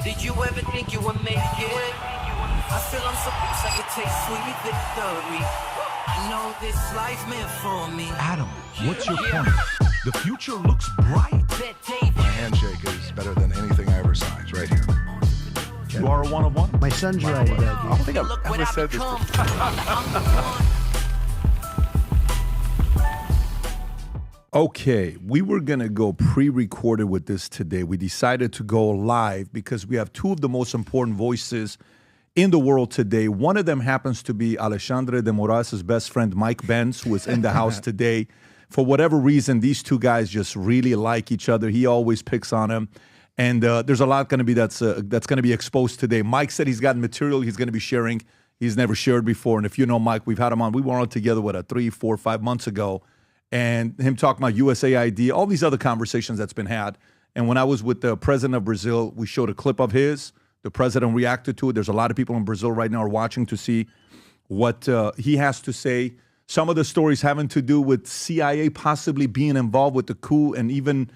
Did you ever think you would make it? I feel I'm so close, I could taste sweet victory. I know this life meant for me. Adam, what's your point? The future looks bright. My handshake is better than anything I ever saw. It's right here. You are a one-of-one? My son's right. I don't think I've ever said this before. Okay, we were going to go pre-recorded with this today. We decided to go live because we have two of the most important voices in the world today. One of them happens to be Alexandre de Moraes' best friend, Mike Benz, who is in the house today. For whatever reason, these two guys just really like each other. He always picks on him. And there's a lot going to be that's going to be exposed today. Mike said he's got material he's going to be sharing. He's never shared before. And if you know Mike, we've had him on. We were on together, 3, 4, 5 months ago. And him talking about USAID, all these other conversations that's been had. And when I was with the president of Brazil, we showed a clip of his. The president reacted to it. There's a lot of people in Brazil right now are watching to see what he has to say. Some of the stories having to do with CIA possibly being involved with the coup and even,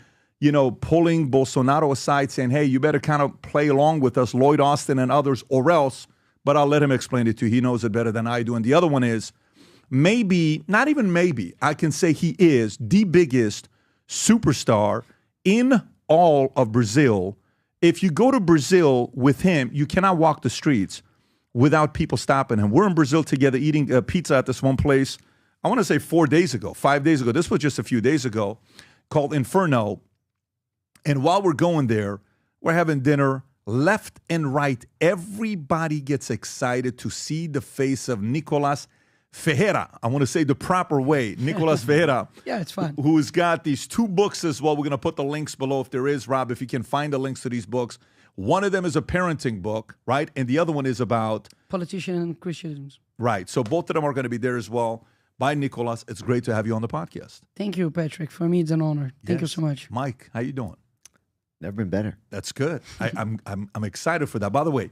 pulling Bolsonaro aside saying, hey, you better kind of play along with us, Lloyd Austin and others, or else. But I'll let him explain it to you. He knows it better than I do. And the other one is, maybe, not even maybe, I can say he is the biggest superstar in all of Brazil. If you go to Brazil with him, you cannot walk the streets without people stopping him. We're in Brazil together eating pizza at this one place, I want to say 5 days ago. This was just a few days ago, called Inferno. And while we're going there, we're having dinner. Left and right, everybody gets excited to see the face of Nikolas Ferreira. I want to say the proper way. Nikolas Ferreira. Yeah, it's fun. Who's got these 2 books as well. We're going to put the links below if there is, Rob, if you can find the links to these books. One of them is a parenting book, right? And the other one is about politician and Christians. Right. So both of them are going to be there as well. By Nikolas. It's great to have you on the podcast. Thank you, Patrick. For me, it's an honor. Thank you so much. Mike, how you doing? Never been better. That's good. I'm excited for that. By the way,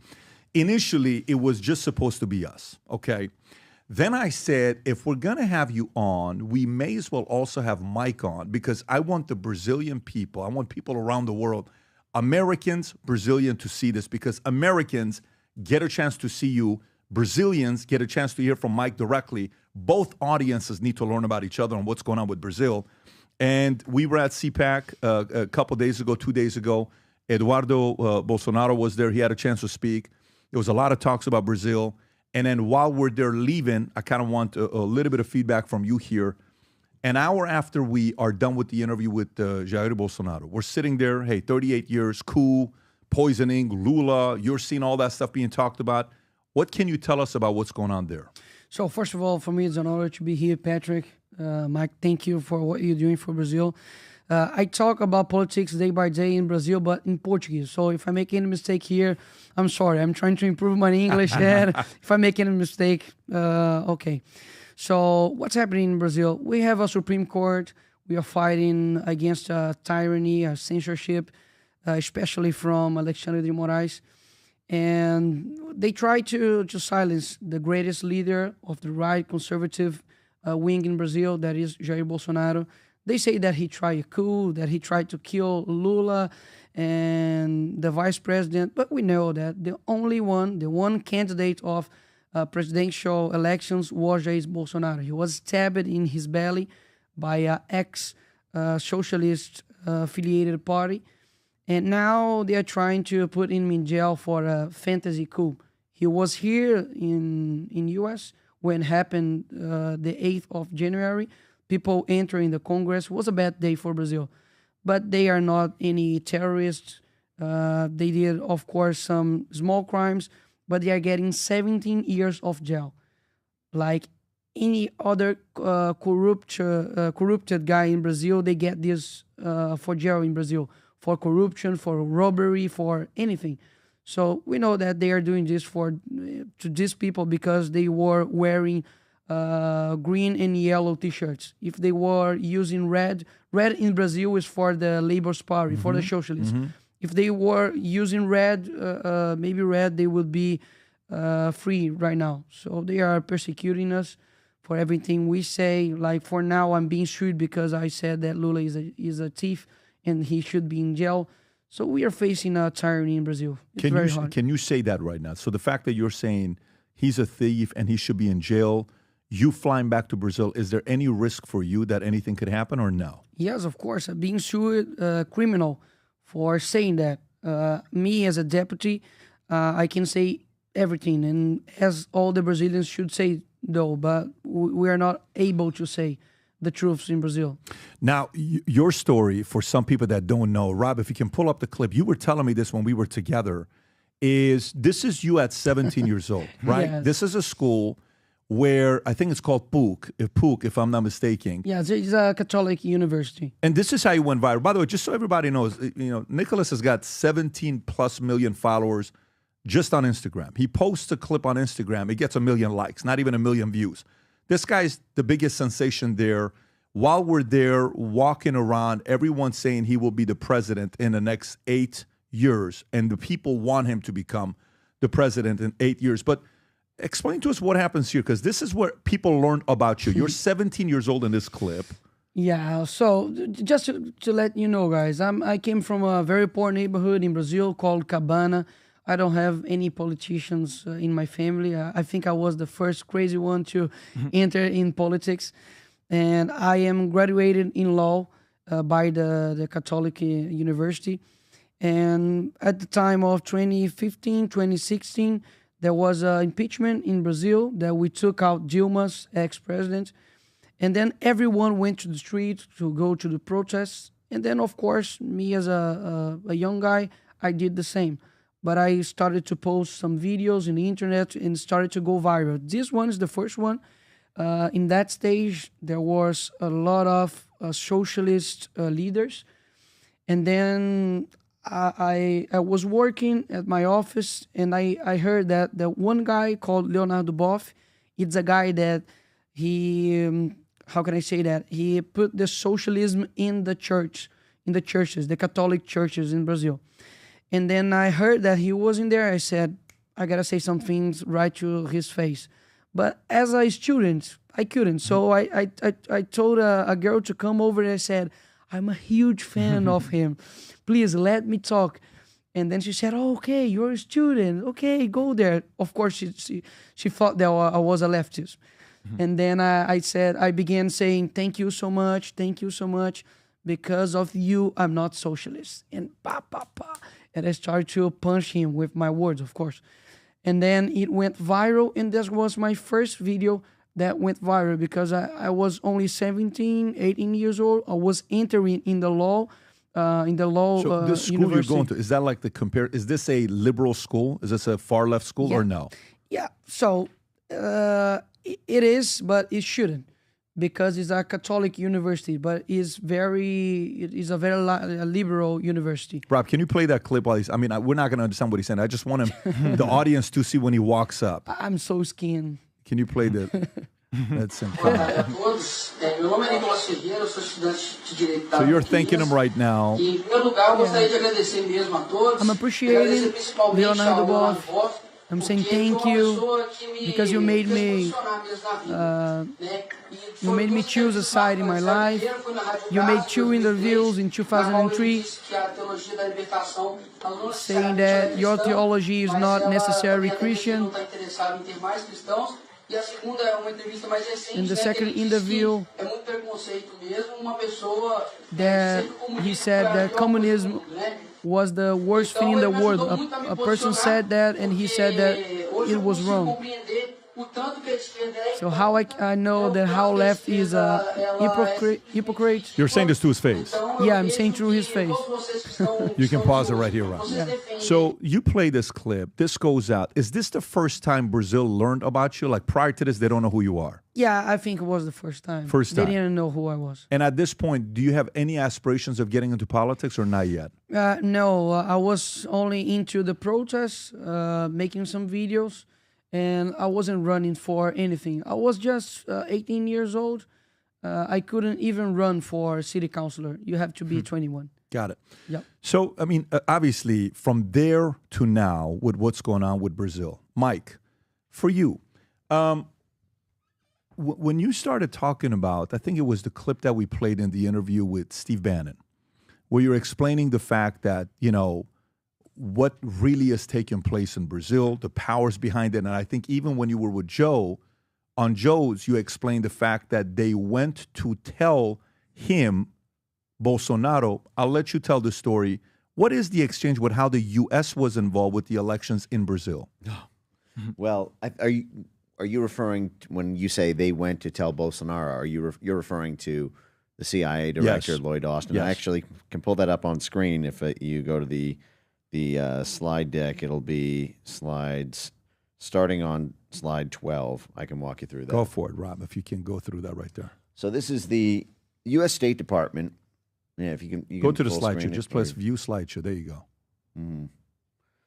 initially, it was just supposed to be us, okay? Then I said, if we're going to have you on, we may as well also have Mike on because I want the Brazilian people, I want people around the world, Americans, Brazilians, to see this because Americans get a chance to see you. Brazilians get a chance to hear from Mike directly. Both audiences need to learn about each other and what's going on with Brazil. And we were at CPAC a couple days ago, 2 days ago. Eduardo Bolsonaro was there. He had a chance to speak. There was a lot of talks about Brazil. And then while we're there leaving, I kind of want a little bit of feedback from you here. An hour after we are done with the interview with Jair Bolsonaro, we're sitting there, hey, 38 years, coup, poisoning, Lula, you're seeing all that stuff being talked about. What can you tell us about what's going on there? So first of all, for me, it's an honor to be here, Patrick. Mike, thank you for what you're doing for Brazil. I talk about politics day by day in Brazil, but in Portuguese. So if I make any mistake here, I'm sorry. I'm trying to improve my English. And if I make any mistake, okay. So what's happening in Brazil? We have a Supreme Court. We are fighting against tyranny, censorship, especially from Alexandre de Moraes. And they try to silence the greatest leader of the right conservative wing in Brazil, that is Jair Bolsonaro. They say that he tried a coup, that he tried to kill Lula and the vice president. But we know that the one candidate of presidential elections was Jair Bolsonaro. He was stabbed in his belly by an ex-socialist affiliated party. And now they are trying to put him in jail for a fantasy coup. He was here in U.S. when it happened the 8th of January. People entering the Congress. Was a bad day for Brazil. But they are not any terrorists. They did, of course, some small crimes, but they are getting 17 years of jail. Like any other corrupted guy in Brazil, they get this for jail in Brazil. For corruption, for robbery, for anything. So we know that they are doing this to these people because they were wearing green and yellow T-shirts. If they were using red in Brazil is for the Labour Party, for the socialists. If they were using red, maybe red, they would be free right now. So they are persecuting us for everything we say. Like for now, I'm being sued because I said that Lula is a thief and he should be in jail. So we are facing a tyranny in Brazil. It's very hard. Can you say that right now? So the fact that you're saying he's a thief and he should be in jail, you flying back to Brazil, is there any risk for you that anything could happen or no? Yes, of course. Being sued criminal for saying that. Me as a deputy, I can say everything, and as all the Brazilians should say, though, but we are not able to say the truths in Brazil. Now, your story, for some people that don't know, Rob, if you can pull up the clip, you were telling me this when we were together, this is you at 17 years old, right? Yes. This is a school where I think it's called PUC, if I'm not mistaken. Yeah, it's a Catholic university. And this is how you went viral. By the way, just so everybody knows, Nikolas has got 17 plus million followers just on Instagram. He posts a clip on Instagram. It gets 1 million likes, not even 1 million views. This guy's the biggest sensation there. While we're there walking around, everyone's saying he will be the president in the next 8 years. And the people want him to become the president in 8 years. But explain to us what happens here, because this is where people learn about you. You're 17 years old in this clip. Yeah, so just to let you know, guys, I came from a very poor neighborhood in Brazil called Cabana. I don't have any politicians in my family. I think I was the first crazy one to enter in politics. And I am graduated in law by the Catholic University. And at the time of 2015, 2016, there was an impeachment in Brazil that we took out Dilma's ex-president. And then everyone went to the street to go to the protests. And then, of course, me as a young guy, I did the same. But I started to post some videos in the internet and started to go viral. This one is the first one. In that stage, there was a lot of socialist leaders. And then I was working at my office, and I heard that the one guy called Leonardo Boff, it's a guy that he, how can I say that? He put the socialism in the church, in the churches, the Catholic churches in Brazil. And then I heard that he was in there. I said, I got to say some things right to his face. But as a student, I couldn't. So I told a girl to come over, and I said, I'm a huge fan of him. Please let me talk. And then she said, oh, okay, you're a student. Okay, go there. Of course, she thought that I was a leftist. And then I began saying, thank you so much. Because of you, I'm not socialist. And And I started to punch him with my words, of course. And then it went viral, and this was my first video that went viral because I was only 17, 18 years old. I was entering in the law, So the school university. you're going to, is that like is this a liberal school? Is this a far left school or no? Yeah, so it is, but it shouldn't. Because it's a Catholic university, but it is a very liberal university. Rob, can you play that clip while we're not going to understand what he's saying. I just want the audience to see when he walks up. I'm so skinned. Can you play that? That's Boa tarde a todos. Meu nome é Nikolas Ferreira, eu sou estudante de Direito da So you're Campinas. thanking him right now. E, em primeiro lugar, eu gostaria de agradecer mesmo a todos. I'm appreciating Agradecer principalmente Leonardo ao Leonardo Boff. Boff, I'm saying porque ele thank foi uma you pessoa que me because you made fez me funcionar mesmo na vida, né? E you foi made me dos choose a side in my tempos lá, life. primeiro foi na Rádio You made Gás, 2 interviews in 2003, na qual ele 2003 disse que a teologia da libertação ela não saying necessariamente that your cristã, theology is mas not ela necessarily também não Christian. está interessado em ter mais cristãos. E a segunda é uma entrevista mais recente, In the né, que second ele disse interview, que é muito preconceito mesmo, uma pessoa that sempre comunista, he said foi a that pior communism coisa do mundo, né? was the worst thing in the world. A person said that, and he said that it was wrong. So how I know that how left is a hypocrite? You're saying this to his face. Yeah, I'm saying through his face. You can pause it right here, Rob. So you play this clip. This goes out. Is this the first time Brazil learned about you? Like prior to this, they don't know who you are. Yeah, I think it was the first time. First time. They didn't know who I was. And at this point, do you have any aspirations of getting into politics or not yet? No, I was only into the protests, making some videos, and I wasn't running for anything. I was just 18 years old. I couldn't even run for city councilor. You have to be 21. Got it. Yep. So, obviously, from there to now, with what's going on with Brazil, Mike, for you, when you started talking about, I think it was the clip that we played in the interview with Steve Bannon, where you're explaining the fact that, what really is taking place in Brazil, the powers behind it. And I think even when you were with Joe, on Joe's, you explained the fact that they went to tell him, Bolsonaro, I'll let you tell the story. What is the exchange with how the U.S. was involved with the elections in Brazil? Well, are you referring to, when you say they went to tell Bolsonaro? You're referring to the CIA director, Yes. Lloyd Austin? Yes. I actually can pull that up on screen if you go to the slide deck. It'll be slides starting on slide 12. I can walk you through that. Go for it, Rob, if you can go through that right there. So this is the U.S. State Department. Yeah, if you can Go can to the full slideshow. screen it, Just press please. view slideshow. There you go.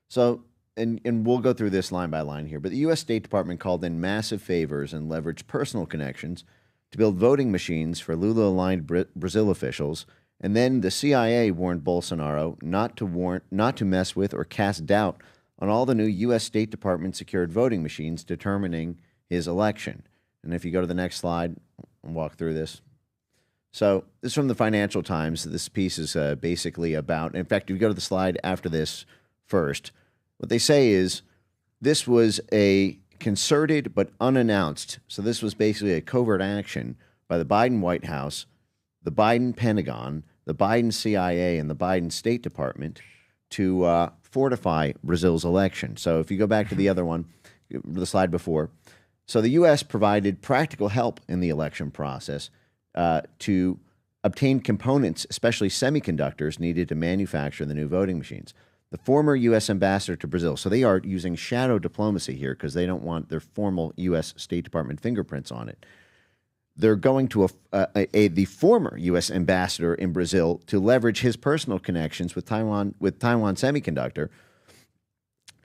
So, and we'll go through this line by line here, but the U.S. State Department called in massive favors and leveraged personal connections to build voting machines for Lula-aligned Brazil officials, and then the CIA warned Bolsonaro not to mess with or cast doubt on all the new U.S. State Department secured voting machines determining his election. And if you go to the next slide, I'll walk through this. So this is from the Financial Times. This piece is basically about, in fact, if you go to the slide after this first, what they say is this was a concerted but unannounced, so this was basically a covert action by the Biden White House, the Biden Pentagon, the Biden CIA, and the Biden State Department to fortify Brazil's election. So if you go back to the other one, the slide before, so the U.S. provided practical help in the election process to obtain components, especially semiconductors, needed to manufacture the new voting machines. The former U.S. ambassador to Brazil, so they are using shadow diplomacy here because they don't want their formal U.S. State Department fingerprints on it. They're going to the former U.S. ambassador in Brazil to leverage his personal connections with Taiwan Semiconductor,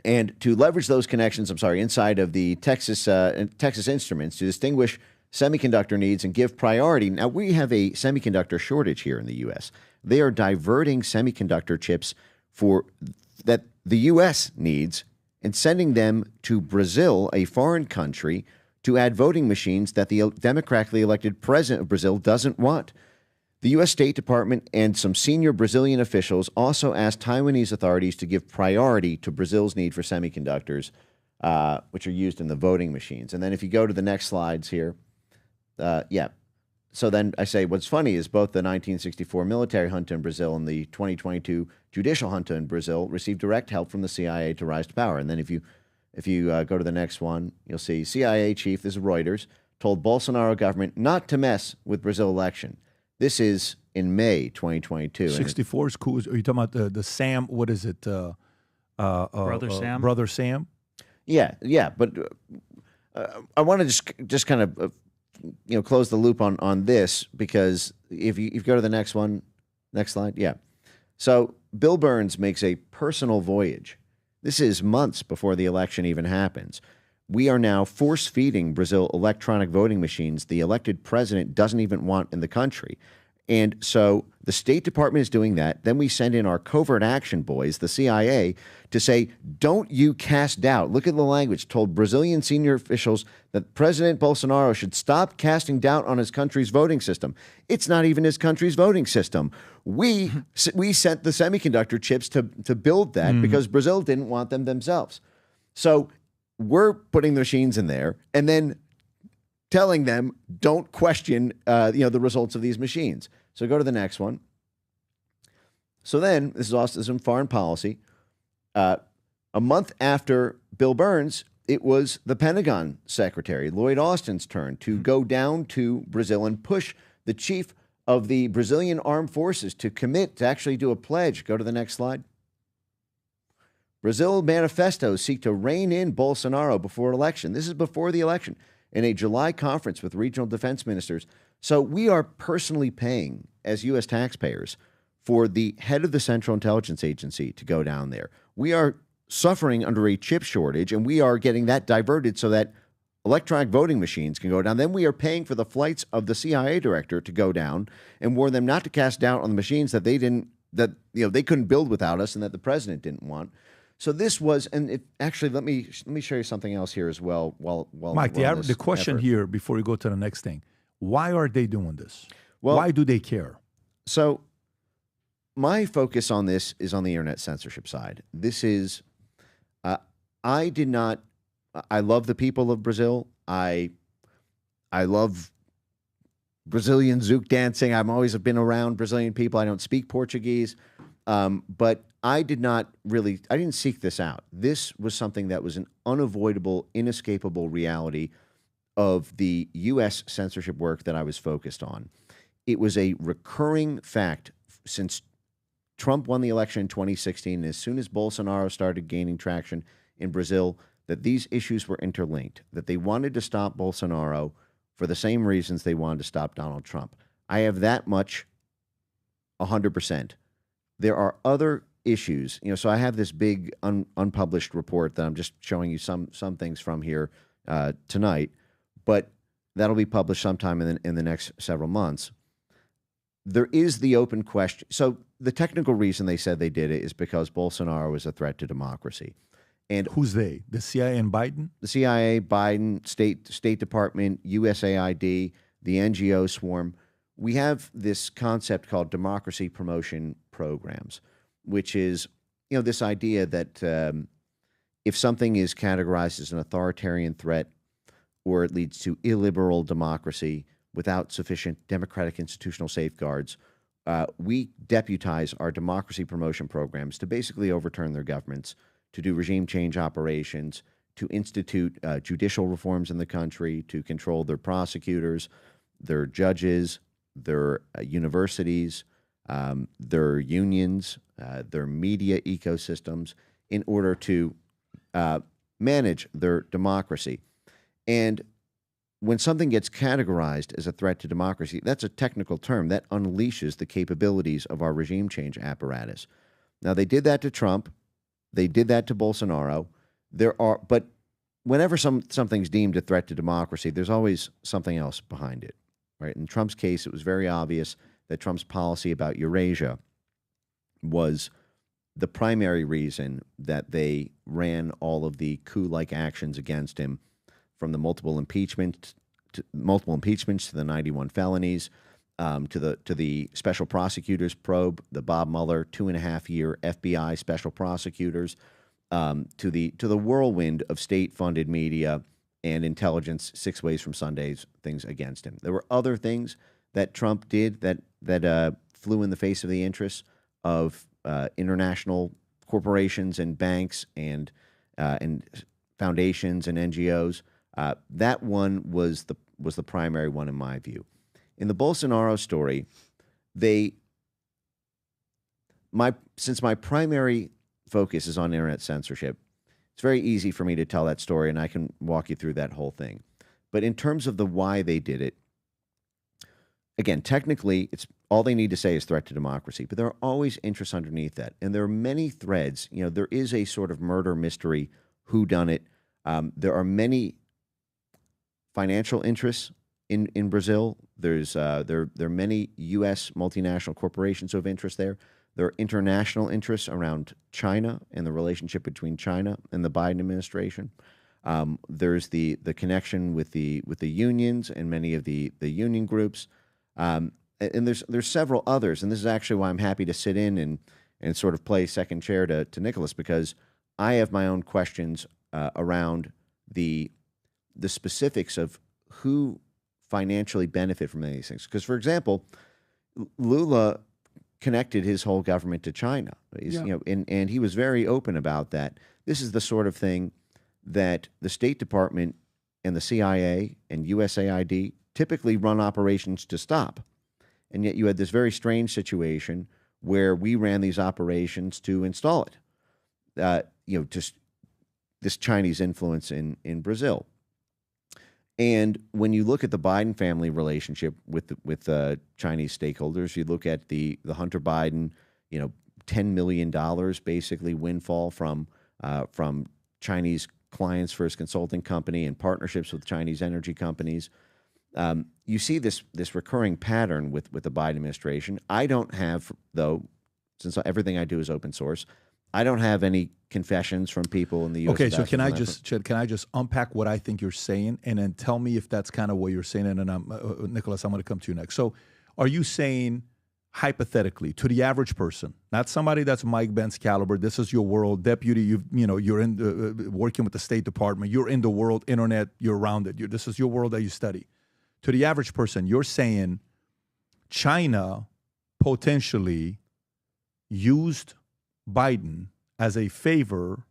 and to leverage those connections, inside of the Texas Instruments to distinguish semiconductor needs and give priority. Now, we have a semiconductor shortage here in the U.S. They are diverting semiconductor chips that the U.S. needs and sending them to Brazil, a foreign country, to add voting machines that the democratically elected president of Brazil doesn't want. The U.S. State Department and some senior Brazilian officials also asked Taiwanese authorities to give priority to Brazil's need for semiconductors, which are used in the voting machines. And then if you go to the next slides here, So then I say what's funny is both the 1964 military junta in Brazil and the 2022 judicial junta in Brazil received direct help from the CIA to rise to power. And then if you go to the next one, you'll see CIA chief, this is Reuters, told Bolsonaro government not to mess with Brazil election. This is in May 2022. 64 is cool. Are you talking about the Sam? What is it? Brother Sam? Brother Sam? Yeah. But I want to just kind of close the loop on this, because if you go to the next one, next slide, yeah. So Bill Burns makes a personal voyage. This is months before the election even happens. We are now force-feeding Brazil electronic voting machines the elected president doesn't even want in the country. And so the State Department is doing that. Then we send in our covert action boys, the CIA, to say, don't you cast doubt. Look at the language. Told Brazilian senior officials that President Bolsonaro should stop casting doubt on his country's voting system. It's not even his country's voting system. We sent the semiconductor chips to build that because Brazil didn't want them themselves. So we're putting the machines in there and then telling them, don't question the results of these machines. So go to the next one. So then, this is also some foreign policy. A month after Bill Burns, it was the Pentagon Secretary, Lloyd Austin's turn to go down to Brazil and push the chief of the Brazilian Armed Forces to commit to actually do a pledge. Go to the next slide. Brazil manifestos seek to rein in Bolsonaro before election. This is before the election, in a July conference with regional defense ministers. So we are personally paying, as U.S. taxpayers, for the head of the Central Intelligence Agency to go down there. We are suffering under a chip shortage, and we are getting that diverted so that electronic voting machines can go down. Then we are paying for the flights of the CIA director to go down and warn them not to cast doubt on the machines that they couldn't build without us and that the president didn't want. So this was, and actually, let me show you something else here as well. While Mike, the question here before we go to the next thing: why are they doing this? Well, why do they care? So my focus on this is on the internet censorship side. This is, I love the people of Brazil. I love Brazilian zouk dancing. I've always been around Brazilian people. I don't speak Portuguese, but I didn't seek this out. This was something that was an unavoidable, inescapable reality of the U.S. censorship work that I was focused on. It was a recurring fact since Trump won the election in 2016, and as soon as Bolsonaro started gaining traction in Brazil, that these issues were interlinked, that they wanted to stop Bolsonaro for the same reasons they wanted to stop Donald Trump. I have that much 100%. There are other issues, so I have this big unpublished report that I'm just showing you some things from here tonight, but that'll be published sometime in the next several months. There is the open question. So the technical reason they said they did it is because Bolsonaro is a threat to democracy. And who's they? The CIA and Biden? The CIA, Biden, State Department, USAID, the NGO swarm. We have this concept called democracy promotion programs, which is, this idea that if something is categorized as an authoritarian threat or it leads to illiberal democracy without sufficient democratic institutional safeguards, we deputize our democracy promotion programs to basically overturn their governments, to do regime change operations, to institute judicial reforms in the country, to control their prosecutors, their judges, their universities, their unions, their media ecosystems, in order to manage their democracy. And when something gets categorized as a threat to democracy, that's a technical term that unleashes the capabilities of our regime change apparatus. Now, they did that to Trump. They did that to Bolsonaro. But whenever something's deemed a threat to democracy, there's always something else behind it, right? In Trump's case, it was very obvious that Trump's policy about Eurasia was the primary reason that they ran all of the coup-like actions against him, from the multiple impeachments to the 91 felonies, to the special prosecutors probe, the Bob Mueller 2.5-year FBI special prosecutors, to the whirlwind of state-funded media and intelligence 6 ways from Sunday's things against him. There were other things that Trump did that flew in the face of the interests of international corporations and banks and foundations and NGOs. That one was the primary one in my view. In the Bolsonaro story, since my primary focus is on internet censorship, it's very easy for me to tell that story, and I can walk you through that whole thing. But in terms of the why they did it, again, technically, it's all they need to say is threat to democracy, but there are always interests underneath that, and there are many threads. There is a sort of murder mystery, whodunit. There are many financial interests in Brazil. There are many U.S. multinational corporations of interest there. There are international interests around China and the relationship between China and the Biden administration. There's the connection with the unions and many of the union groups, and there's several others. And this is actually why I'm happy to sit in and sort of play second chair to Nikolas, because I have my own questions around the specifics of who financially benefit from any of these things. Because, for example, Lula connected his whole government to China. And he was very open about that. This is the sort of thing that the State Department and the CIA and USAID typically run operations to stop. And yet you had this very strange situation where we ran these operations to install it. Just this Chinese influence in Brazil. And when you look at the Biden family relationship with Chinese stakeholders, you look at the Hunter Biden, $10 million basically windfall from Chinese clients for his consulting company and partnerships with Chinese energy companies. You see this recurring pattern with the Biden administration. I don't have, though, since everything I do is open source, I don't have any confessions from people in the U.S. Okay, so can I just unpack what I think you're saying, and then tell me if that's kind of what you're saying, and then Nikolas, I'm going to come to you next. So, are you saying hypothetically, to the average person, not somebody that's Mike Benz caliber, this is your world, deputy, you're in working with the State Department, you're in the world, internet, you're around it. This is your world that you study. To the average person, you're saying China potentially used Biden as a favor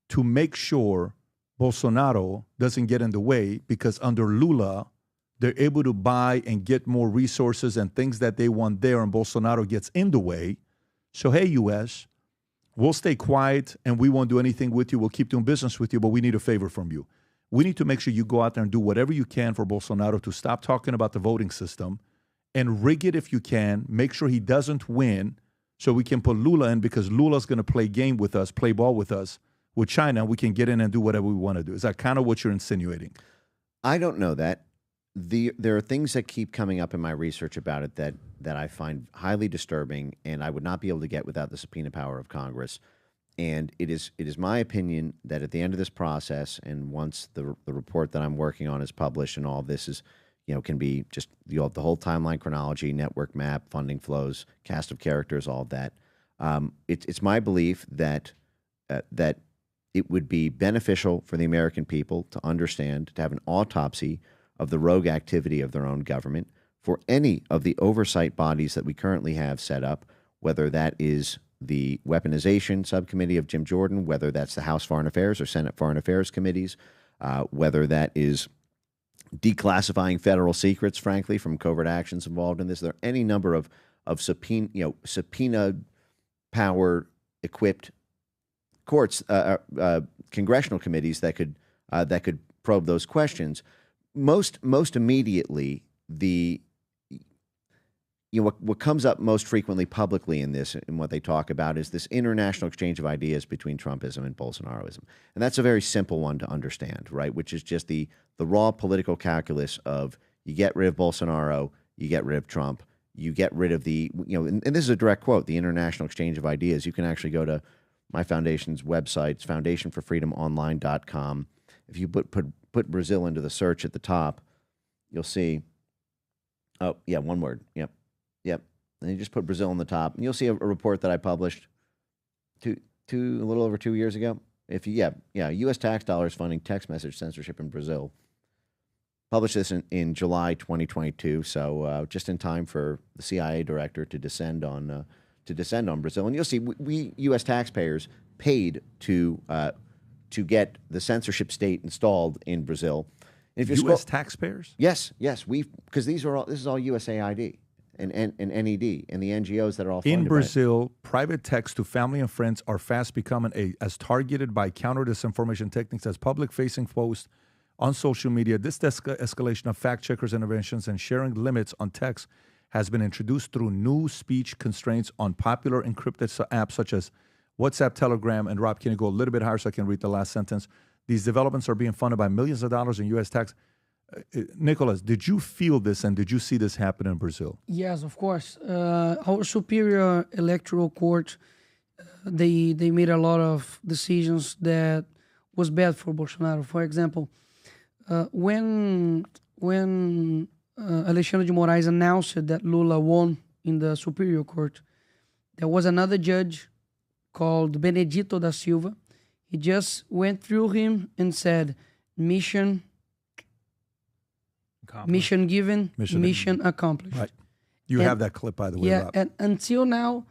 to make sure Bolsonaro doesn't get in the way, because under Lula, they're able to buy and get more resources and things that they want there, and Bolsonaro gets in the way. So, hey, U.S., we'll stay quiet and we won't do anything with you. We'll keep doing business with you, but we need a favor from you. We need to make sure you go out there and do whatever you can for Bolsonaro to stop talking about the voting system and rig it if you can. Make sure he doesn't win so we can put Lula in, because Lula's going to play game with us, play ball with us, with China. We can get in and do whatever we want to do. Is that kind of what you're insinuating? I don't know that. There are things that keep coming up in my research about it that I find highly disturbing, and I would not be able to get without the subpoena power of Congress. And it is my opinion that at the end of this process, and once the report that I'm working on is published, and all of this is, can be just the whole timeline chronology, network map, funding flows, cast of characters, all of that. It's my belief that that it would be beneficial for the American people to understand, to have an autopsy of the rogue activity of their own government, for any of the oversight bodies that we currently have set up, whether that is the weaponization subcommittee of Jim Jordan, whether that's the House Foreign Affairs or Senate Foreign Affairs committees, whether that is declassifying federal secrets, frankly, from covert actions involved in this. There are any number of subpoena power equipped courts, congressional committees that could probe those questions. Most immediately, what comes up most frequently publicly in this, and what they talk about, is this international exchange of ideas between Trumpism and Bolsonaroism, and that's a very simple one to understand, right? Which is just the raw political calculus of, you get rid of Bolsonaro, you get rid of Trump, you get rid of and this is a direct quote, the international exchange of ideas. You can actually go to my foundation's website, it's foundationforfreedomonline.com. If you put Brazil into the search at the top, you'll see, oh, yeah, one word. Yep. And you just put Brazil on the top, and you'll see a report that I published a little over 2 years ago. U.S. tax dollars funding text message censorship in Brazil. Published this in July 2022, so just in time for the CIA director to descend on Brazil. And you'll see we U.S. taxpayers paid to get the censorship state installed in Brazil. And if U.S. taxpayers? Yes, because this is all USAID and NED and the NGOs that are all funded in Brazil. Private texts to family and friends are fast becoming as targeted by counter disinformation techniques as public-facing posts on social media. This escalation of fact-checkers' interventions and sharing limits on text has been introduced through new speech constraints on popular encrypted apps such as WhatsApp, Telegram, and Rob, can you go a little bit higher so I can read the last sentence? These developments are being funded by millions of dollars in U.S. tax. Nikolas, did you feel this, and did you see this happen in Brazil? Yes, of course. Our superior electoral court, they made a lot of decisions that was bad for Bolsonaro. For example, when Alexandre de Moraes announced that Lula won in the superior court, there was another judge called Benedito da Silva. He just went through him and said, mission given, mission accomplished. Right. You have that clip, by the way, Yeah, Rob. and until now,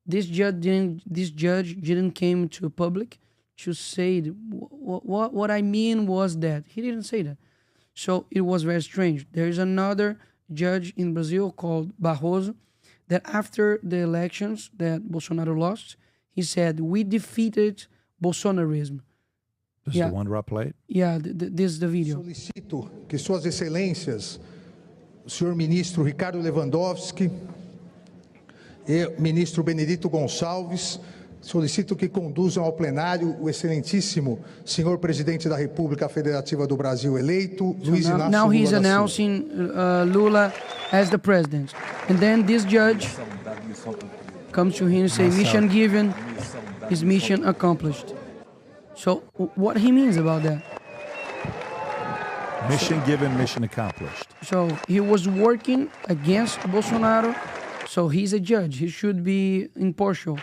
this judge didn't came to public to say what I mean was that. He didn't say that. So it was very strange. There is another judge in Brazil called Barroso that after the elections that Bolsonaro lost, he said, we defeated Bolsonarism. This is the one Rob played? Yeah, this is the video. Solicito que Suas Excelências, o senhor ministro Ricardo Lewandowski e ministro Benedito Gonçalves, solicito que conduzam ao plenário o excelentíssimo senhor presidente da República Federativa do Brasil eleito, Luiz Inácio now he's Lula da Silva. announcing Lula as the president. And then this judge comes to him and says, mission given is mission accomplished. So what he means about that? Mission given, mission accomplished. So he was working against Bolsonaro So he's a judge. He should be impartial.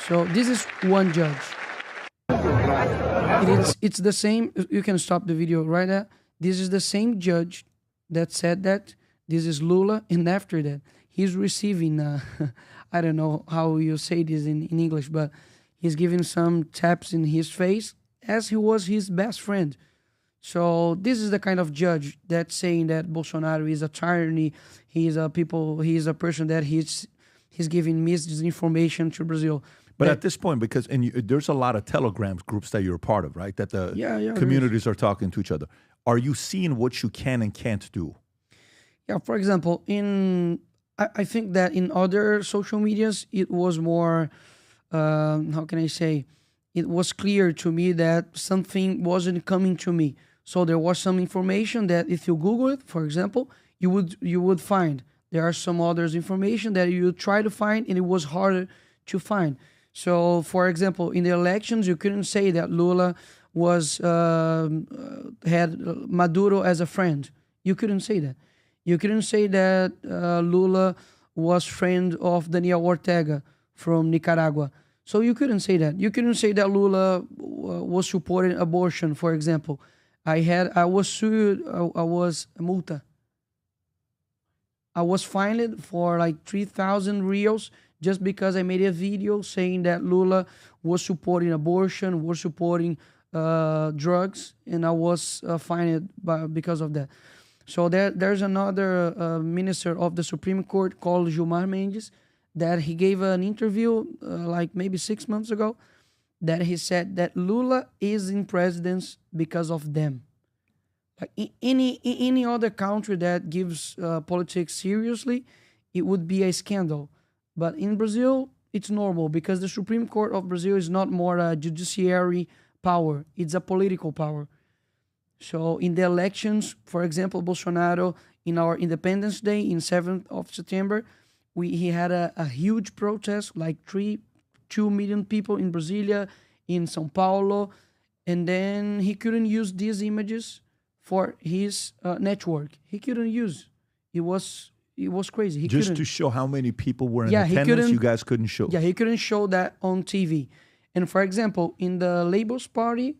So this is one judge. It's the same. You can stop the video right there. This is the same judge that said that. This is Lula, and after that, he's receiving, I don't know how you say this in English, but he's giving some taps in his face as he was his best friend. So this is the kind of judge that's saying that Bolsonaro is a tyranny. He is a person that he's giving misinformation to Brazil. But at this point, because there's a lot of Telegram groups that you're a part of, right? That the communities are talking to each other. Are you seeing what you can and can't do? Yeah, for example, I think that in other social medias, it was more, how can I say, it was clear to me that something wasn't coming to me. So there was some information that if you Google it, for example, you would find. There are some others information that you try to find and it was harder to find. So, for example, in the elections, you couldn't say that Lula had Maduro as a friend. You couldn't say that. You couldn't say that Lula was friend of Daniel Ortega from Nicaragua. So you couldn't say that. You couldn't say that Lula was supporting abortion, for example. I was sued. I was multa. I was fined for like 3,000 reals just because I made a video saying that Lula was supporting abortion, was supporting drugs, and I was fined because of that. So there's another minister of the Supreme Court called Gilmar Mendes that he gave an interview like maybe 6 months ago that he said that Lula is in presidence because of them. Like in any other country that gives politics seriously, it would be a scandal. But in Brazil, it's normal because the Supreme Court of Brazil is not more a judiciary power. It's a political power. So in the elections, for example, Bolsonaro, in our Independence Day, in 7th of September, he had a huge protest, like 2 million people in Brasilia, in São Paulo, and then he couldn't use these images for his network. He couldn't use. It was crazy. Just to show how many people were in attendance, you guys couldn't show. Yeah, he couldn't show that on TV. And for example, in the Labour Party,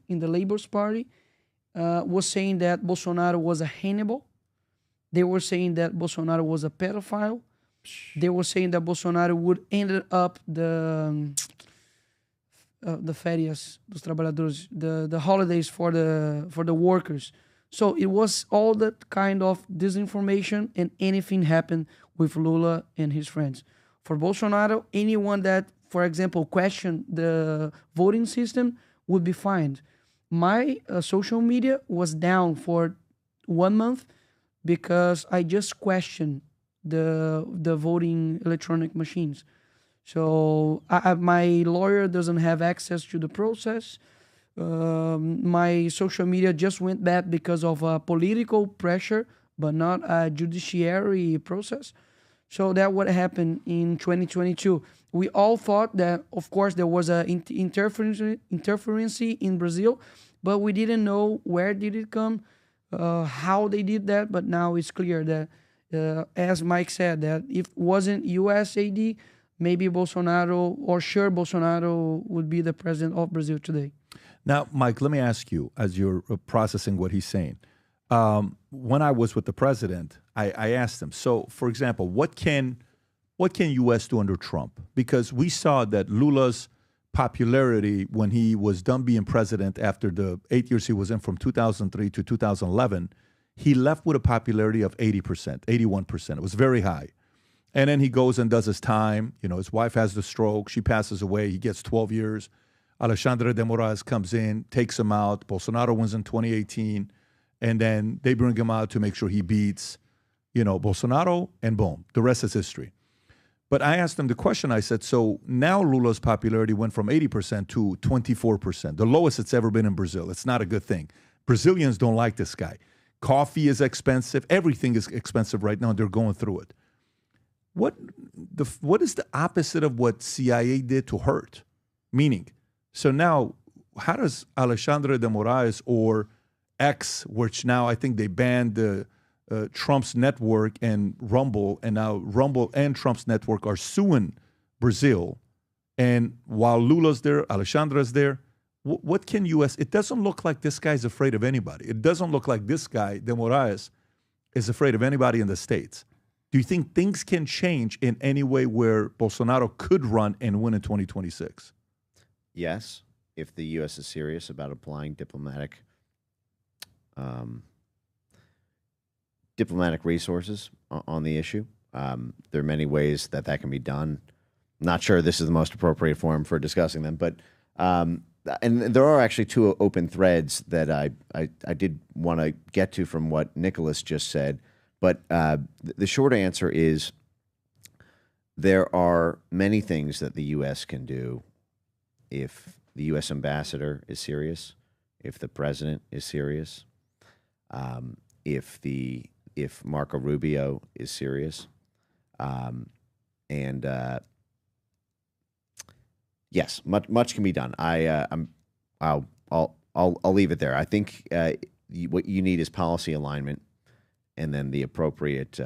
was saying that Bolsonaro was a Hannibal. They were saying that Bolsonaro was a pedophile. They were saying that Bolsonaro would end up the férias dos trabalhadores, the holidays for the workers. So it was all that kind of disinformation, and anything happened with Lula and his friends. For Bolsonaro, anyone that, for example, questioned the voting system would be fined. My social media was down for 1 month because I just questioned the voting electronic machines. So my lawyer doesn't have access to the process. My social media just went bad because of political pressure, but not a judiciary process. So that what happened in 2022. We all thought that, of course, there was a interference in Brazil, but we didn't know where did it come, how they did that. But now it's clear that, as Mike said, that if it wasn't USAID, maybe Bolsonaro would be the president of Brazil today. Now, Mike, let me ask you, as you're processing what he's saying. When I was with the president, I asked him, so, for example, what can U.S. do under Trump? Because we saw that Lula's popularity when he was done being president after the 8 years he was in from 2003 to 2011, he left with a popularity of 80%, 81%. It was very high. And then he goes and does his time. You know, his wife has the stroke. She passes away. He gets 12 years. Alexandre de Moraes comes in, takes him out. Bolsonaro wins in 2018. And then they bring him out to make sure he beats, Bolsonaro, and boom, the rest is history. But I asked him the question, I said, so now Lula's popularity went from 80% to 24%, the lowest it's ever been in Brazil. It's not a good thing. Brazilians don't like this guy. Coffee is expensive. Everything is expensive right now, and they're going through it. What is the opposite of what CIA did to hurt? Meaning, so now how does Alexandre de Moraes or X, which now I think they banned the Trump's network and Rumble, and now Rumble and Trump's network are suing Brazil. And while Lula's there, Alexandra's there, what can U.S. It doesn't look like this guy's afraid of anybody. It doesn't look like this guy, De Moraes, is afraid of anybody in the States. Do you think things can change in any way where Bolsonaro could run and win in 2026? Yes, if the U.S. is serious about applying diplomatic resources on the issue. There are many ways that can be done. Not sure this is the most appropriate forum for discussing them, but and there are actually two open threads that I did want to get to from what Nikolas just said. But the short answer is there are many things that the U.S. can do if the U.S. ambassador is serious, if the president is serious, if Marco Rubio is serious, and yes, much can be done. I'll leave it there. I think what you need is policy alignment, and then the appropriate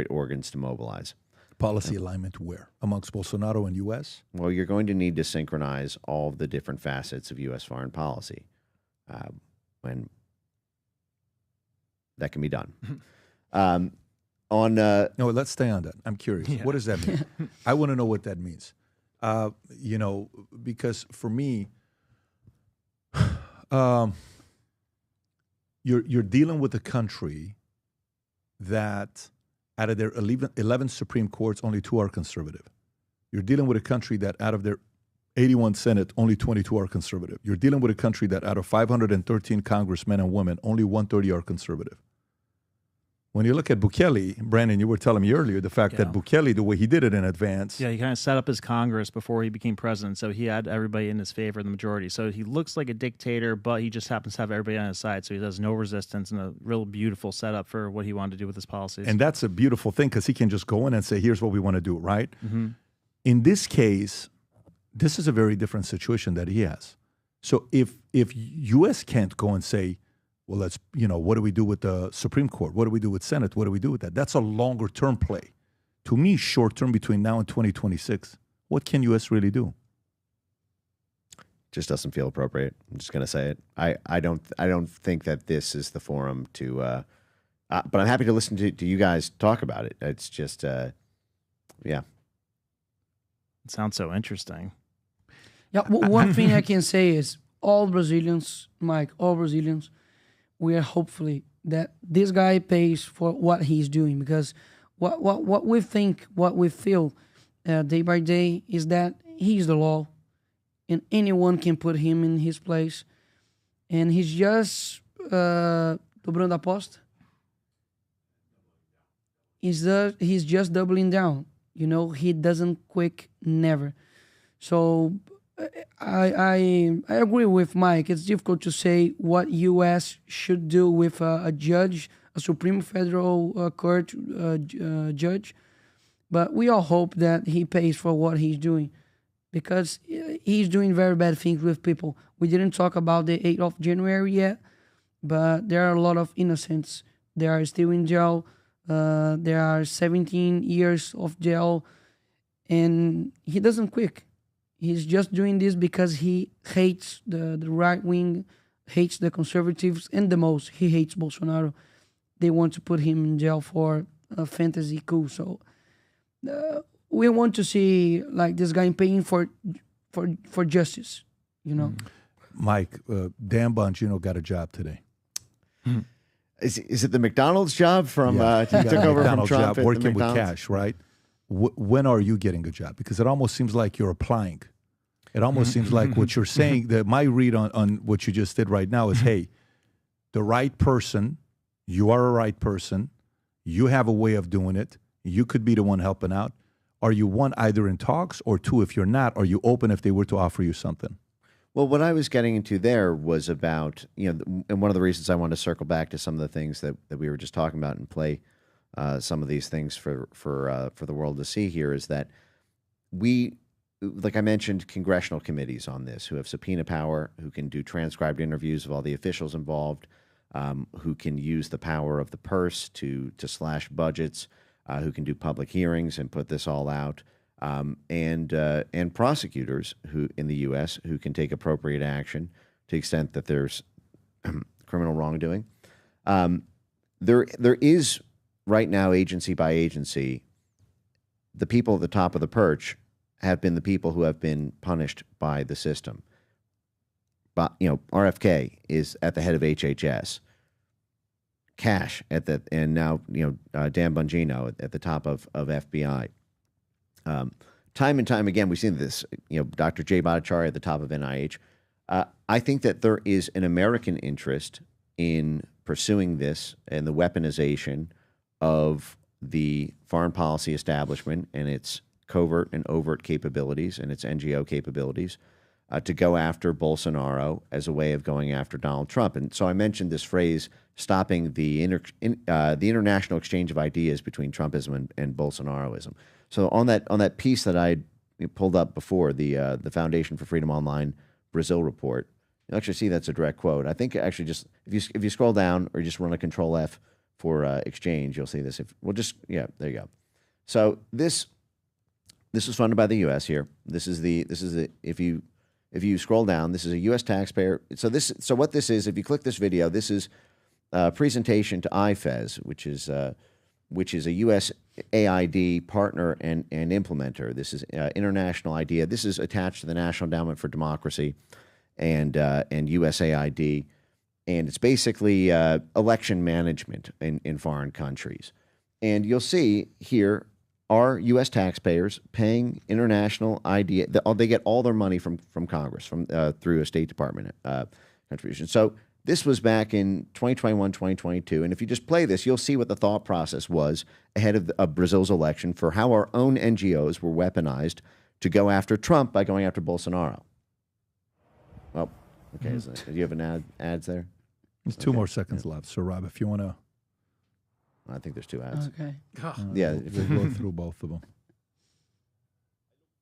organs to mobilize. Policy alignment where? Amongst Bolsonaro and U.S.? Well, you're going to need to synchronize all of the different facets of U.S. foreign policy when that can be done. No, let's stay on that. I'm curious. Yeah. What does that mean? I want to know what that means. Because for me, you're dealing with a country that out of their 11 Supreme Courts, only 2 are conservative. You're dealing with a country that out of their 81 Senate, only 22 are conservative. You're dealing with a country that out of 513 congressmen and women, only 130 are conservative. When you look at Bukele, Brandon, you were telling me earlier the fact that Bukele, the way he did it in advance. Yeah, he kind of set up his Congress before he became president, so he had everybody in his favor, the majority. So he looks like a dictator, but he just happens to have everybody on his side, so he does no resistance, and a real beautiful setup for what he wanted to do with his policies. And that's a beautiful thing because he can just go in and say, here's what we want to do, right? Mm-hmm. In this case, this is a very different situation that he has. So if U.S. can't go and say, well, let's, what do we do with the Supreme Court? What do we do with Senate? What do we do with that? That's a longer term play. To me, short term between now and 2026, what can U.S. really do? Just doesn't feel appropriate. I'm just going to say it. I don't think that this is the forum to, but I'm happy to listen to you guys talk about it. It's just, yeah. It sounds so interesting. Yeah, one thing I can say is all Brazilians, Mike, we are hopefully that this guy pays for what he's doing, because what we think, what we feel day by day is that he's the law and anyone can put him in his place. And he's just dobrando a aposta. He's just doubling down. He doesn't quit, never. So I agree with Mike. It's difficult to say what U.S. should do with a judge, a Supreme Federal Court judge, but we all hope that he pays for what he's doing, because he's doing very bad things with people. We didn't talk about the 8th of January yet, but there are a lot of innocents. They are still in jail. There are 17 years of jail, and he doesn't quit. He's just doing this because he hates the right wing, hates the conservatives, and the most, he hates Bolsonaro. They want to put him in jail for a fantasy coup. So we want to see like this guy paying for justice, Mike, Dan Bongino got a job today. Is it the McDonald's job from he took over from Trump job, working with cash, right? When are you getting a job? Because it almost seems like you're applying. It almost seems like what you're saying, that my read on what you just did right now is, hey, the right person, you are a right person, you have a way of doing it, you could be the one helping out. Are you, one, either in talks, or two, if you're not, are you open if they were to offer you something? Well, what I was getting into there was about, and one of the reasons I wanted to circle back to some of the things that we were just talking about and play some of these things for the world to see here, is that we, like I mentioned, congressional committees on this who have subpoena power, who can do transcribed interviews of all the officials involved. who can use the power of the purse to slash budgets, who can do public hearings and put this all out, and prosecutors who in the U.S. who can take appropriate action to the extent that there's criminal wrongdoing. There is right now, agency by agency, the people at the top of the perch have been the people who have been punished by the system. But RFK is at the head of HHS. Cash and now Dan Bongino at the top of FBI. Time and time again, we've seen this. Dr. Jay Bhattacharya at the top of NIH. I think that there is an American interest in pursuing this and the weaponization of the foreign policy establishment and its covert and overt capabilities and its NGO capabilities to go after Bolsonaro as a way of going after Donald Trump. And so I mentioned this phrase, stopping the international exchange of ideas between Trumpism and Bolsonaroism. So on that piece that I pulled up before, the Foundation for Freedom Online Brazil report, you'll actually see that's a direct quote. I think actually just if you scroll down or you just run a Control F for exchange, you'll see this. There you go. So this was funded by the U.S. here. This is the if you scroll down, this is a U.S. taxpayer. So what this is, if you click this video, this is a presentation to IFES, which is a USAID partner and implementer. This is international idea. This is attached to the National Endowment for Democracy and USAID, and it's basically election management in foreign countries. And you'll see here are U.S. taxpayers paying international idea. They get all their money from Congress through a State Department contribution. So this was back in 2021, 2022. And if you just play this, you'll see what the thought process was ahead of Brazil's election for how our own NGOs were weaponized to go after Trump by going after Bolsonaro. Oh, okay. Do you have an ads there? There's 2 more seconds left. So, Rob, if you want to. I think there's 2 ads. Okay. Yeah. We'll go through both of them. I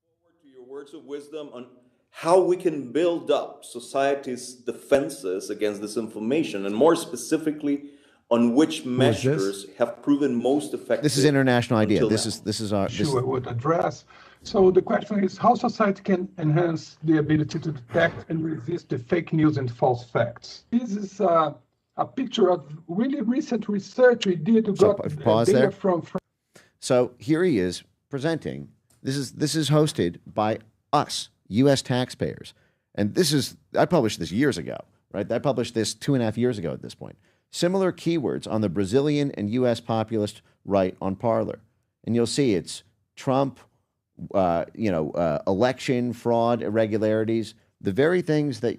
look forward to your words of wisdom on how we can build up society's defenses against disinformation, and more specifically, on which measures have proven most effective. This is international idea. This is our. Sure, I would address. So the question is how society can enhance the ability to detect and resist the fake news and false facts. This is a picture of really recent research we did to get pause data there. from. So here he is presenting. This is hosted by us, U.S. taxpayers, and I published this years ago, right? I published this 2.5 years ago at this point. Similar keywords on the Brazilian and U.S. populist right on Parler, and you'll see it's Trump, election fraud, irregularities, the very things that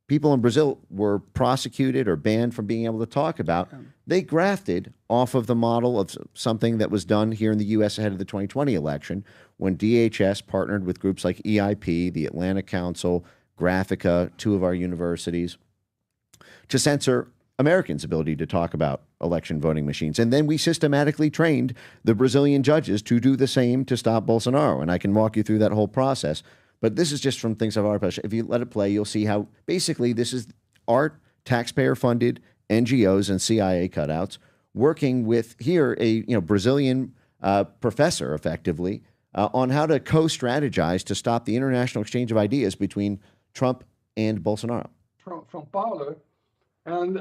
people in Brazil were prosecuted or banned from being able to talk about. They grafted off of the model of something that was done here in the U.S. ahead of the 2020 election when DHS partnered with groups like EIP, the Atlantic Council, Graphica, 2 of our universities, to censor Americans' ability to talk about election voting machines. And then we systematically trained the Brazilian judges to do the same to stop Bolsonaro. And I can walk you through that whole process. But this is just from things I've already published. If you let it play, you'll see how basically this is our taxpayer-funded NGOs and CIA cutouts working with here a Brazilian professor, effectively, on how to co-strategize to stop the international exchange of ideas between Trump and Bolsonaro. From Paulo, and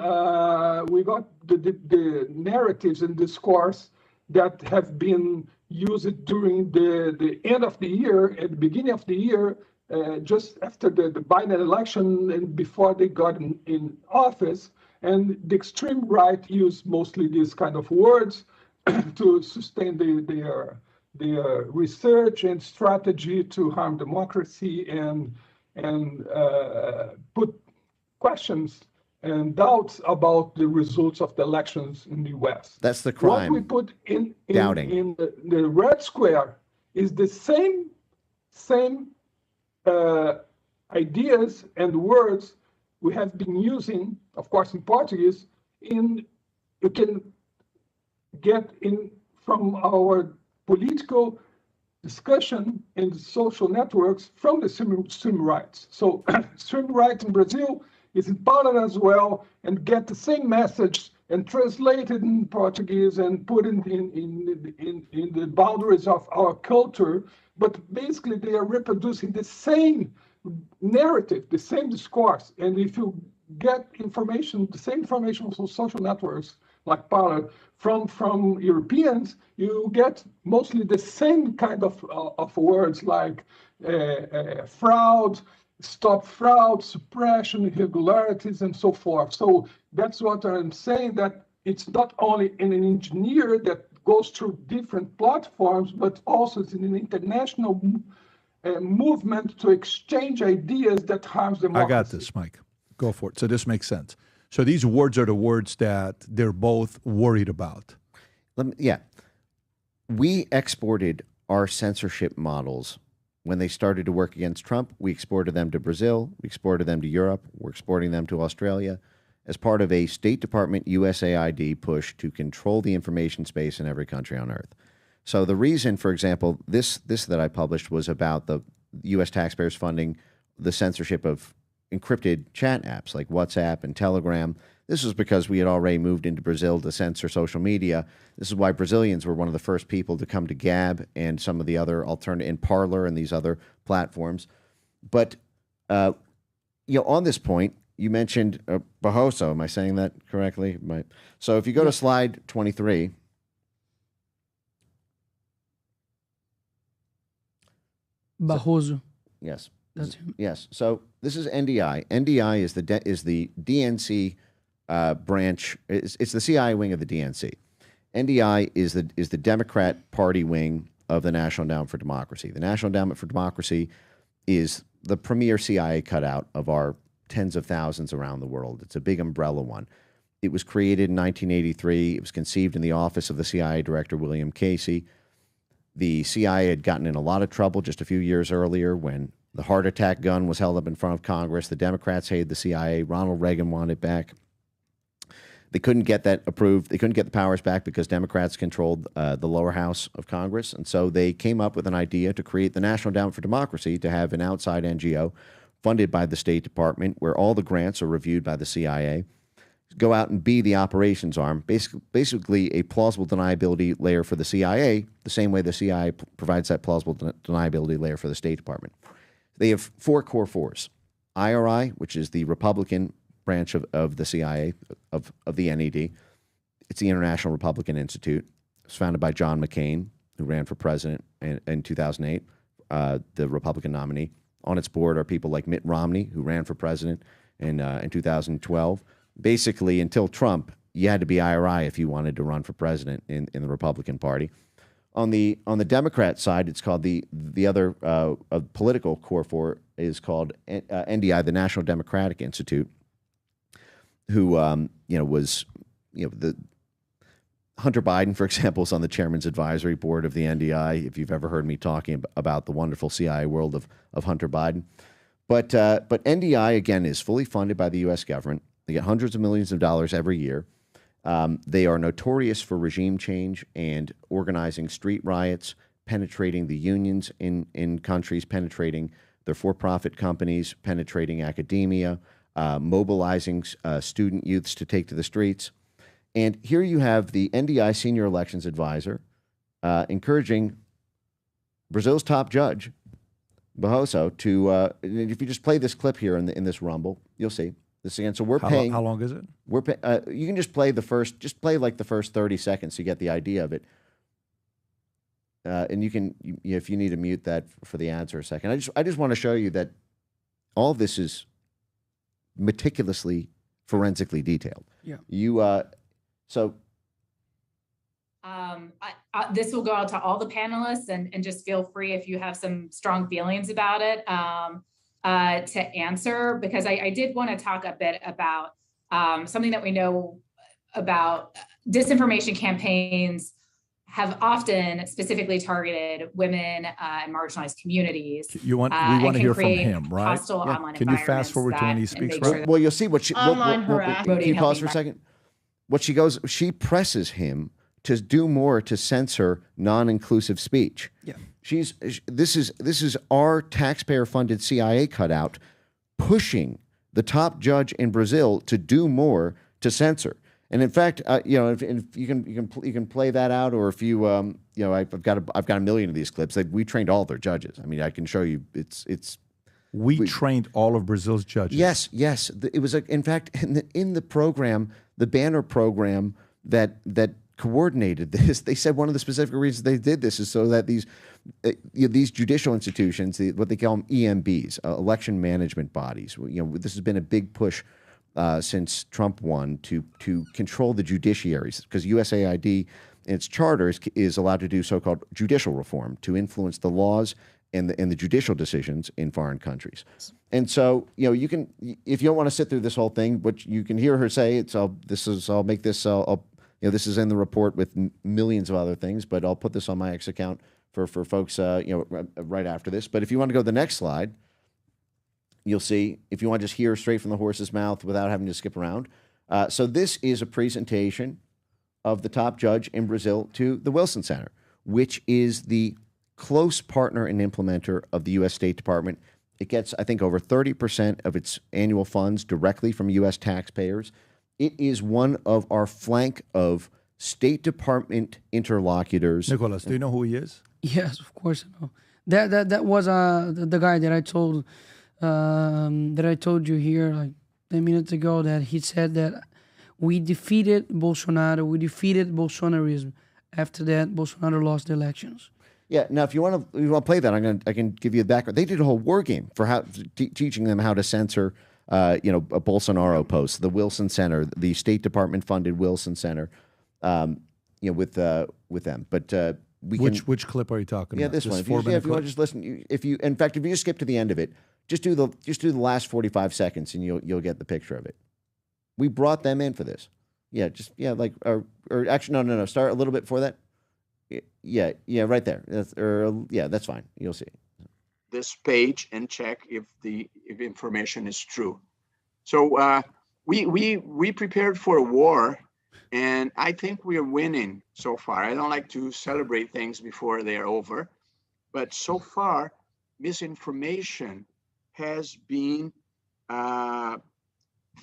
we got the narratives and discourse that have been used during the end of the year, at the beginning of the year, just after the Biden election and before they got in office. And the extreme right used mostly these kind of words to sustain their research and strategy to harm democracy and put questions and doubts about the results of the elections in the U.S. That's the crime. What we put in Doubting. the red square is the same ideas and words we have been using, of course, in Portuguese. You can get in from our political discussion in the social networks from the extreme rights. So extreme right in Brazil is important as well, and get the same message and translate it in Portuguese and put it in the boundaries of our culture. But basically, they are reproducing the same narrative, the same discourse. And if you get information, the same information from social networks like Parler from Europeans, you get mostly the same kind of words like fraud, stop fraud, suppression, irregularities, and so forth. So that's what I'm saying, that it's not only an engineer that goes through different platforms, but also it's an international movement to exchange ideas that harms democracy. I got this, Mike. Go for it. So this makes sense. So these words are the words that they're both worried about. We exported our censorship models when they started to work against Trump. We exported them to Brazil. We exported them to Europe. We're exporting them to Australia as part of a State Department USAID push to control the information space in every country on earth. So the reason, for example, this that I published was about the U.S. taxpayers funding the censorship of encrypted chat apps like WhatsApp and Telegram. This was because we had already moved into Brazil to censor social media. This is why Brazilians were one of the first people to come to Gab and some of the other alternative, in Parler and these other platforms. But on this point, you mentioned Barroso. Am I saying that correctly? So if you go to slide 23. Barroso. Yes. That's him. Yes. So this is NDI. NDI is the DNC branch. It's the CIA wing of the DNC. NDI is the Democrat Party wing of the National Endowment for Democracy. The National Endowment for Democracy is the premier CIA cutout of our tens of thousands around the world. It's a big umbrella one. It was created in 1983. It was conceived in the office of the CIA director, William Casey. The CIA had gotten in a lot of trouble just a few years earlier when the heart attack gun was held up in front of Congress. The Democrats hated the CIA. Ronald Reagan wanted it back. They couldn't get that approved. They couldn't get the powers back because Democrats controlled the lower house of Congress. And so they came up with an idea to create the National Endowment for Democracy, to have an outside NGO funded by the State Department where all the grants are reviewed by the CIA, go out and be the operations arm, basically a plausible deniability layer for the CIA, the same way the CIA provides that plausible deniability layer for the State Department. They have four core force. IRI, which is the Republican branch of the CIA, of the NED. It's the International Republican Institute. It was founded by John McCain, who ran for president in 2008, the Republican nominee. On its board are people like Mitt Romney, who ran for president in 2012. Basically, until Trump, you had to be IRI if you wanted to run for president in the Republican Party. On the Democrat side, it's called the other political core for is called NDI, the National Democratic Institute, who was the Hunter Biden, for example, is on the chairman's advisory board of the NDI. If you've ever heard me talking about the wonderful CIA world of Hunter Biden, but NDI again is fully funded by the U.S. government. They get hundreds of millions of dollars every year. They are notorious for regime change and organizing street riots, penetrating the unions in countries, penetrating their for-profit companies, penetrating academia, mobilizing student youths to take to the streets. And here you have the NDI senior elections advisor encouraging Brazil's top judge, Barroso, to, if you just play this clip here in this rumble, you'll see. This again. So we're paying. How long is it? You can just play like the first 30 seconds to get the idea of it. And you can, if you need to mute that for the ads for a second. I just want to show you that all of this is meticulously, forensically detailed. Yeah. This will go out to all the panelists, and just feel free if you have some strong feelings about it to answer, because I did want to talk a bit about something that we know about. Disinformation campaigns have often specifically targeted women and marginalized communities. We want to hear from him, right? Can you fast forward to when he speaks? Right? Well, you'll see what she. Online harassment. Can you pause for a second? She presses him to do more to censor non-inclusive speech. Yeah. This is our taxpayer-funded CIA cutout pushing the top judge in Brazil to do more to censor. And in fact, if you can play that out, or if you I've got a million of these clips. We trained all their judges. I mean, I can show you. We trained all of Brazil's judges. Yes. It was in fact in the program, the banner program that coordinated this. They said one of the specific reasons they did this is so that these judicial institutions, what they call them EMBs, election management bodies. This has been a big push since Trump won to control the judiciaries, because USAID in its charter is allowed to do so-called judicial reform to influence the laws and the judicial decisions in foreign countries. And so, you can, if you don't want to sit through this whole thing, but you can hear her say, this is in the report with millions of other things, but I'll put this on my X account for folks, right after this. But if you want to go to the next slide, you'll see, if you want to just hear straight from the horse's mouth without having to skip around. So this is a presentation of the top judge in Brazil to the Wilson Center, which is the close partner and implementer of the U.S. State Department. It gets, I think, over 30% of its annual funds directly from U.S. taxpayers. It is one of our flank of State Department interlocutors. Nikolas, do you know who he is? Yes, of course I know. That was the guy that I told you here like 10 minutes ago, that he said that we defeated Bolsonaro, we defeated Bolsonarism. After that, Bolsonaro lost the elections. Yeah. Now, if you want to play that, I can give you a background. They did a whole war game for teaching them how to censor, a Bolsonaro post. The Wilson Center, the State Department funded Wilson Center, with them. But which clip are you talking about? This one. If you want to just listen, if you just skip to the end of it, just do the last 45 seconds, and you'll get the picture of it. We brought them in for this. Or actually, no. Start a little bit before that. Yeah, right there. That's fine. You'll see. This page and check if information is true. So we prepared for a war, and I think we are winning so far. I don't like to celebrate things before they are over, but so far, misinformation has been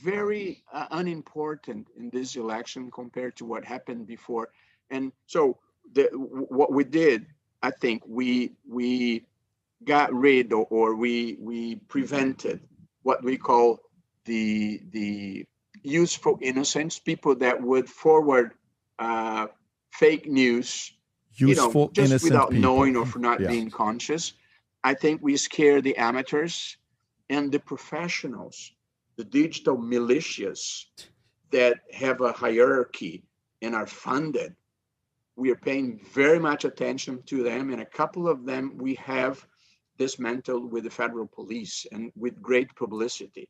very unimportant in this election compared to what happened before. And so what we did, I think we got rid or we prevented what we call the useful innocents, people that would forward fake news, just without knowing or for not being conscious. I think we scare the amateurs and the professionals, the digital militias that have a hierarchy and are funded. We are paying very much attention to them, and a couple of them we have dismantled with the federal police and with great publicity.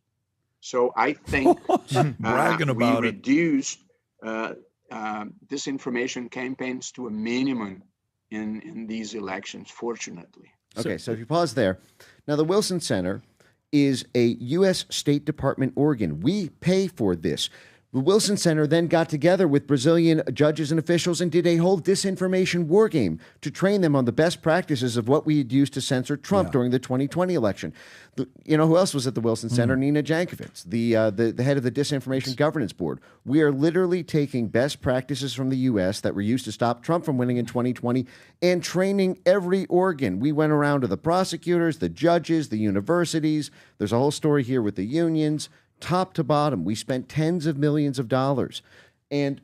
So I think we reduced disinformation campaigns to a minimum in these elections, fortunately. Okay, so if you pause there. Now, the Wilson Center is a U.S. State Department organ. We pay for this. The Wilson Center then got together with Brazilian judges and officials and did a whole disinformation war game to train them on the best practices of what we had used to censor Trump during the 2020 election. Who else was at the Wilson Center? Nina Jankovic, the head of the Disinformation Governance Board. We are literally taking best practices from the U.S. that were used to stop Trump from winning in 2020 and training every organ. We went around to the prosecutors, the judges, the universities. There's a whole story here with the unions. Top to bottom, we spent tens of millions of dollars. And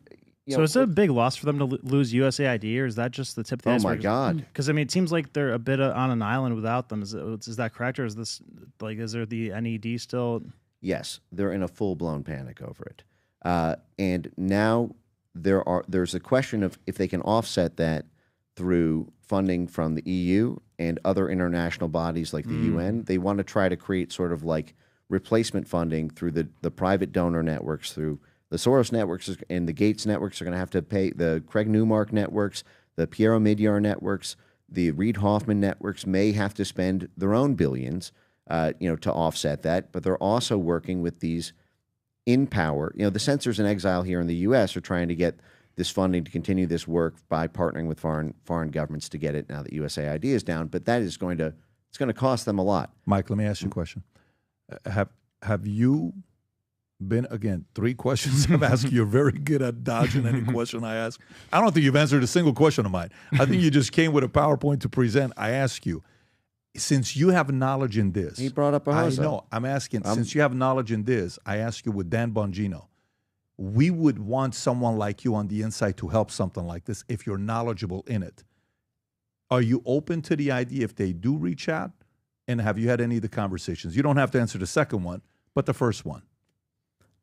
so is it a big loss for them to lose USAID, or is that just the tip of the iceberg? Oh, my God. Because, it seems like they're a bit on an island without them. Is that correct, or is this, is there the NED still? Yes, they're in a full-blown panic over it. And now there's a question of if they can offset that through funding from the EU and other international bodies like the UN. They want to try to create sort of like replacement funding through the private donor networks, through the Soros networks and the Gates networks are going to have to pay, the Craig Newmark networks, the Piero Midyar networks, the Reid Hoffman networks may have to spend their own billions, to offset that. But they're also working with these in power. The censors in exile here in the U.S. are trying to get this funding to continue this work by partnering with foreign governments to get it now that USAID is down. But that is it's going to cost them a lot. Mike, let me ask you a question. Have have you been, again, 3 questions I've asked you. You're very good at dodging any question I ask. I don't think you've answered a single question of mine. I think you just came with a PowerPoint to present. I ask you, since you have knowledge in this. He brought up Barroso. I know. I'm asking, since you have knowledge in this, I ask you with Dan Bongino, we would want someone like you on the inside to help something like this if you're knowledgeable in it. Are you open to the idea if they do reach out? And have you had any of the conversations? You don't have to answer the second one, but the first one.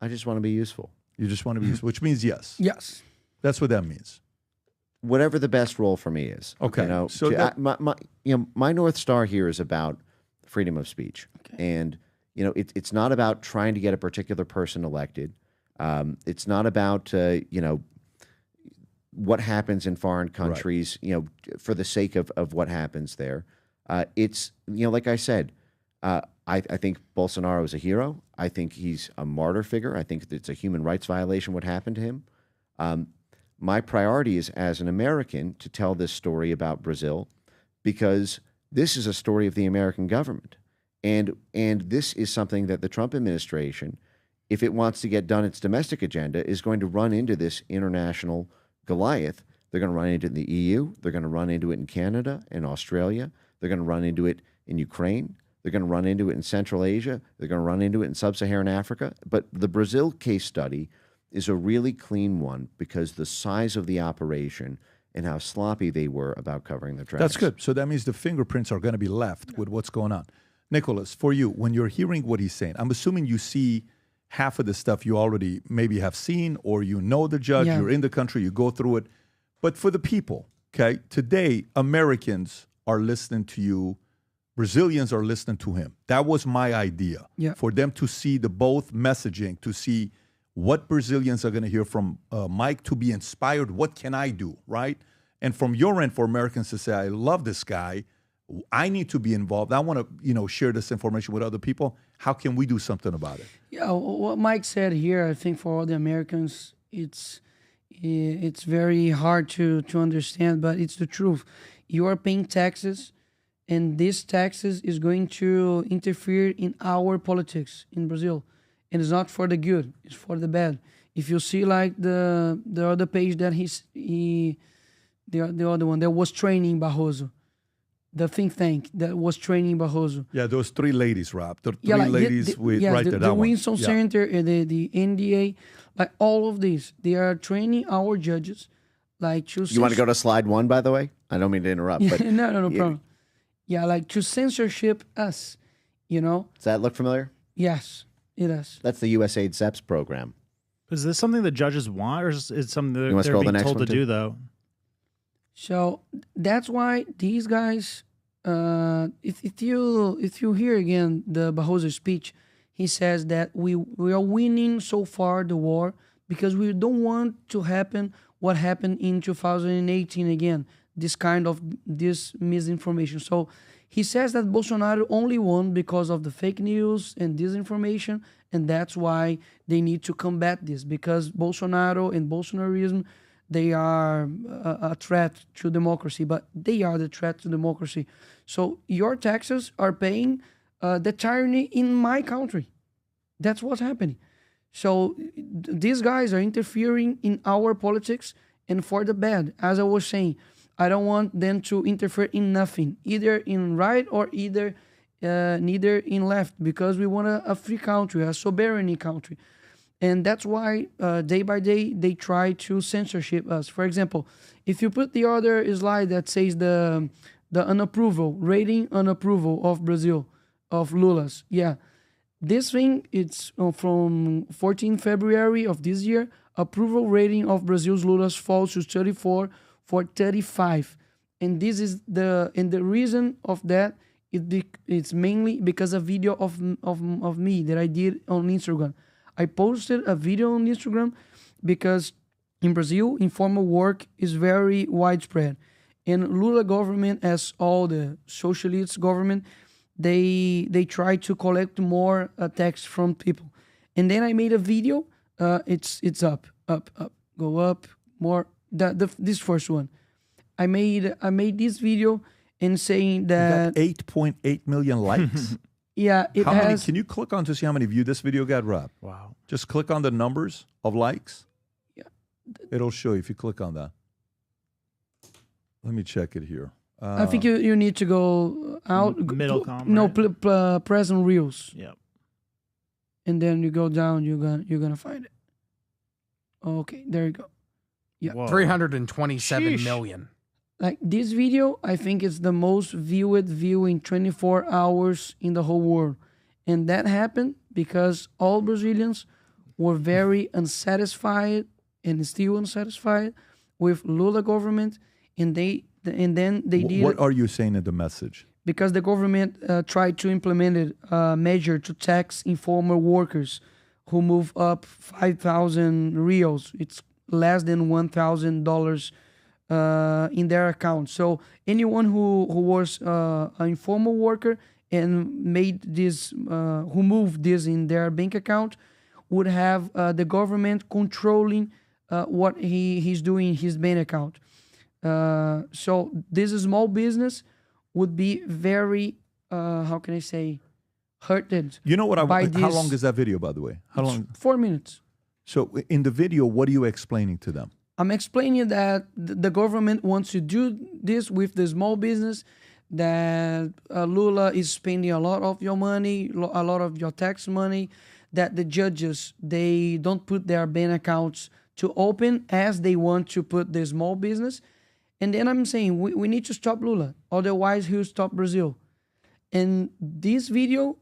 I just want to be useful. You just want to be useful, which means yes. Yes. That's what that means. Whatever the best role for me is. Okay. You know, So my North Star here is about freedom of speech. Okay. And, you know, it's not about trying to get a particular person elected. It's not about, you know, what happens in foreign countries, you know, for the sake of what happens there. It's, you know, like I said, I think Bolsonaro is a hero. I think he's a martyr figure. I think it's a human rights violation what happened to him. My priority is, as an American, to tell this story about Brazil, because this is a story of the American government. And this is something that the Trump administration, if it wants to get done its domestic agenda, is going to run into this international Goliath. They're going to run into it in the EU. They're going to run into it in Canada and Australia. They're going to run into it in Ukraine. They're going to run into it in Central Asia. They're going to run into it in Sub-Saharan Africa. But the Brazil case study is a really clean one because the size of the operation and how sloppy they were about covering the tracks. That's good. So that means the fingerprints are going to be left with what's going on. Nicholas, for you, when you're hearing what he's saying, I'm assuming you see half of the stuff you already maybe have seen, or you know the judge, you're in the country, you go through it. But for the people, okay, today, Americans are listening to you. Brazilians are listening to him. That was my idea, for them to see the both messaging, to see what Brazilians are going to hear from Mike, to be inspired. What can I do, right? And from your end, for Americans to say, I love this guy. I need to be involved. I want to, you know, share this information with other people. How can we do something about it? Yeah, what Mike said here, I think for all the Americans, it's very hard to understand, but it's the truth. You are paying taxes, and this taxes is going to interfere in our politics in Brazil. And it's not for the good, it's for the bad. If you see like the other page that the other one that was training Barroso, the think tank that was training Barroso. Yeah, those 3 ladies, Rob. The 3 ladies right there. The Winston Center, the NDA, like all of these, they are training our judges. Like to you want to go to slide 1, by the way? I don't mean to interrupt. But no problem. Yeah, like to censorship us, you know. Does that look familiar? Yes, it does. That's the USAID CEPS program. Is this something the judges want, or is it something that they're being told to do, though? So that's why these guys, if you hear again the Barroso speech, he says that we are winning so far the war because we don't want to happen what happened in 2018 again, this misinformation. So he says that Bolsonaro only won because of the fake news and disinformation, and that's why they need to combat this, because Bolsonaro and Bolsonarism, they are a threat to democracy, but they are the threat to democracy. So your taxes are paying the tyranny in my country. That's what's happening. So these guys are interfering in our politics, and for the bad. As I was saying, I don't want them to interfere in nothing, either in right or neither in left, because we want a free country, a sovereign country. And that's why day by day they try to censorship us. For example, if you put the other slide that says the rating unapproval of Brazil, of Lula's, this thing, it's from 14 February of this year, approval rating of Brazil's Lula's falls to 34 for 35. And this is the reason of that, it's mainly because of video of me that I did on Instagram. I posted a video on Instagram because in Brazil, informal work is very widespread. And Lula government, as all the socialist government, they try to collect more tax from people. And then I made a video. It's up, go up more. This first one, I made this video and saying that 8.8 million likes. Yeah, it How many? has. Can you click on to see how many views this video got, Rob? Wow. Just click on the numbers of likes. Yeah. It'll show you if you click on that. Let me check it here. I think you need to go out. Middle column, No, right? press on Reels. Yep. And then you go down. You're gonna find it. Okay, there you go. Yeah. Whoa. 327 Sheesh. million. Like this video, I think it's the most viewed video in 24 hours in the whole world. And that happened because all Brazilians were very unsatisfied and still unsatisfied with Lula government. And then they did. What are you saying in the message? Because the government tried to implement a measure to tax informal workers who move up 5,000 reals. It's less than $1,000 in their account. So anyone who was an informal worker and made this, who moved this in their bank account, would have the government controlling what he's doing in his bank account. So this small business would be very, how can I say, hurted. You know what I want? How this- long is that video, by the way? How long? 4 minutes. So in the video, what are you explaining to them? I'm explaining that the government wants to do this with the small business, that Lula is spending a lot of your money, a lot of your tax money, that the judges, they don't put their bank accounts to open as they want to put the small business. And then I'm saying we need to stop Lula, otherwise he'll stop Brazil. And this video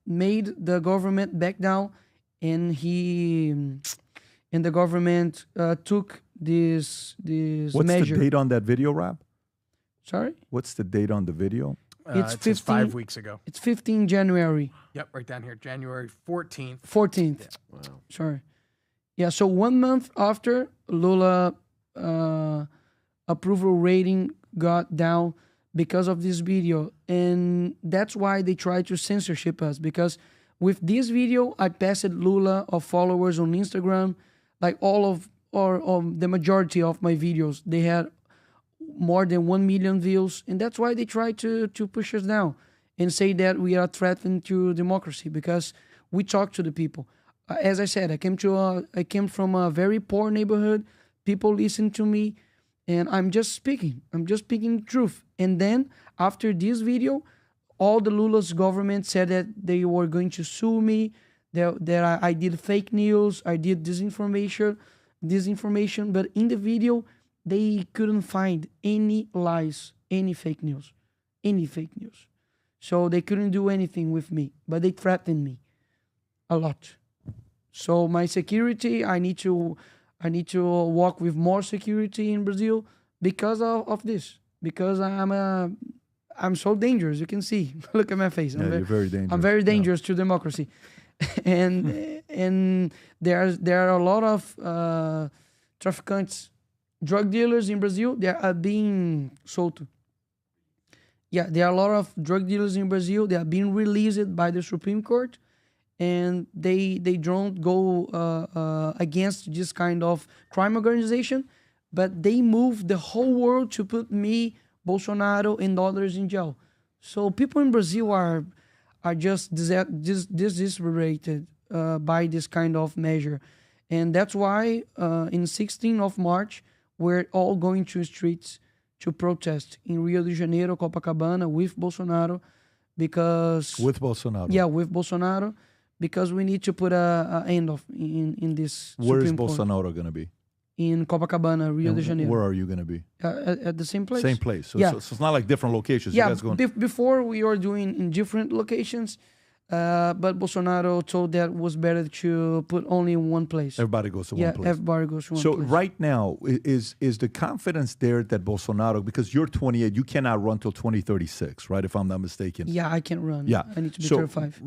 made the government back down, and the government took this What's measure. the date on that video, Rob? Sorry? What's the date on the video? It's It says 5 weeks ago. It's 15 January. Yep, right down here, January 14th. 14th. Wow. Sorry. Yeah, so 1 month after Lula approval rating got down because of this video. And that's why they try to censorship us, because with this video, I passed Lula of followers on Instagram, like or the majority of my videos. They had more than 1 million views, and that's why they try to push us down and say that we are threatening to democracy, because we talk to the people. As I said, I came from a very poor neighborhood. People listen to me, and I'm just speaking the truth. And then after this video, all the Lula's government said that they were going to sue me, that I did fake news, I did disinformation. But in the video, they couldn't find any lies, any fake news. So they couldn't do anything with me, but they threatened me a lot. So my security, I need to walk with more security in Brazil because of this. Because I'm so dangerous. You can see. Look at my face. You're very dangerous. I'm very dangerous to democracy, and there are a lot of traficantes, drug dealers in Brazil. They are being sold. Yeah, there are a lot of drug dealers in Brazil. They are being released by the Supreme Court, and they don't go against this kind of crime organization, but they move the whole world to put me, Bolsonaro, and others in jail. So people in Brazil are just desesperated by this kind of measure. And that's why in 16th of March, we're all going to streets to protest in Rio de Janeiro, Copacabana, with Bolsonaro, because... With Bolsonaro? Yeah, with Bolsonaro, because we need to put an end of in this Where is Supreme Court. Bolsonaro going to be? In Copacabana, Rio de Janeiro. Where are you going to be? At the same place. Same place. So, yeah. so it's not like different locations. Yeah, You guys going... before we were doing in different locations, but Bolsonaro told that it was better to put only in one place. Everybody goes to one place. Yeah, everybody goes to one so place. So right now, is the confidence there that Bolsonaro, because you're 28, you cannot run till 2036, right? If I'm not mistaken. Yeah, I can't run. Yeah. I need to be so 35.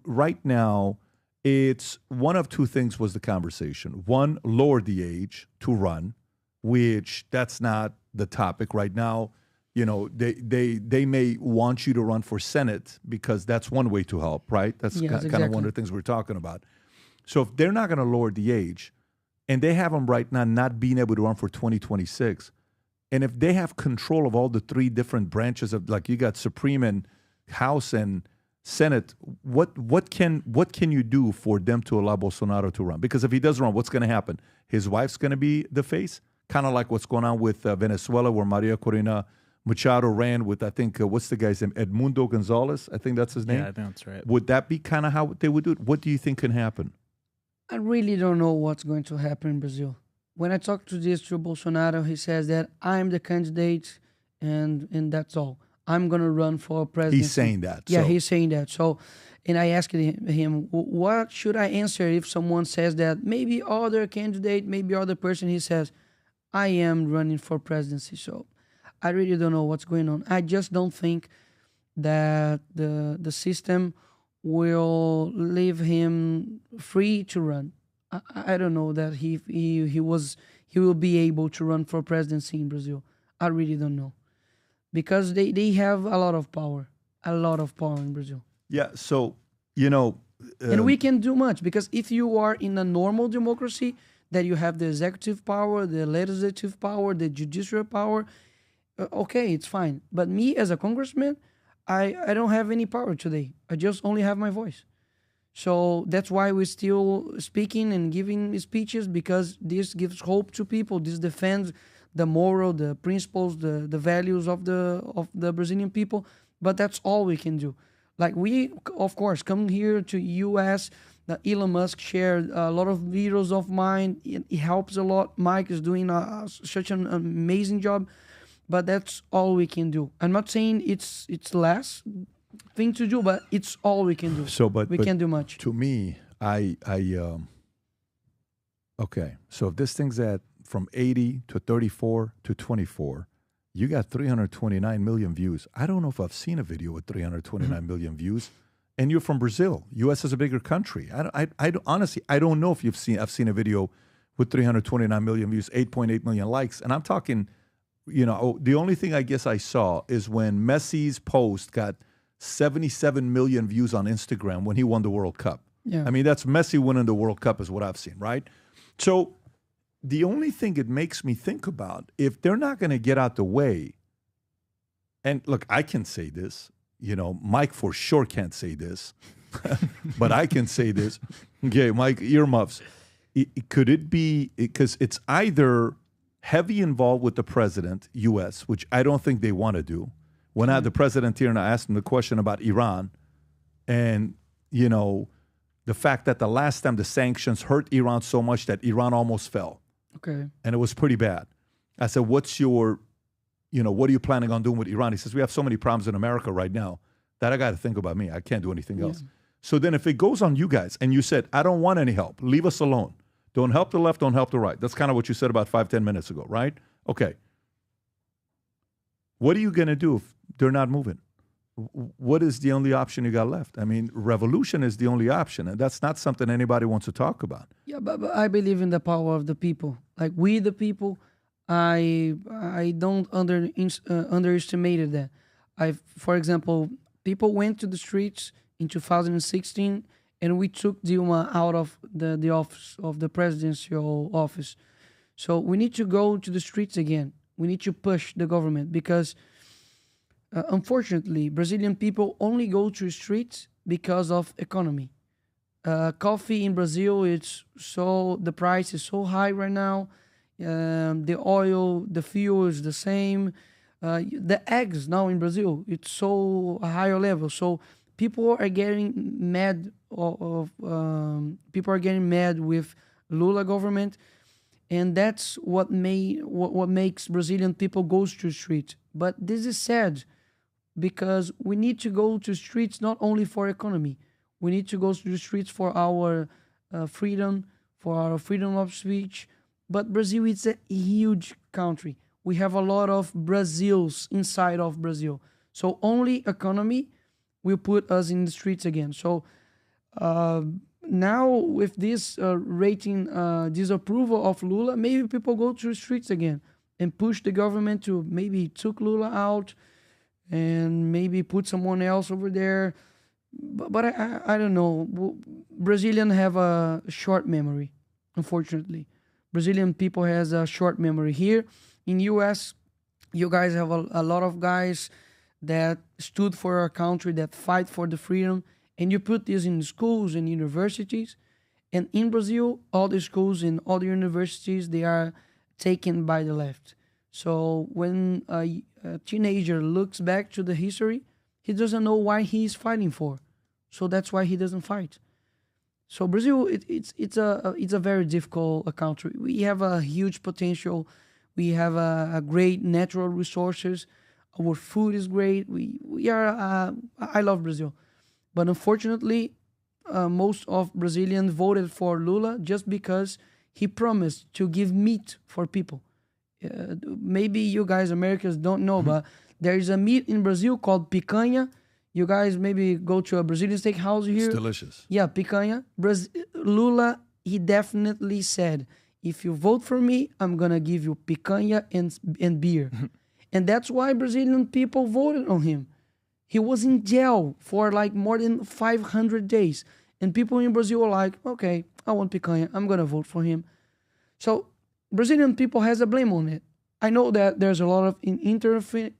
Right now, it's one of two things was the conversation. One, lower the age to run, which that's not the topic right now. You know, they may want you to run for Senate because that's one way to help, right? That's kind of one of the things we're talking about. So if they're not going to lower the age, and they have them right now not being able to run for 2026, and if they have control of all the three different branches of, like you got Supreme and House and Senate, what can you do for them to allow Bolsonaro to run? Because if he does run, what's going to happen? His wife's going to be the face, kind of like what's going on with Venezuela, where Maria Corina Machado ran with, I think, what's the guy's name? Edmundo Gonzalez, I think that's his name. Yeah, I think that's right. Would that be kind of how they would do it? What do you think can happen? I really don't know what's going to happen in Brazil. When I talk to Bolsonaro, he says that I'm the candidate and that's all. I'm going to run for president. He's saying that. Yeah, so. he's saying that. So, and I asked him, what should I answer if someone says that maybe other candidate, maybe other person, he says, I am running for presidency. So I really don't know what's going on. I just don't think that the system will leave him free to run. I don't know that he will be able to run for presidency in Brazil. I really don't know. Because they have a lot of power in Brazil. Yeah, so, you know... and we can do much, because if you are in a normal democracy, that you have the executive power, the legislative power, the judicial power, okay, it's fine. But me as a congressman, I don't have any power today. I just only have my voice. So that's why we're still speaking and giving speeches, because this gives hope to people. This defends the moral, the principles, the values of the Brazilian people. But that's all we can do. Like we, of course, come here to U.S., Elon Musk shared a lot of videos of mine. It helps a lot. Mike is doing such an amazing job. But that's all we can do. I'm not saying it's less thing to do, but it's all we can do. So, but we can't do much. To me, okay. So if this thing's at from 80 to 34 to 24, you got 329 million views. I don't know if I've seen a video with 329 million views. And you're from Brazil. U.S. is a bigger country. I honestly, I don't know if I've seen a video with 329 million views, 8.8 million likes. And I'm talking, you know, the only thing I guess I saw is when Messi's post got 77 million views on Instagram when he won the World Cup. Yeah. I mean, that's Messi winning the World Cup is what I've seen, right? So the only thing it makes me think about, if they're not going to get out the way, and look, I can say this, you know, Mike for sure can't say this, but I can say this. Okay, Mike, earmuffs. Could it be, because it's either heavy involved with the president, U.S., which I don't think they want to do. When I had the president here and I asked him the question about Iran, and, you know, the fact that the last time the sanctions hurt Iran so much that Iran almost fell. Okay. And it was pretty bad. I said, what's your, you know, what are you planning on doing with Iran? He says, we have so many problems in America right now that I got to think about me. I can't do anything else. So then if it goes on you guys and you said, I don't want any help, leave us alone. Don't help the left, don't help the right. That's kind of what you said about 5-10 minutes ago, right? Okay. What are you going to do if they're not moving? What is the only option you got left? I mean, revolution is the only option, and that's not something anybody wants to talk about. Yeah, but I believe in the power of the people. Like we, the people, I don't underestimate that. For example, people went to the streets in 2016, and we took Dilma out of the office of the presidential office. So we need to go to the streets again. We need to push the government because. Unfortunately, Brazilian people only go to streets because of economy. Coffee in Brazil, the price is so high right now. The oil, the fuel is the same. The eggs now in Brazil, it's so a higher level. So people are getting mad. People are getting mad with Lula government, and that's what makes Brazilian people go to the street. But this is sad. Because we need to go to streets not only for economy. We need to go to the streets for our freedom, for our freedom of speech. But Brazil is a huge country. We have a lot of Brazils inside of Brazil. So only economy will put us in the streets again. So now with this rating disapproval of Lula, maybe people go to the streets again and push the government to maybe took Lula out and maybe put someone else over there. But I don't know. Brazilians have a short memory, unfortunately. Brazilian people has a short memory. Here in U.S., you guys have a lot of guys that stood for our country, that fight for the freedom, and you put this in schools and universities. And in Brazil, all the schools and all the universities, they are taken by the left. So when a teenager looks back to the history, he doesn't know why he is fighting for. So that's why he doesn't fight. So Brazil, it's a very difficult country. We have a huge potential. We have a great natural resources. Our food is great. We are. I love Brazil, but unfortunately, most of Brazilians voted for Lula just because he promised to give meat for people. Maybe you guys, Americans, don't know, but there is a meat in Brazil called picanha. You guys maybe go to a Brazilian steakhouse here. It's delicious. Yeah, picanha. Lula, he definitely said, if you vote for me, I'm going to give you picanha and beer. And that's why Brazilian people voted on him. He was in jail for like more than 500 days. And people in Brazil were like, okay, I want picanha. I'm going to vote for him. So Brazilian people has a blame on it. I know that there's a lot of interference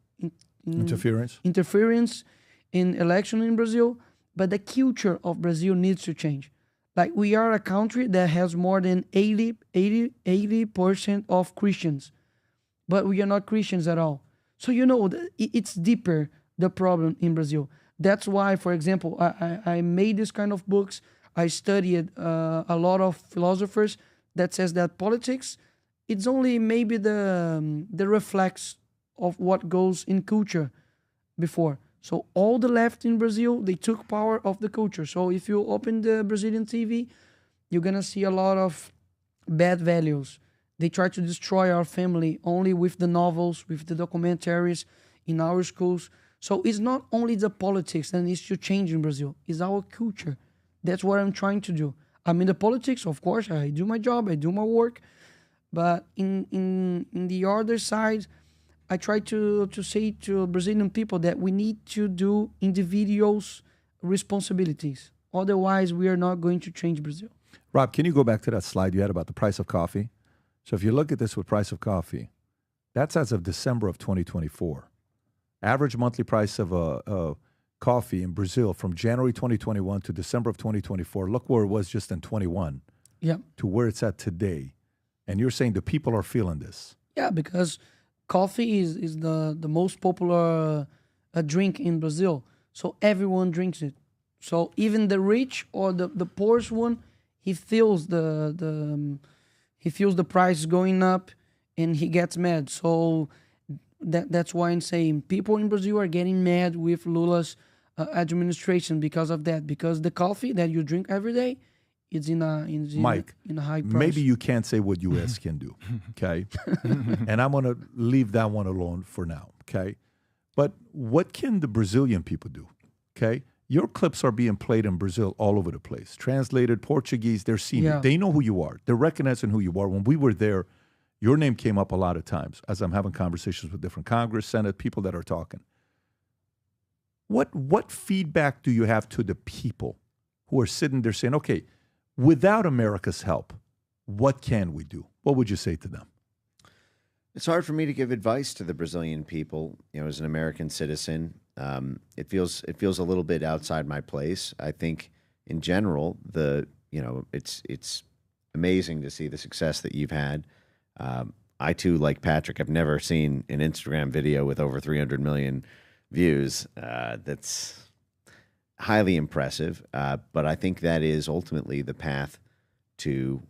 in election in Brazil, but the culture of Brazil needs to change. Like, we are a country that has more than 80% of Christians, but we are not Christians at all. So, it's deeper, the problem in Brazil. That's why, for example, I made this kind of books. I studied a lot of philosophers that says that politics, it's only maybe the reflex of what goes in culture before. So all the left in Brazil, they took power of the culture. So if you open the Brazilian TV, you're going to see a lot of bad values. They try to destroy our family only with the novels, with the documentaries in our schools. So it's not only the politics that needs to change in Brazil, it's our culture. That's what I'm trying to do. I'm in the politics, of course, I do my job, I do my work. But in the other side, I try to say to Brazilian people that we need to do individuals' responsibilities. Otherwise, we are not going to change Brazil. Rob, can you go back to that slide you had about the price of coffee? So if you look at this with price of coffee, that's as of December of 2024. Average monthly price of coffee in Brazil from January 2021 to December of 2024. Look where it was just in 21 to where it's at today. And you're saying the people are feeling this. Yeah, because coffee is the most popular drink in Brazil. So everyone drinks it. So even the rich or the poorest one, he feels the price going up and he gets mad. So that's why I'm saying people in Brazil are getting mad with Lula's administration because of that. Because the coffee that you drink every day, it's in a high price. Maybe you can't say what U.S. can do, okay? And I'm going to leave that one alone for now, okay? But what can the Brazilian people do, okay? Your clips are being played in Brazil all over the place. Translated Portuguese, they're seeing it. They know who you are. They're recognizing who you are. When we were there, your name came up a lot of times as I'm having conversations with different Congress, Senate, people that are talking. What feedback do you have to the people who are sitting there saying, okay, without America's help, what can we do? What would you say to them? It's hard for me to give advice to the Brazilian people. As an American citizen, it feels a little bit outside my place. I think, in general, it's amazing to see the success that you've had. I too, like Patrick, have never seen an Instagram video with over 300 million views. That's highly impressive, but I think that is ultimately the path to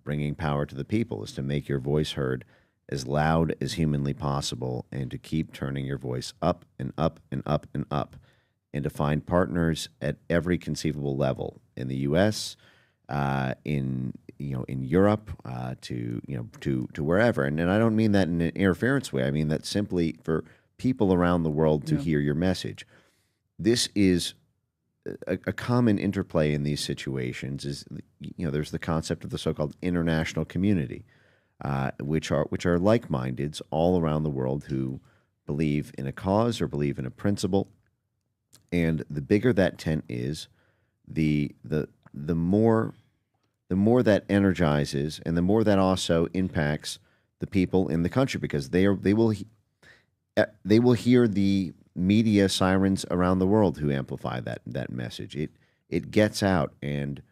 bringing power to the people, is to make your voice heard as loud as humanly possible and to keep turning your voice up and up and up and up, and to find partners at every conceivable level in the U.S., in Europe, to wherever. And I don't mean that in an interference way. I mean that simply for people around the world to hear your message. This is a common interplay in these situations. Is there's the concept of the so-called international community, which are like-mindeds all around the world who believe in a cause or believe in a principle. And the bigger that tent is, the more that energizes, and the more that also impacts the people in the country, because they will hear the media sirens around the world who amplify that message. It gets out, and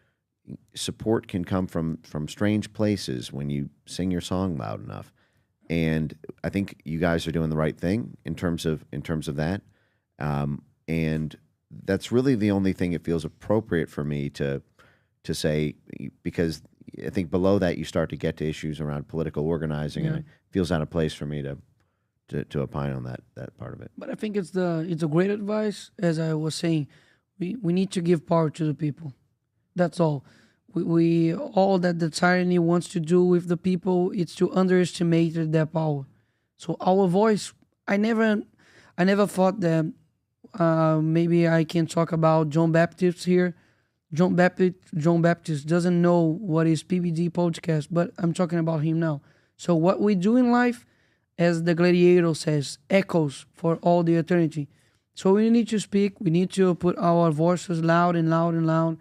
support can come from strange places when you sing your song loud enough. And I think you guys are doing the right thing in terms of that. And that's really the only thing it feels appropriate for me to say, because I think below that you start to get to issues around political organizing, and it feels out of place for me to opine on that part of it. But I think it's a great advice. As I was saying, we need to give power to the people. That's all. We all that the tyranny wants to do with the people, it's to underestimate their power. So our voice, I never thought that maybe I can talk about John Baptist here. John Baptist doesn't know what is PBD podcast, but I'm talking about him now. So what we do in life, as the Gladiator says, echoes for all the eternity. So we need to speak. We need to put our voices loud and loud and loud.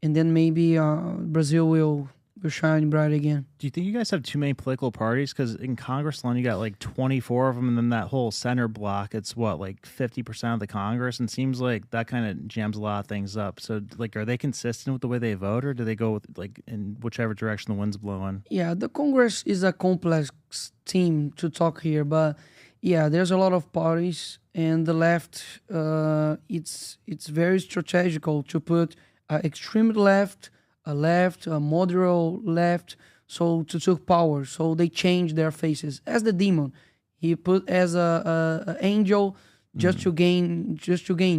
And then maybe Brazil will shine bright again. Do you think you guys have too many political parties? Because in Congress alone, you got like 24 of them, and then that whole center block, it's what, like 50% of the Congress? And it seems like that kind of jams a lot of things up. So, like, are they consistent with the way they vote, or do they go with, like, in whichever direction the wind's blowing? Yeah, the Congress is a complex team to talk here, but yeah, there's a lot of parties, and the left, it's very strategical to put extreme left, a moderate left, so to take power. So they change their faces as the demon. He put as a angel just to gain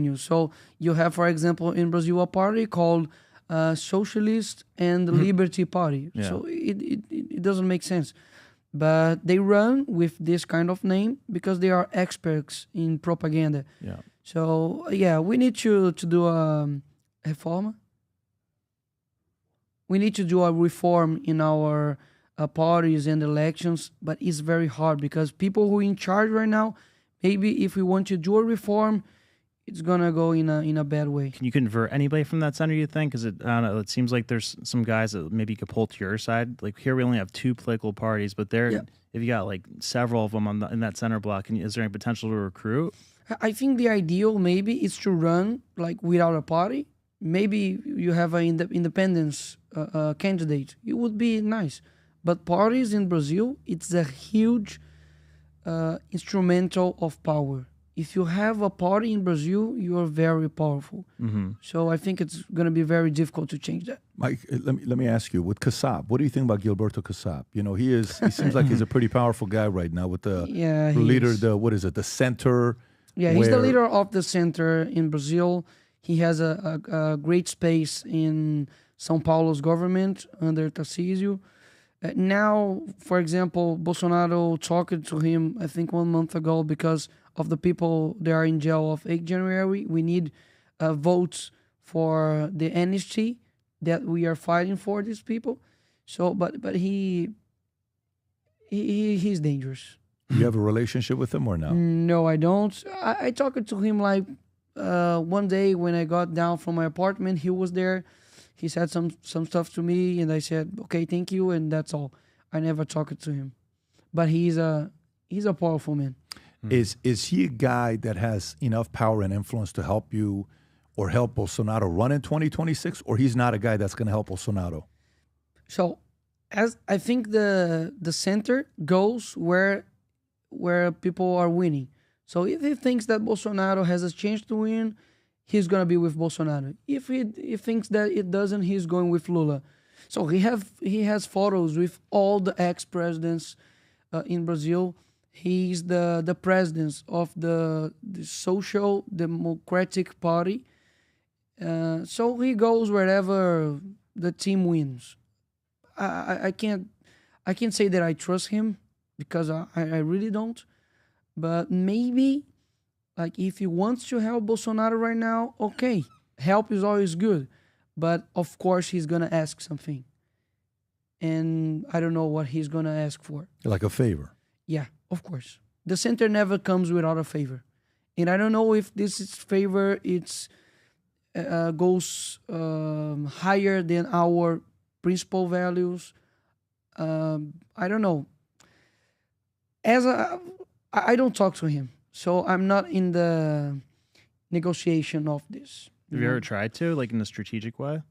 you. So you have, for example, in Brazil a party called Socialist and Liberty Party. Yeah. So it doesn't make sense, but they run with this kind of name because they are experts in propaganda. Yeah. So yeah, we need to do a reform. We need to do a reform in our parties and elections, but it's very hard because people who are in charge right now, maybe if we want to do a reform, it's gonna go in a bad way. Can you convert anybody from that center, you think? Because I don't know, it seems like there's some guys that maybe you could pull to your side. Like here we only have 2 political parties, but if you got like several of them in that center block, is there any potential to recruit? I think the ideal maybe is to run like without a party. Maybe you have an independence candidate. It would be nice. But parties in Brazil, it's a huge instrumental of power. If you have a party in Brazil, you are very powerful. Mm-hmm. So I think it's going to be very difficult to change that. Mike, let me ask you, with Kassab, what do you think about Gilberto Kassab? You know, he seems like he's a pretty powerful guy right now with the leader, the center. Yeah, he's the leader of the center in Brazil. He has a great space in São Paulo's government under Tarcísio. Now, for example, Bolsonaro talked to him, I think 1 month ago, because of the people that are in jail of 8 January. We need votes for the amnesty that we are fighting for these people. So, but he's dangerous. You have a relationship with him or no? No, I don't. I talked to him like one day when I got down from my apartment. He was there. He said some stuff to me, and I said, okay, thank you, and that's all. I never talked to him. But he's a powerful man. Is he a guy that has enough power and influence to help you or help Bolsonaro run in 2026, or he's not a guy that's going to help Bolsonaro? So, as I think the center goes where people are winning. So if he thinks that Bolsonaro has a chance to win, he's going to be with Bolsonaro. If he thinks that it doesn't, he's going with Lula. So he has photos with all the ex-presidents in Brazil. He's the president of the Social Democratic Party. So he goes wherever the team wins. I can't say that I trust him because I really don't. But maybe, like, if he wants to help Bolsonaro right now, okay, help is always good. But of course, he's gonna ask something, and I don't know what he's gonna ask for. Like a favor. Yeah, of course. The center never comes without a favor, and I don't know if this is favor goes higher than our principal values. I don't know. I don't talk to him, So I'm not in the negotiation of this. Have you ever tried to, like in a strategic way?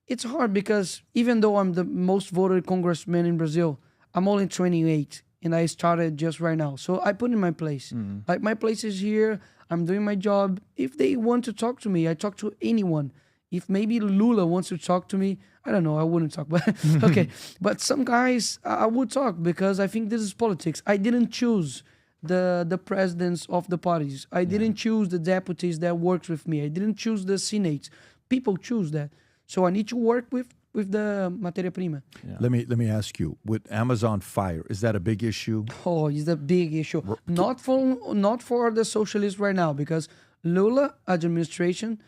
It's hard because even though I'm the most voted congressman in Brazil, I'm only 28 and I started just right now. So I put in my place. Like my place is here. I'm doing my job. If they want to talk to me, I talk to anyone. If maybe Lula wants to talk to me, I don't know, I wouldn't talk, but okay. But some guys, I would talk because I think this is politics. I didn't choose the presidents of the parties. I didn't choose the deputies that works with me. I didn't choose the Senate. People choose that. So I need to work with the materia prima. Yeah. Let me ask you, with Amazon fire, is that a big issue? Oh, it's a big issue. Not for the socialists right now, because Lula administration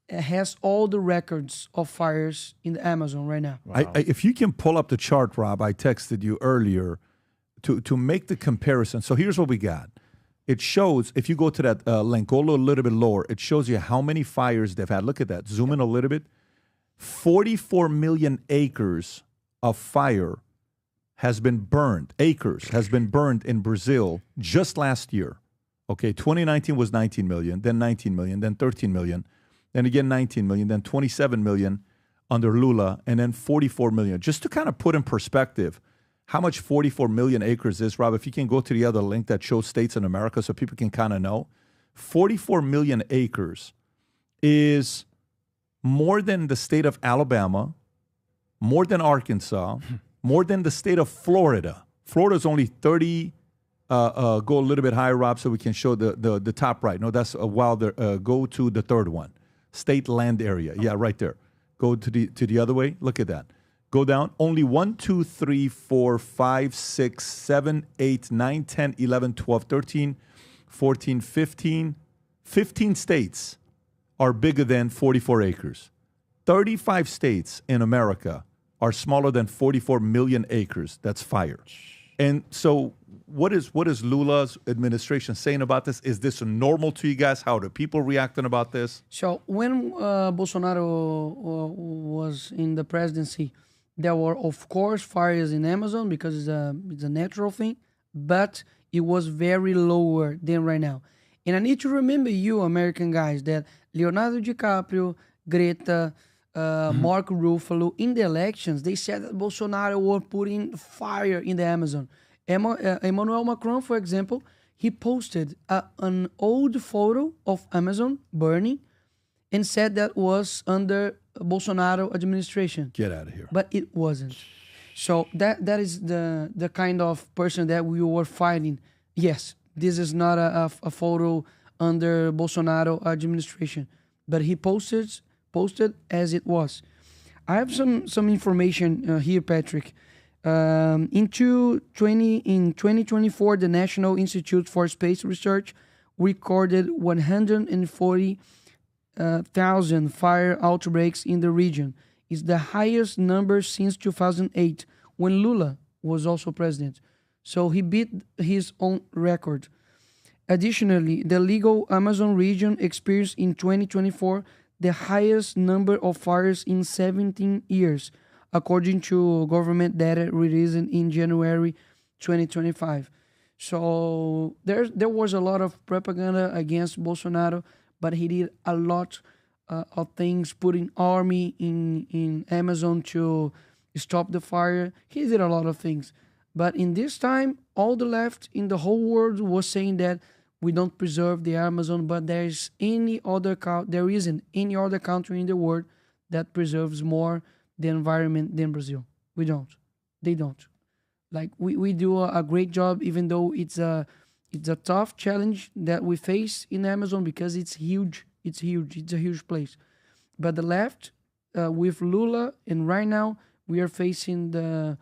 has all the records of fires in the Amazon right now. Wow. If you can pull up the chart, Rob, I texted you earlier to make the comparison. So here's what we got. It shows, if you go to that link, go a little bit lower, it shows you how many fires they've had. Look at that. Zoom in a little bit. 44 million acres of fire has been burned. Acres has been burned in Brazil just last year. Okay, 2019 was 19 million, then 19 million, then 13 million, then again 19 million, then 27 million under Lula, and then 44 million. Just to kind of put in perspective how much 44 million acres is, Rob, if you can go to the other link that shows states in America so people can kind of know. 44 million acres is more than the state of Alabama, more than Arkansas, more than the state of Florida. Florida's only 30. Go a little bit higher, Rob, so we can show the top right. No, that's a wilder. Go to the third one. State land area. Yeah, right there. Go to the other way. Look at that. Go down. Only 1, 2, 3, 4, 5, 6, 7, 8, 9, 10, 11, 12, 13, 14, 15. 15 states are bigger than 44 acres. 35 states in America are smaller than 44 million acres. That's fire. And so what is Lula's administration saying about this? Is this normal to you guys? How do people reacting about this? So when Bolsonaro was in the presidency, there were, of course, fires in Amazon because it's a natural thing, but it was very lower than right now. And I need to remember you, American guys, that Leonardo DiCaprio, Greta, Mark Ruffalo, in the elections, they said that Bolsonaro was putting fire in the Amazon. Emmanuel Macron, for example, he posted an old photo of Amazon burning and said that was under Bolsonaro administration. Get out of here. But it wasn't. So that is the kind of person that we were fighting. Yes, this is not a photo under Bolsonaro administration, but he posted as it was. I have some information here, Patrick. In 2024, the National Institute for Space Research recorded 140,000 fire outbreaks in the region. It's the highest number since 2008, when Lula was also president. So he beat his own record. Additionally, the legal Amazon region experienced in 2024 the highest number of fires in 17 years, according to government data released in January 2025. So there was a lot of propaganda against Bolsonaro, but he did a lot of things, putting army in Amazon to stop the fire. He did a lot of things. But in this time, all the left in the whole world was saying that we don't preserve the Amazon, but there isn't any other country in the world that preserves more the environment than Brazil. We don't. They don't. Like we do a great job, even though it's a tough challenge that we face in Amazon because it's huge. It's huge. It's a huge place. But the left, with Lula, and right now we are facing the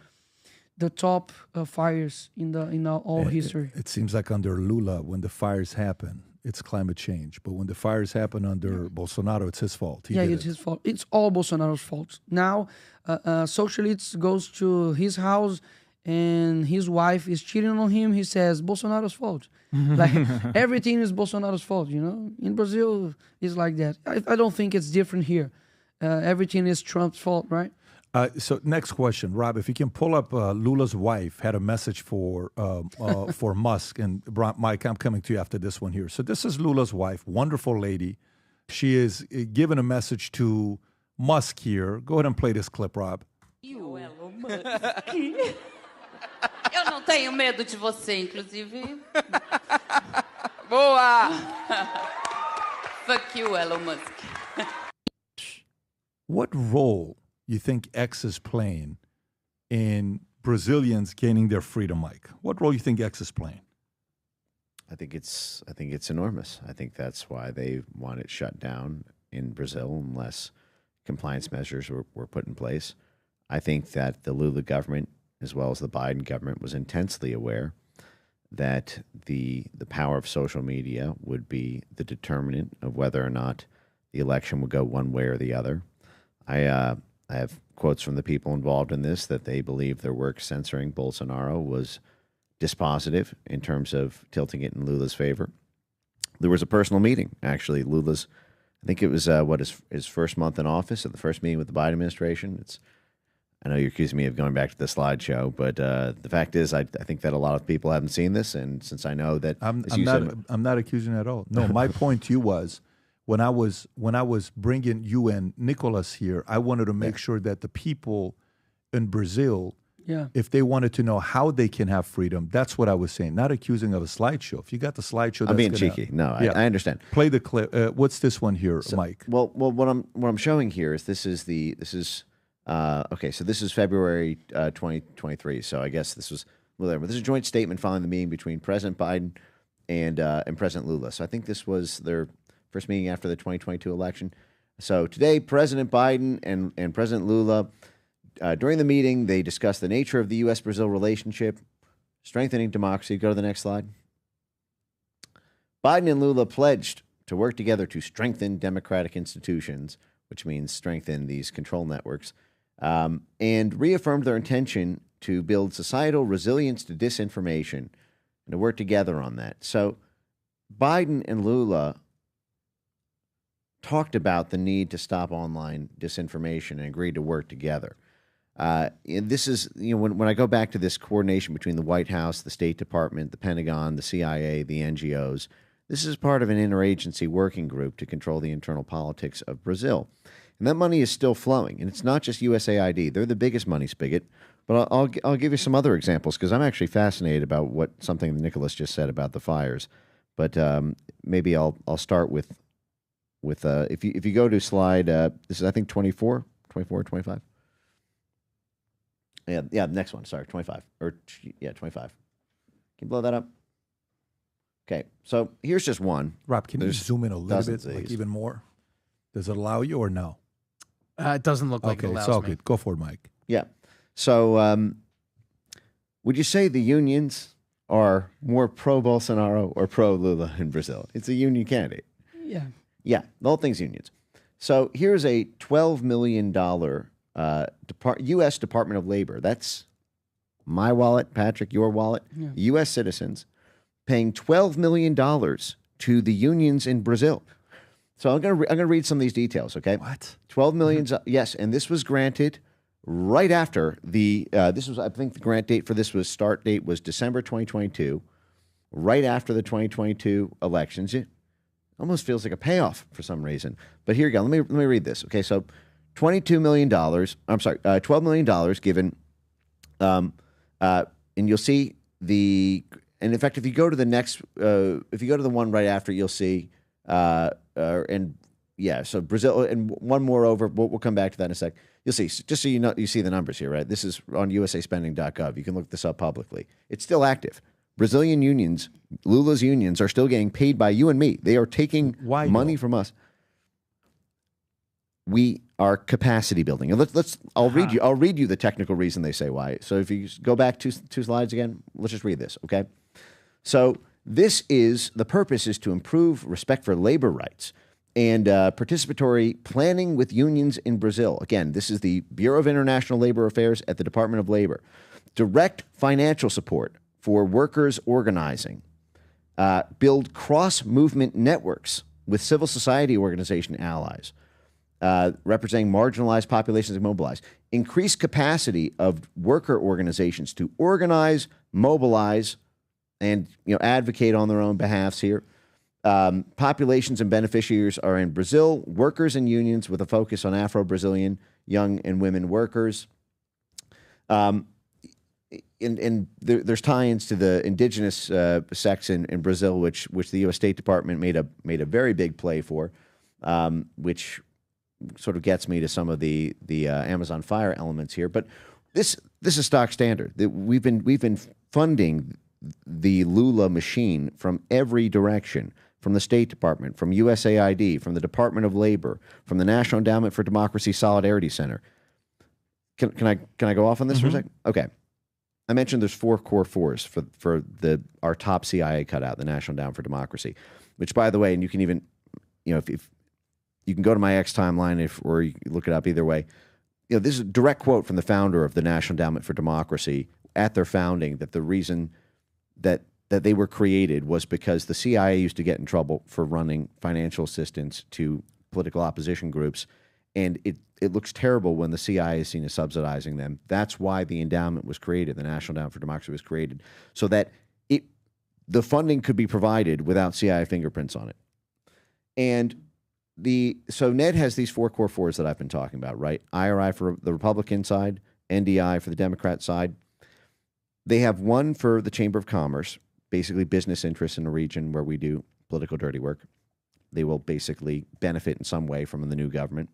top fires in all history. It seems like under Lula, when the fires happen, it's climate change. But when the fires happen under Bolsonaro, it's his fault. It's his fault. It's all Bolsonaro's fault. Now, socialists goes to his house and his wife is cheating on him. He says, Bolsonaro's fault. Like, everything is Bolsonaro's fault, you know? In Brazil, it's like that. I don't think it's different here. Everything is Trump's fault, right? So next question, Rob, if you can pull up Lula's wife had a message for Musk, and Mike, I'm coming to you after this one here. So this is Lula's wife, wonderful lady. She is giving a message to Musk here. Go ahead and play this clip, Rob. Eu não tenho medo de você, inclusive. Boa! Fuck you, Elon Musk. What role you think X is playing in Brazilians gaining their freedom, Mike? What role you think X is playing? I think it's enormous. I think that's why they want it shut down in Brazil unless compliance measures were put in place. I think that the Lula government, as well as the Biden government, was intensely aware that the power of social media would be the determinant of whether or not the election would go one way or the other. I have quotes from the people involved in this that they believe their work censoring Bolsonaro was dispositive in terms of tilting it in Lula's favor. There was a personal meeting, actually. Lula's, I think it was his first month in office, at the first meeting with the Biden administration. I know you're accusing me of going back to the slideshow, but the fact is, I think that a lot of people haven't seen this, and since I know that, I'm not accusing at all. No, my point to you was, when I was bringing you and Nikolas here, I wanted to make sure that the people in Brazil, if they wanted to know how they can have freedom, that's what I was saying. Not accusing of a slideshow. If you got the slideshow, that's I'm being cheeky. No, I understand. Play the clip. What's this one here, Mike? Well, what I'm showing here is this is okay. So this is February 2023. So I guess this was Lula. This is a joint statement following the meeting between President Biden and President Lula. So I think this was their first meeting after the 2022 election. So today, President Biden and President Lula, during the meeting, they discussed the nature of the U.S.-Brazil relationship, strengthening democracy. Go to the next slide. Biden and Lula pledged to work together to strengthen democratic institutions, which means strengthen these control networks, and reaffirmed their intention to build societal resilience to disinformation and to work together on that. So Biden and Lula talked about the need to stop online disinformation and agreed to work together. And this is, when I go back to this coordination between the White House, the State Department, the Pentagon, the CIA, the NGOs, this is part of an interagency working group to control the internal politics of Brazil. And that money is still flowing. And it's not just USAID. They're the biggest money spigot. But I'll give you some other examples because I'm actually fascinated about something that Nikolas just said about the fires. But maybe I'll start with if you go to slide, this is, I think, 24, 25. Yeah, next one. Sorry, 25. 25. Can you blow that up? Okay, so here's just one. Rob, can you zoom in a little bit, like even more? Does it allow you or no? It doesn't look like it allows it's all me. good. Go for it, Mike. Yeah. So would you say the unions are more pro-Bolsonaro or pro-Lula in Brazil? It's a union candidate. Yeah. Yeah, the whole thing's unions. So here's a $12 million U.S. Department of Labor. That's my wallet, Patrick, your wallet, U.S. citizens, paying $12 million to the unions in Brazil. So I'm gonna read some of these details, okay? What? 12 million, yes, and this was granted right after the, this was, I think the grant date for this start date was December 2022, right after the 2022 elections. It almost feels like a payoff for some reason. But here you go. Let me read this. Okay, so $12 million given, and you'll see and in fact, if you go to the next, if you go to the one right after, you'll see, so Brazil, and one more over, we'll come back to that in a sec. You'll see, just so you know, you see the numbers here, right? This is on usaspending.gov. You can look this up publicly. It's still active. Brazilian unions, Lula's unions, are still getting paid by you and me. They are taking money from us. We are capacity building. And I'll read you the technical reason they say why. So if you go back two slides again, let's just read this, okay? So the purpose is to improve respect for labor rights and participatory planning with unions in Brazil. Again, this is the Bureau of International Labor Affairs at the Department of Labor. Direct financial support for workers organizing. Build cross-movement networks with civil society organization allies. representing marginalized populations and mobilized. Increased capacity of worker organizations to organize, mobilize, and advocate on their own behalfs here. Populations and beneficiaries are in Brazil, workers and unions with a focus on Afro-Brazilian young and women workers. There's tie-ins to the indigenous sects in Brazil, which the U.S. State Department made a very big play for, which sort of gets me to some of the Amazon Fire elements here. But this is stock standard. We've been funding the Lula machine from every direction, from the State Department, from USAID, from the Department of Labor, from the National Endowment for Democracy Solidarity Center. Can I go off on this for a second? Okay. I mentioned there's 4 core fours for our top CIA cutout, the National Endowment for Democracy, which, by the way, and you can even, if you can go to my X timeline or you look it up either way. This is a direct quote from the founder of the National Endowment for Democracy at their founding, that the reason that they were created was because the CIA used to get in trouble for running financial assistance to political opposition groups, and it looks terrible when the CIA is seen as subsidizing them. That's why the endowment was created. The National Endowment for Democracy was created so that the funding could be provided without CIA fingerprints on it. And so Ned has these 4 core fours that I've been talking about, right? IRI for the Republican side, NDI for the Democrat side. They have one for the Chamber of Commerce, basically business interests in a region where we do political dirty work. They will basically benefit in some way from the new government.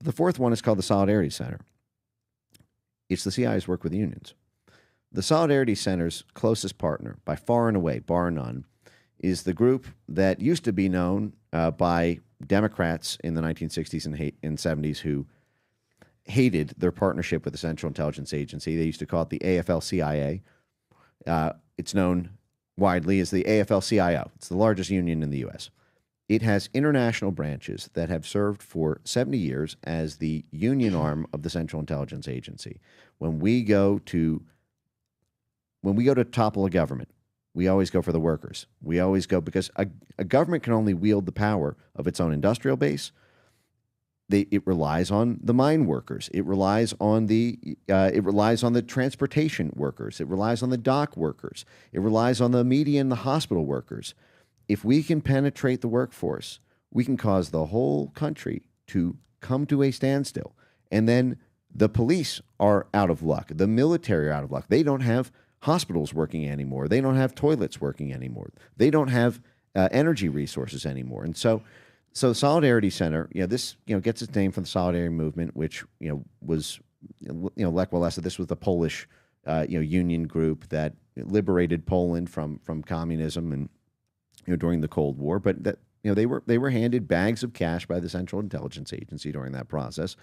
The 4th one is called the Solidarity Center. It's the CIA's work with unions. The Solidarity Center's closest partner, by far and away, bar none, is the group that used to be known by Democrats in the 1960s and 70s who hated their partnership with the Central Intelligence Agency. They used to call it the AFL-CIO. It's known widely as the AFL-CIO. It's the largest union in the U.S. It has international branches that have served for 70 years as the union arm of the Central Intelligence Agency. When we go to topple a government, we always go for the workers. We always go because a government can only wield the power of its own industrial base. It relies on the mine workers. It relies on the transportation workers. It relies on the dock workers. It relies on the media and the hospital workers. If we can penetrate the workforce, we can cause the whole country to come to a standstill. And then the police are out of luck. The military are out of luck. They don't have hospitals working anymore. They don't have toilets working anymore. They don't have energy resources anymore. And so the Solidarity Center, this gets its name from the Solidarity movement, which was Lech Walesa. This was the Polish union group that liberated Poland from communism and during the Cold War. But that they were handed bags of cash by the Central Intelligence Agency during that process,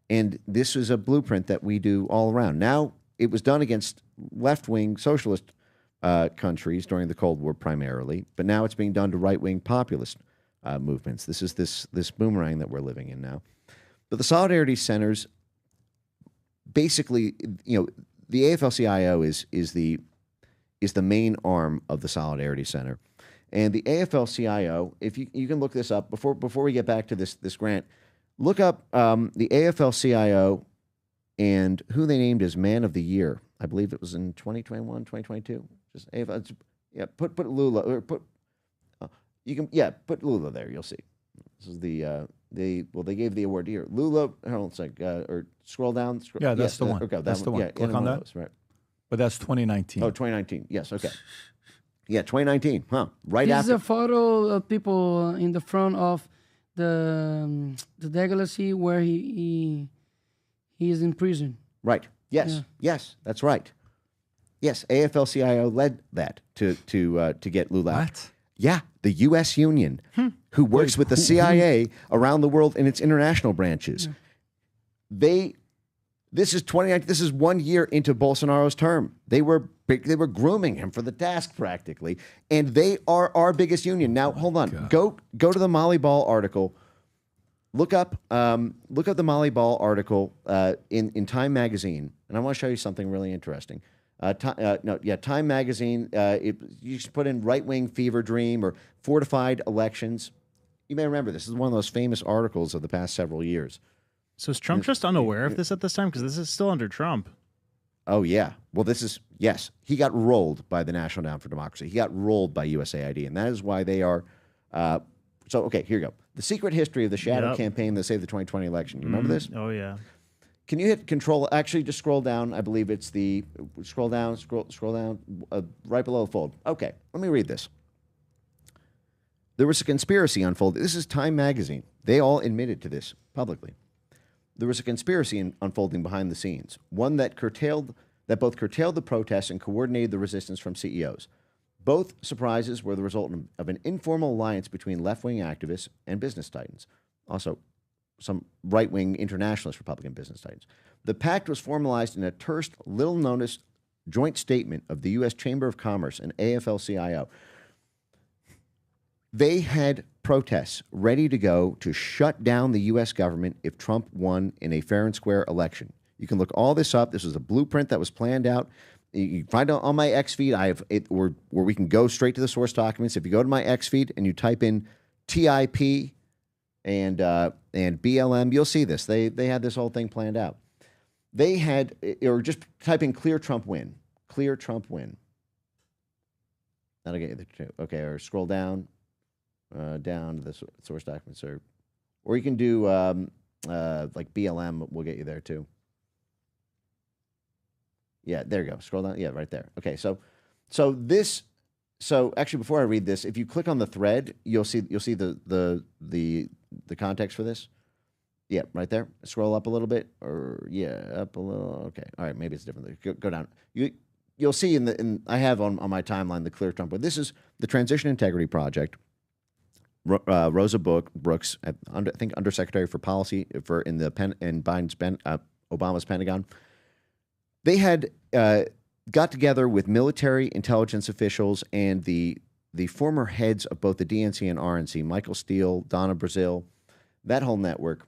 and this is a blueprint that we do all around. Now it was done against left-wing socialist countries during the Cold War primarily, but now it's being done to right-wing populist movements. This is this boomerang that we're living in now. But the Solidarity Centers, basically, the AFL-CIO is the main arm of the Solidarity Center, and the AFL-CIO. If you can look this up before we get back to this grant, look up the AFL-CIO and who they named as Man of the Year. I believe it was in 2021, 2022. Just AFL. Put Lula or put. You can put Lula there. You'll see. This is they gave the award here. Lula. Hold on a sec. Or scroll down. That's the one. Okay, that's the one. Yeah, click on that. Those, right. But that's 2019. Oh, 2019. Yes. Okay. Yeah, 2019. Huh. Right this after. This is a photo of people in the front of the legacy where he is in prison. Right. Yes. Yeah. Yes. That's right. Yes. AFL-CIO led that to get Lula out. What? Yeah, the U.S. Union, who works with the CIA around the world in its international branches. Yeah. This is 2019. This is 1 year into Bolsonaro's term. They were grooming him for the task practically, and they are our biggest union. Now, hold on. God. Go to the Molly Ball article. Look up the Molly Ball article in Time Magazine, and I want to show you something really interesting. Time Magazine. You should put in right-wing fever dream or fortified elections. You may remember this is one of those famous articles of the past several years. So is Trump just unaware of this at this time? Because this is still under Trump. Oh, yeah. Well, yes, he got rolled by the National Endowment for Democracy. He got rolled by USAID, and that is why they are. Okay, here you go. The secret history of the shadow campaign that saved the 2020 election. You remember this? Oh, yeah. Can you hit control? Actually, just scroll down. I believe it's scroll down, right below the fold. Okay, let me read this. There was a conspiracy unfolded. This is Time Magazine. They all admitted to this publicly. There was a conspiracy unfolding behind the scenes, one that both curtailed the protests and coordinated the resistance from CEOs. Both surprises were the result of an informal alliance between left-wing activists and business titans. Also, some right-wing internationalist Republican business titans. The pact was formalized in a terse, little-noticed joint statement of the U.S. Chamber of Commerce and AFL-CIO. They had protests ready to go to shut down the U.S. government if Trump won in a fair and square election. You can look all this up. This was a blueprint that was planned out. You can find it on my X feed. I have it where we can go straight to the source documents. If you go to my X feed and you type in TIP and BLM, you'll see this. They had this whole thing planned out. They had, or just type in clear Trump win. Clear Trump win. That'll get you the two. Okay, or scroll down. Down to the source documents, or you can do like BLM will get you there too. Yeah, there you go. Scroll down. Yeah, right there. Okay, so actually, before I read this, if you click on the thread, you'll see the context for this. Yeah, right there. Scroll up a little bit, or up a little. Okay, all right, maybe it's different. Go down. You'll see I have on my timeline the Clear Trump. But this is the Transition Integrity Project. Rosa Brooks, I think Undersecretary for Policy in Obama's Pentagon. They had got together with military intelligence officials and the former heads of both the DNC and RNC, Michael Steele, Donna Brazile, that whole network.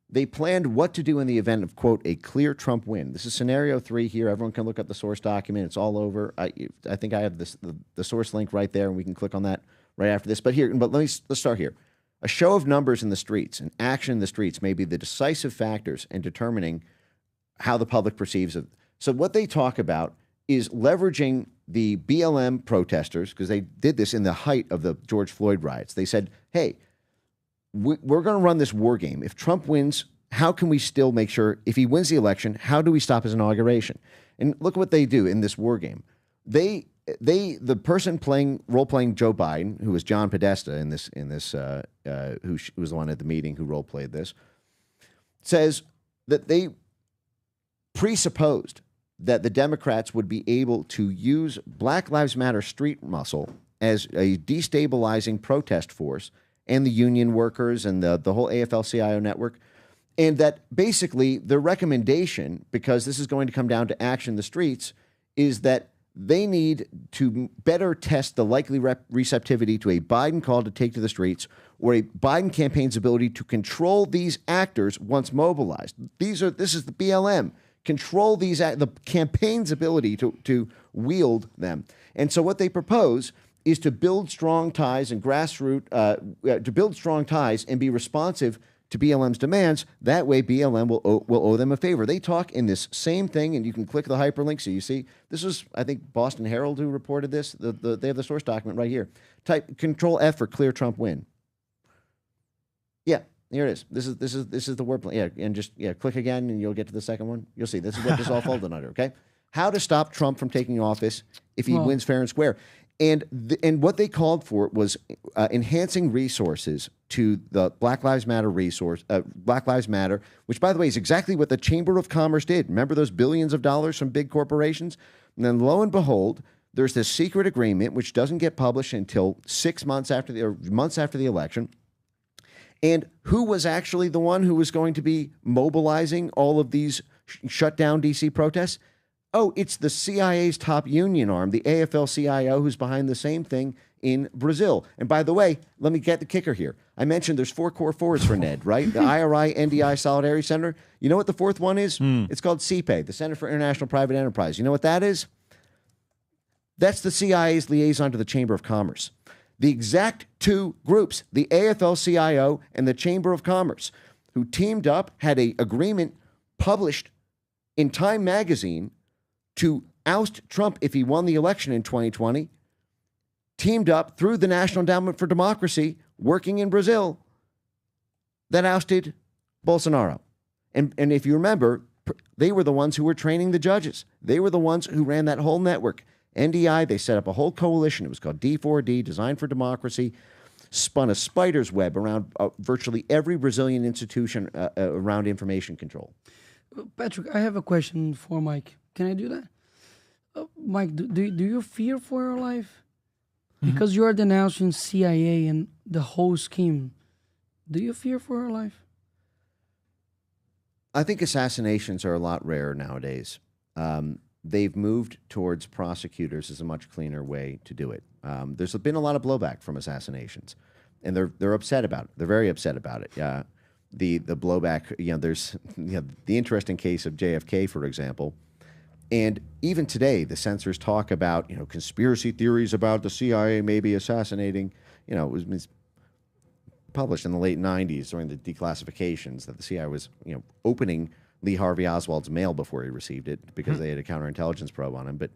They planned what to do in the event of, quote, a clear Trump win. This is scenario 3 here. Everyone can look up the source document. It's all over. I think I have the source link right there, and we can click on that right after this. But let's start here. A show of numbers in the streets and action in the streets may be the decisive factors in determining how the public perceives it. So what they talk about is leveraging the BLM protesters, because they did this in the height of the George Floyd riots. They said, hey, we're going to run this war game. If Trump wins, how can we still make sure, if he wins the election, how do we stop his inauguration? And look what they do in this war game. The person role-playing Joe Biden, who was John Podesta who was the one at the meeting who role-played this, says that they presupposed that the Democrats would be able to use Black Lives Matter street muscle as a destabilizing protest force and the union workers and the whole AFL-CIO network, and that basically the recommendation, because this is going to come down to action in the streets, is that they need to better test the likely receptivity to a Biden call to take to the streets or a Biden campaign's ability to control these actors once mobilized. This is the BLM. Control the campaign's ability to wield them. And so what they propose is to build strong ties and to build strong ties and be responsive to BLM's demands. That way, BLM will owe them a favor. They talk in this same thing, and you can click the hyperlink so you see. This was, I think, Boston Herald who reported this. They have the source document right here. Type Control F for clear Trump win. Yeah, here it is. This is the word plan. Yeah, and just click again, and you'll get to the second one. You'll see. This is what this all folded under. Okay, how to stop Trump from taking office if he wins fair and square. And what they called for was enhancing resources to the Black Lives Matter Black Lives Matter, which, by the way, is exactly what the Chamber of Commerce did. Remember those billions of dollars from big corporations? And then, lo and behold, there's this secret agreement which doesn't get published until months after the election. And who was actually the one who was going to be mobilizing all of these shut down D.C. protests? Oh, it's the CIA's top union arm, the AFL-CIO, who's behind the same thing in Brazil. And by the way, let me get the kicker here. I mentioned there's 4 core forwards for NED, right? The IRI, NDI, Solidarity Center. You know what the fourth one is? It's called CPAY, the Center for International Private Enterprise. You know what that is? That's the CIA's liaison to the Chamber of Commerce. The exact two groups, the AFL-CIO and the Chamber of Commerce, who teamed up, had an agreement published in Time magazine to oust Trump if he won the election in 2020, teamed up through the National Endowment for Democracy, working in Brazil, that ousted Bolsonaro. And if you remember, they were the ones who were training the judges. They were the ones who ran that whole network. NDI, they set up a whole coalition. It was called D4D, Design for Democracy, spun a spider's web around virtually every Brazilian institution around information control. Patrick, I have a question for Mike. Can I do that? Mike, do you fear for your life? Because you are denouncing CIA and the whole scheme. Do you fear for your life? I think assassinations are a lot rarer nowadays. They've moved towards prosecutors as a much cleaner way to do it. There's been a lot of blowback from assassinations, and they're upset about it. They're very upset about it. The blowback. There's the interesting case of JFK, for example. And even today, the censors talk about conspiracy theories about the CIA maybe assassinating. It was published in the late 90s during the declassifications that the CIA was opening Lee Harvey Oswald's mail before he received it because they had a counterintelligence probe on him. But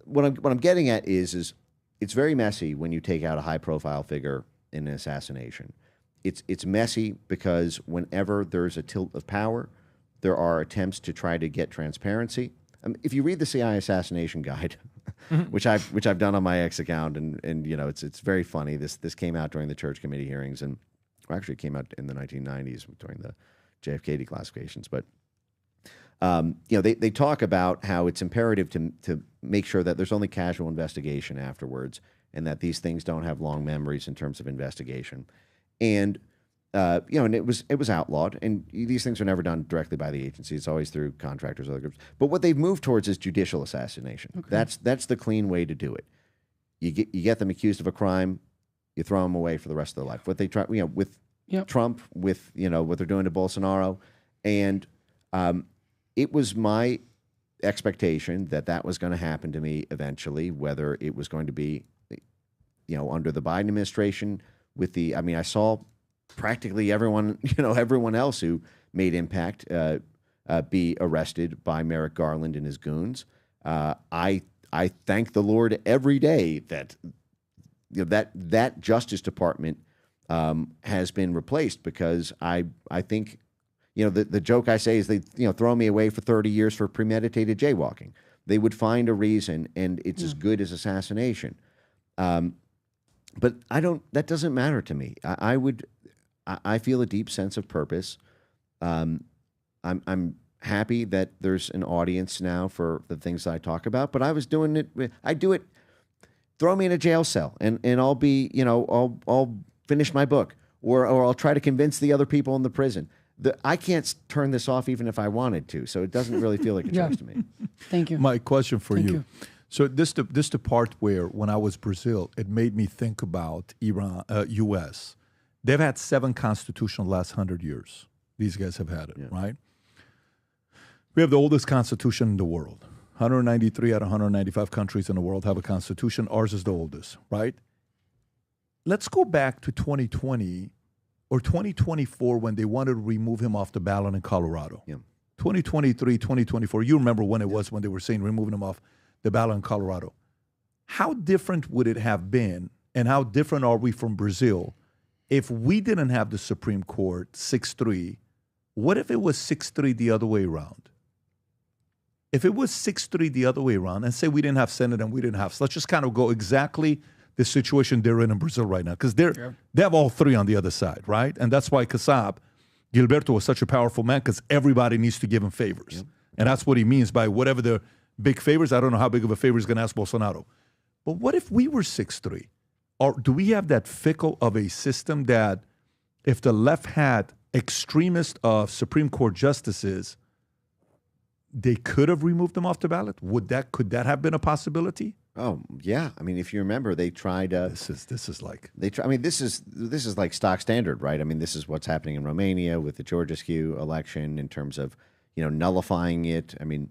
what I'm getting at is it's very messy when you take out a high-profile figure in an assassination. It's messy because whenever there's a tilt of power, there are attempts to try to get transparency. If you read the CIA assassination guide, which I've done on my X account, and it's very funny. This came out during the Church Committee hearings, and actually it came out in the 1990s during the JFK declassifications. But they talk about how it's imperative to make sure that there's only casual investigation afterwards, and that these things don't have long memories in terms of investigation. And and it was outlawed, and these things are never done directly by the agency. It's always through contractors or other groups. But what they've moved towards is judicial assassination. Okay. That's the clean way to do it. You get them accused of a crime, you throw them away for the rest of their life. What they try, with Trump, with what they're doing to Bolsonaro, and it was my expectation that was going to happen to me eventually, whether it was going to be, under the Biden administration. I saw practically everyone else who made impact be arrested by Merrick Garland and his goons. I thank the Lord every day that that Justice Department has been replaced, because I think the joke I say is they throw me away for 30 years for premeditated jaywalking. They would find a reason, and it's as good as assassination. But that doesn't matter to me. I feel a deep sense of purpose. I'm happy that there's an audience now for the things that I talk about, but I was doing it. I do it. Throw me in a jail cell, and I'll be, I'll finish my book, or I'll try to convince the other people in the prison. I can't turn this off even if I wanted to, so it doesn't really feel like a choice to me. Thank you. My question for Thank you. you. So this the part where when I was Brazil, it made me think about Iran, U.S. They've had 7 constitutions the last 100 years. These guys have had it, right? We have the oldest constitution in the world. 193 out of 195 countries in the world have a constitution. Ours is the oldest, right? Let's go back to 2020 or 2024 when they wanted to remove him off the ballot in Colorado. Yeah. 2023, 2024, you remember when it was when they were saying removing him off the ballot in Colorado. How different would it have been, and how different are we from Brazil if we didn't have the Supreme Court 6-3? What if it was 6-3 the other way around? If it was 6-3 the other way around, and say we didn't have Senate and we didn't have, so let's just kind of go exactly the situation they're in Brazil right now, because they have all 3 on the other side, right? And that's why Kassab, Gilberto, was such a powerful man, because everybody needs to give him favors. Yep. And that's what he means by whatever the big favors. I don't know how big of a favor he's going to ask Bolsonaro. But what if we were 6-3? Or do we have that fickle of a system that if the left had extremists of Supreme Court justices, they could have removed them off the ballot? Could that have been a possibility? Oh yeah, I mean, if you remember, they tried. This is like they try. I mean, this is like stock standard, right? I mean, this is what's happening in Romania with the Georgescu election in terms of nullifying it. I mean,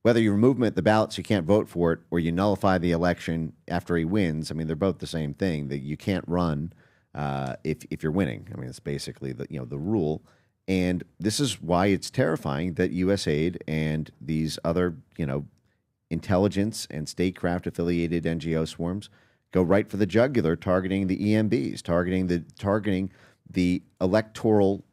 whether you remove him at the ballot so you can't vote for it, or you nullify the election after he wins. I mean, they're both the same thing. That you can't run if you're winning. I mean, it's basically the rule. And this is why it's terrifying that USAID and these other intelligence and statecraft affiliated NGO swarms go right for the jugular, targeting the EMBs, targeting the electoral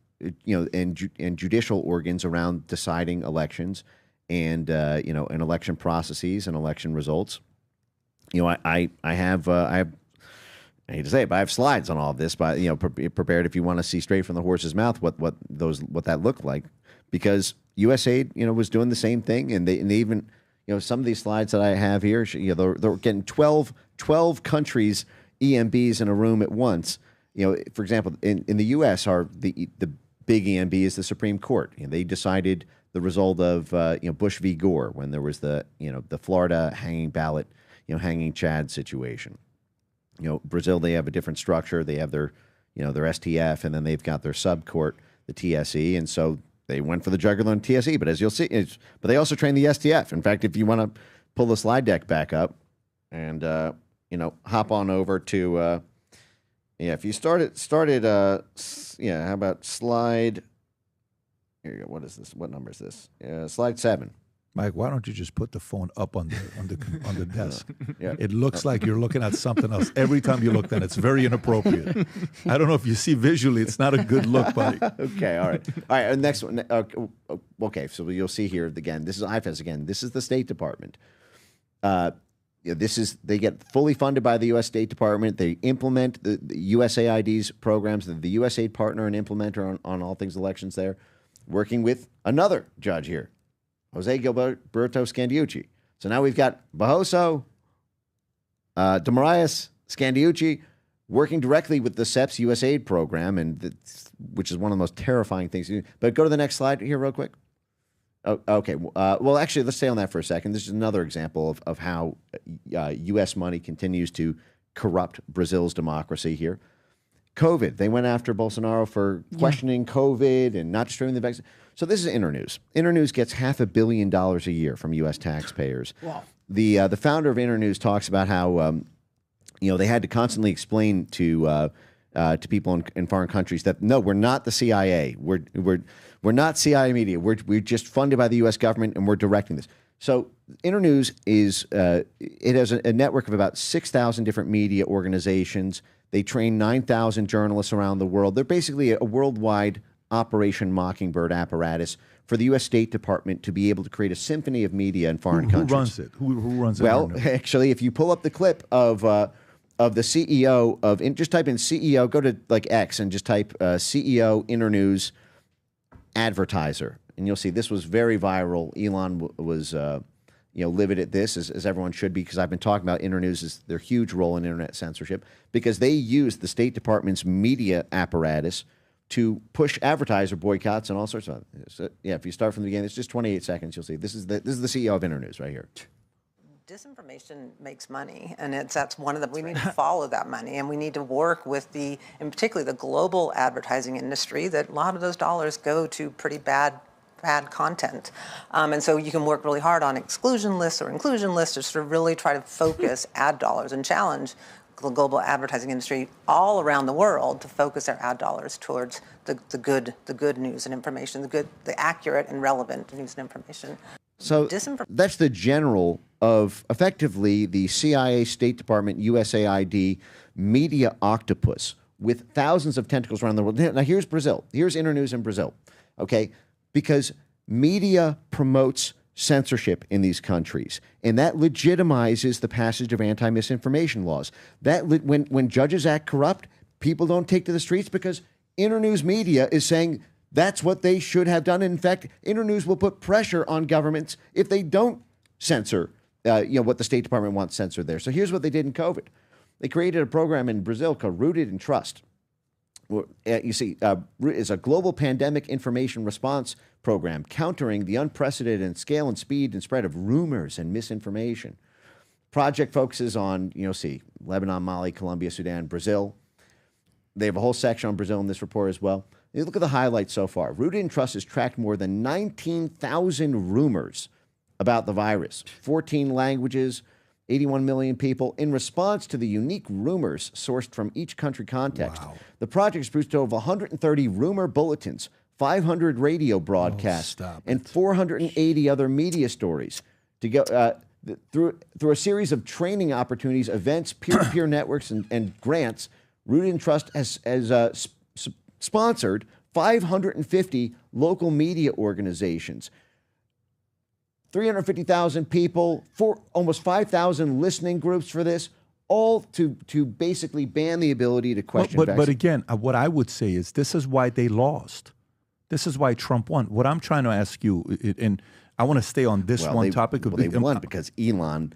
and judicial organs around deciding elections and and election processes and election results. I have I hate to say it, but I have slides on all of this, but prepared if you want to see straight from the horse's mouth what that looked like, because USAID was doing the same thing, and they even some of these slides that I have here, they're getting 12 countries EMBs in a room at once. For example, in the U.S. the big EMB is the Supreme Court. They decided the result of Bush v. Gore when there was the Florida hanging ballot, hanging Chad situation. Brazil, they have a different structure. They have their STF, and then they've got their sub-court, the TSE, and so they went for the jugular and TSE. But as you'll see, but they also train the STF. In fact, if you want to pull the slide deck back up and hop on over to if you started how about slide? Here you go. What is this? What number is this? Slide 7. Mike, why don't you just put the phone up on the desk? Yeah. It looks like you're looking at something else every time you look at it. It's very inappropriate. I don't know if you see visually. It's not a good look, buddy. Okay, all right. Next one. Okay, so you'll see here again. This is IFAS again. This is the State Department. They get fully funded by the U.S. State Department. They implement the USAID's programs. The USAID partner and implementer on all things elections there, working with another judge here, Jose Gilberto Scandiucci. So now we've got Barroso, de Moraes, Scandiucci working directly with the CEP's USAID program, which is one of the most terrifying things. But go to the next slide here real quick. Oh, okay. Well, actually, let's stay on that for a second. This is another example of how U.S. money continues to corrupt Brazil's democracy here. COVID. They went after Bolsonaro for questioning COVID and not distributing the vaccine. So this is Internews. Internews gets $500 million a year from U.S. taxpayers. Wow. The founder of Internews talks about how they had to constantly explain to people in foreign countries that no, we're not the CIA. We're not CIA media. We're just funded by the U.S. government, and we're directing this. So Internews it has a network of about 6,000 different media organizations. They train 9,000 journalists around the world. They're basically a worldwide Operation Mockingbird apparatus for the U.S. State Department to be able to create a symphony of media in foreign countries. Who runs it? Who runs it? Well, actually, if you pull up the clip of the CEO just type in CEO, go to X and just type CEO Internews advertiser, and you'll see this was very viral. Elon was livid at this, as everyone should be, because I've been talking about Internews' their huge role in internet censorship, because they use the State Department's media apparatus to push advertiser boycotts and all sorts of. So, if you start from the beginning, it's just 28 seconds. You'll see this is the CEO of Internews right here. Disinformation makes money, and that's one of the. We need to follow that money, and we need to work with and particularly the global advertising industry. That a lot of those dollars go to pretty bad content, and so you can work really hard on exclusion lists or inclusion lists to sort of really try to focus ad dollars and challenge the global advertising industry all around the world to focus their ad dollars towards the good news and information, the accurate and relevant news and information. So that's the general of effectively the CIA, State Department, USAID media octopus with thousands of tentacles around the world. Now here's Brazil. Here's Internews in Brazil. Okay, because media promotes censorship in these countries, and that legitimizes the passage of anti-misinformation laws. That when judges act corrupt, people don't take to the streets because Internews media is saying that's what they should have done. In fact, Internews will put pressure on governments if they don't censor what the State Department wants censored there. So here's what they did in COVID. They created a program in Brazil called Rooted in Trust. You see, is a global pandemic information response program countering the unprecedented scale and speed and spread of rumors and misinformation. Project focuses on, Lebanon, Mali, Colombia, Sudan, Brazil. They have a whole section on Brazil in this report as well. You look at the highlights so far. Rooted in Trust has tracked more than 19,000 rumors about the virus. 14 languages, 81 million people. In response to the unique rumors sourced from each country context, the project has produced over 130 rumor bulletins, 500 radio broadcasts, and 480 other media stories to go through a series of training opportunities, events, peer-to-peer networks, and grants. Rooted in Trust has sponsored 550 local media organizations, 350,000 people, almost 5,000 listening groups for this, all to basically ban the ability to question But again, what I would say is this is why they lost. This is why Trump won. What I'm trying to ask you, and I want to stay on this topic. They won because Elon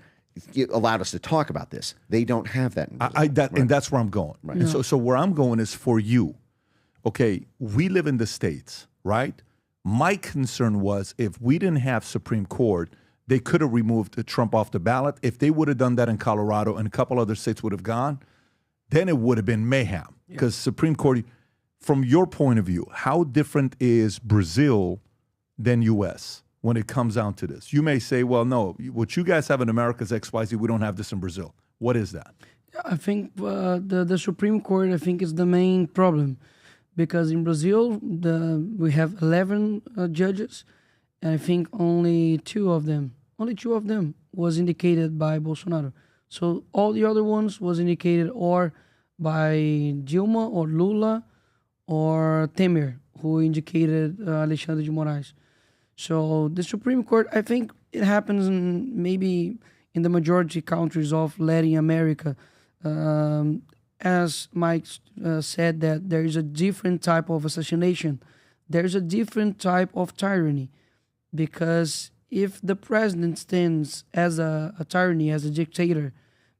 allowed us to talk about this. They don't have that. And that's where I'm going. Right. And so where I'm going is for you. Okay, we live in the States, right? My concern was if we didn't have Supreme Court, they could have removed Trump off the ballot. If they would have done that in Colorado and a couple other states would have gone, then it would have been mayhem. Because Supreme Court, from your point of view, how different is Brazil than U.S. when it comes down to this? You may say, well, no, what you guys have in America is XYZ. We don't have this in Brazil. What is that? I think the Supreme Court, I think, is the main problem. Because in Brazil, we have 11 judges, and I think only two of them was indicated by Bolsonaro. So all the other ones was indicated or by Dilma or Lula or Temer, who indicated Alexandre de Moraes. So the Supreme Court, I think it happens maybe in the majority countries of Latin America. As Mike said, that there is a different type of assassination. There's a different type of tyranny. Because if the president stands as a tyranny, as a dictator,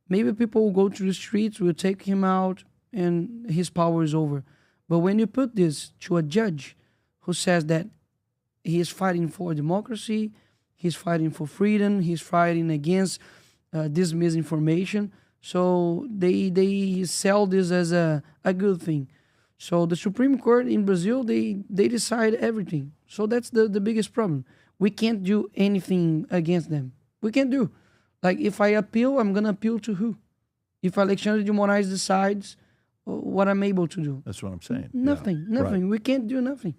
maybe people will go to the streets, will take him out, and his power is over. But when you put this to a judge who says that he is fighting for democracy, he's fighting for freedom, he's fighting against this misinformation, so they sell this as a good thing. So the Supreme Court in Brazil, they decide everything. So that's the biggest problem. We can't do anything against them. We can't do. Like if I appeal, I'm going to appeal to who? If Alexandre de Moraes decides what I'm able to do. That's what I'm saying. Nothing. Right. We can't do nothing.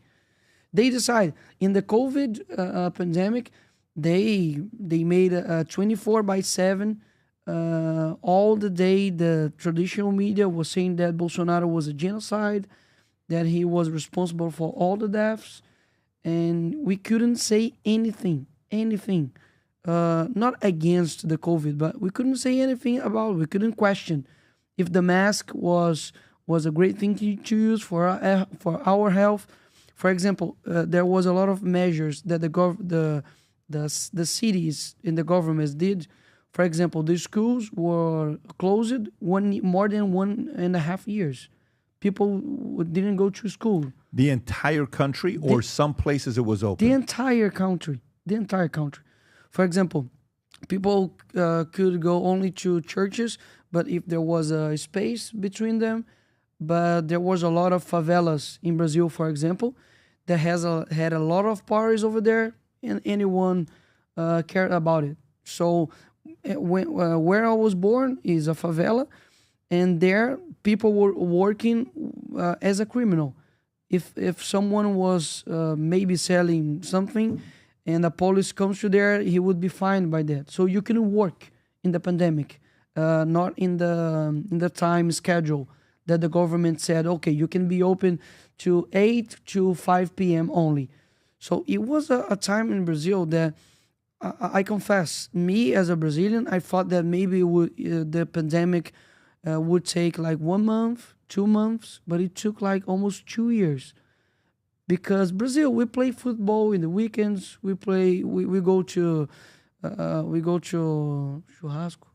They decide. In the COVID pandemic, they made a 24/7. All the day, the traditional media was saying that Bolsonaro was a genocide, that he was responsible for all the deaths, and we couldn't say anything. Not against the COVID, but we couldn't say anything about it. We couldn't question if the mask was a great thing to use for our health. For example, there was a lot of measures that the cities and the governments did. For example, the schools were closed more than 1.5 years. People didn't go to school. The entire country, or some places it was open? The entire country. For example, people could go only to churches, but if there was a space between them. But there was a lot of favelas in Brazil, for example, that had a lot of parties over there, and anyone cared about it. So where I was born is a favela, and there people were working as a criminal. If someone was maybe selling something and the police comes to there, he would be fined by that. So you couldn't work in the pandemic, not in the time schedule that the government said, okay, you can be open to 8 to 5 p.m. only. So it was a time in Brazil that I confess, me as a Brazilian, I thought that maybe the pandemic would take like 1 month, 2 months, but it took like almost 2 years. Because Brazil, we play football in the weekends. We go to churrasco.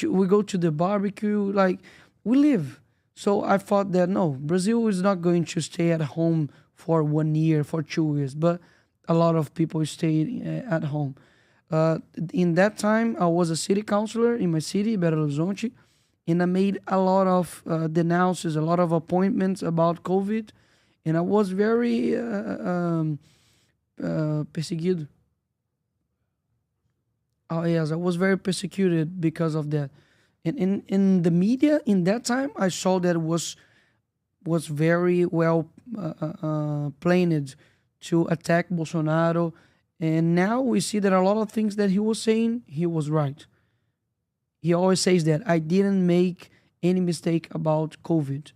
We go to the barbecue. Like we live. So I thought that no, Brazil is not going to stay at home for 1 year, for 2 years. But a lot of people stayed at home. In that time, I was a city councilor in my city, Belo Horizonte, and I made a lot of denounces, a lot of appointments about COVID, and I was very perseguido. Oh yes, I was very persecuted because of that. And in the media in that time, I saw that was very well planned to attack Bolsonaro. And now we see that a lot of things that he was saying, he was right. He always says that I didn't make any mistake about COVID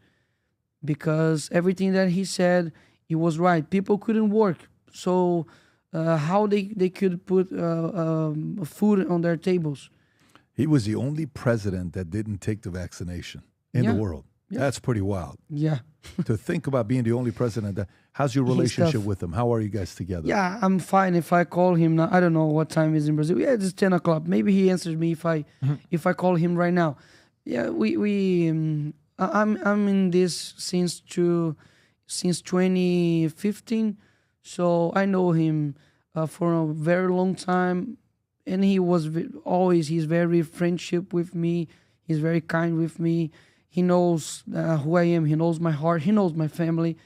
because everything that he said, it was right. People couldn't work. So how they could put food on their tables. He was the only president that didn't take the vaccination in the world. Yeah. That's pretty wild. Yeah. To think about being the only president. How's your He's relationship tough. with him? How are you guys together? Yeah, I'm fine. If I call him now, I don't know what time is in Brazil. Yeah, it's 10 o'clock. Maybe he answers me if I call him right now. Yeah, I'm in this since 2015, so I know him for a very long time, and he was he's very friendship with me. He's very kind with me. He knows who I am. He knows my heart. He knows my family.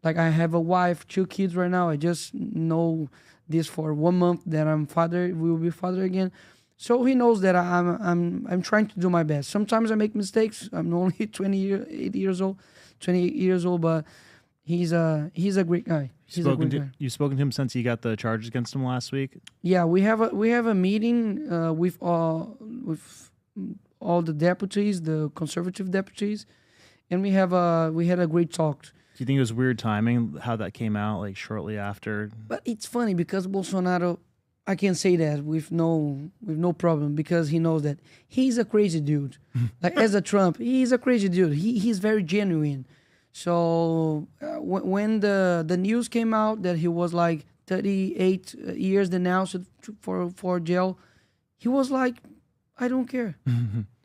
Like I have a wife, 2 kids right now. I just know this for 1 month that I'm father. We will be father again. So he knows that I'm trying to do my best. Sometimes I make mistakes. I'm only 28 years old, but he's a great guy. He's a great guy. You've spoken to him since he got the charges against him last week? Yeah, we have a meeting with all the deputies, the conservative deputies, and we had a great talk. Do you think it was weird timing how that came out, like shortly after? But it's funny because Bolsonaro, I can say that with no problem because he knows that he's a crazy dude. Like as a Trump, he's a crazy dude. He's very genuine. So when the news came out that he was like 38 years denounced for jail, he was like, I don't care.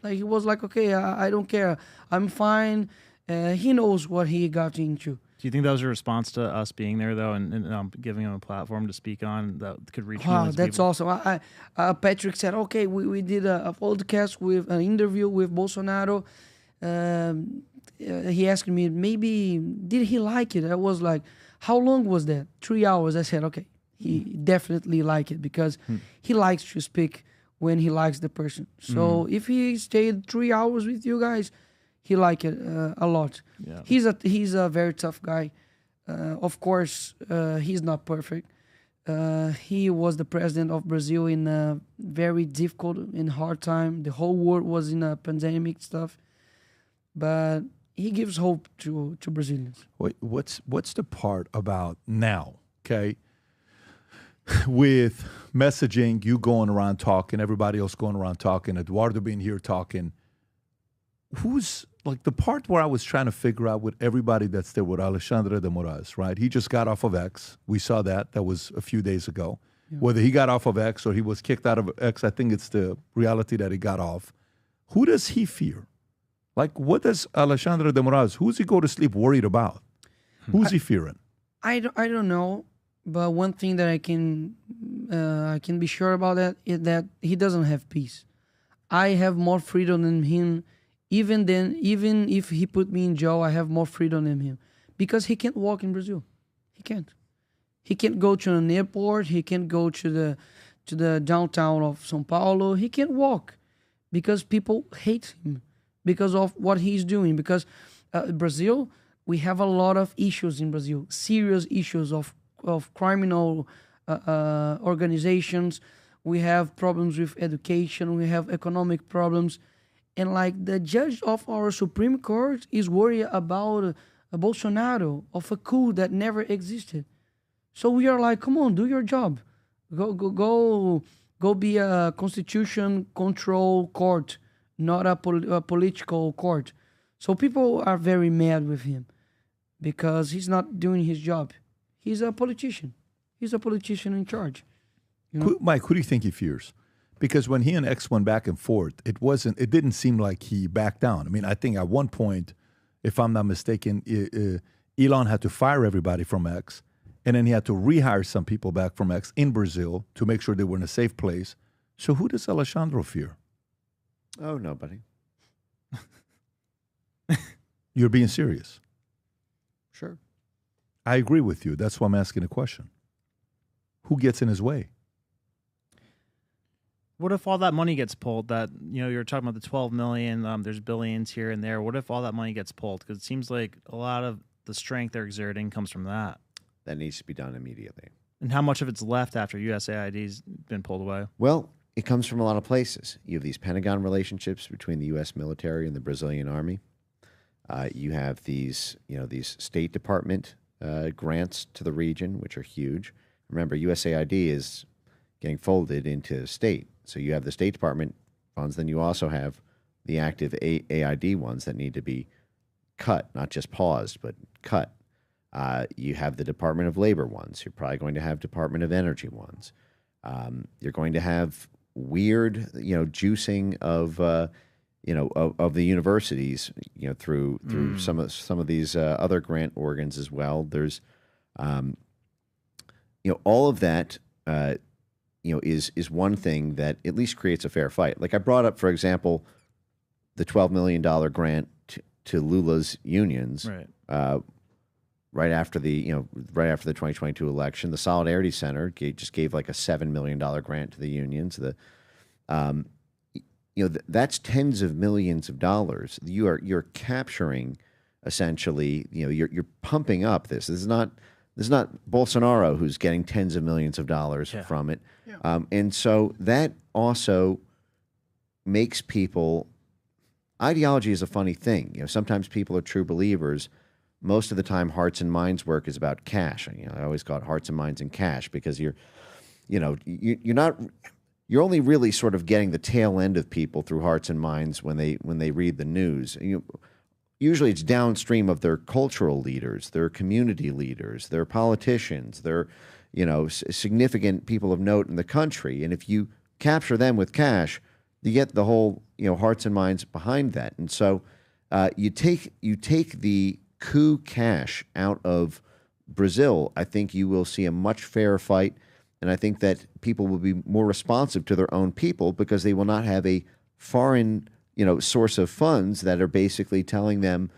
Like he was like, okay, I don't care. I'm fine. He knows what he got into. Do you think that was a response to us being there, though, and giving him a platform to speak on that could reach Wow, millions of that's people? awesome. Patrick said, okay, we did a podcast with an interview with Bolsonaro. He asked me, maybe, did he like it? I was like, how long was that? 3 hours. I said, okay, he definitely liked it because he likes to speak when he likes the person. So if he stayed 3 hours with you guys, he liked it a lot. Yeah. He's a very tough guy. Of course, he's not perfect. He was the president of Brazil in a very difficult and hard time. The whole world was in a pandemic stuff. But he gives hope to Brazilians. Wait, what's the part about now, okay? With messaging, you going around talking, everybody else going around talking, Eduardo being here talking. Who's like the part where I was trying to figure out with everybody that's there with Alexandre de Moraes, right? He just got off of X. We saw that. That was a few days ago. Yeah. Whether he got off of X or he was kicked out of X, I think it's the reality that he got off. Who does he fear? Like, what does Alexandre de Moraes, who's he go to sleep worried about? Who's he fearing? I don't know, but one thing that I can be sure about that is that he doesn't have peace. I have more freedom than him. Even if he put me in jail, I have more freedom than him because he can't walk in Brazil. He can't. He can't go to an airport. He can't go to the downtown of São Paulo. He can't walk because people hate him because of what he's doing. Because Brazil, we have a lot of issues in Brazil, serious issues of criminal organizations. We have problems with education. We have economic problems. And like the judge of our Supreme Court is worried about a Bolsonaro, of a coup that never existed. So we are like, come on, do your job. Go be a constitution control court, not a political court. So people are very mad with him because he's not doing his job. He's a politician. He's a politician in charge. You know? Mike, who do you think he fears? Because when he and X went back and forth, it didn't seem like he backed down. I mean, I think at one point, if I'm not mistaken, Elon had to fire everybody from X, and then he had to rehire some people back from X in Brazil to make sure they were in a safe place. So who does Alexandre fear? Oh, nobody. You're being serious. Sure. I agree with you. That's why I'm asking a question. Who gets in his way? What if all that money gets pulled? That you're talking about the 12 million. There's billions here and there. What if all that money gets pulled? Because it seems like a lot of the strength they're exerting comes from that. That needs to be done immediately. And how much of it's left after USAID's been pulled away? Well, it comes from a lot of places. You have these Pentagon relationships between the U.S. military and the Brazilian army. You have these State Department grants to the region, which are huge. Remember, USAID is getting folded into state. So you have the State Department funds, then you also have the active AID ones that need to be cut, not just paused, but cut. You have the Department of Labor ones. You're probably going to have Department of Energy ones. You're going to have weird, juicing of the universities, through some of these other grant organs as well. There's, all of that, is one thing that at least creates a fair fight. Like I brought up, for example, the $12 million grant to Lula's unions, right after the 2022 election. The Solidarity Center just gave like a $7 million grant to the unions. That's tens of millions of dollars. You're capturing, essentially, you're pumping up this. This is not Bolsonaro who's getting tens of millions of dollars from it. Yeah. And so that also makes people, ideology is a funny thing. Sometimes people are true believers. Most of the time, hearts and minds work is about cash. I always call it hearts and minds and cash, because you're only really sort of getting the tail end of people through hearts and minds when they read the news. Usually it's downstream of their cultural leaders, their community leaders, their politicians, their significant people of note in the country. And if you capture them with cash, you get the whole hearts and minds behind that. And so you take the coup cash out of Brazil, I think you will see a much fairer fight. And I think that people will be more responsive to their own people, because they will not have a foreign, source of funds that are basically telling them,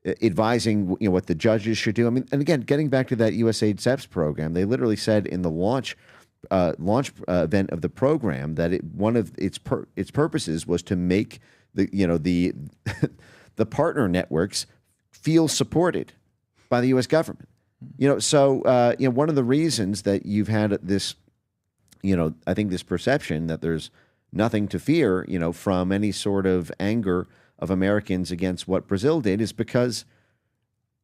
advising, what the judges should do. I mean, and again, getting back to that USAID CEPS program, they literally said in the launch event of the program that one of its purposes was to make the the partner networks feel supported by the U.S. government. So one of the reasons that you've had this, I think this perception that there's nothing to fear, from any sort of anger of Americans against what Brazil did, is because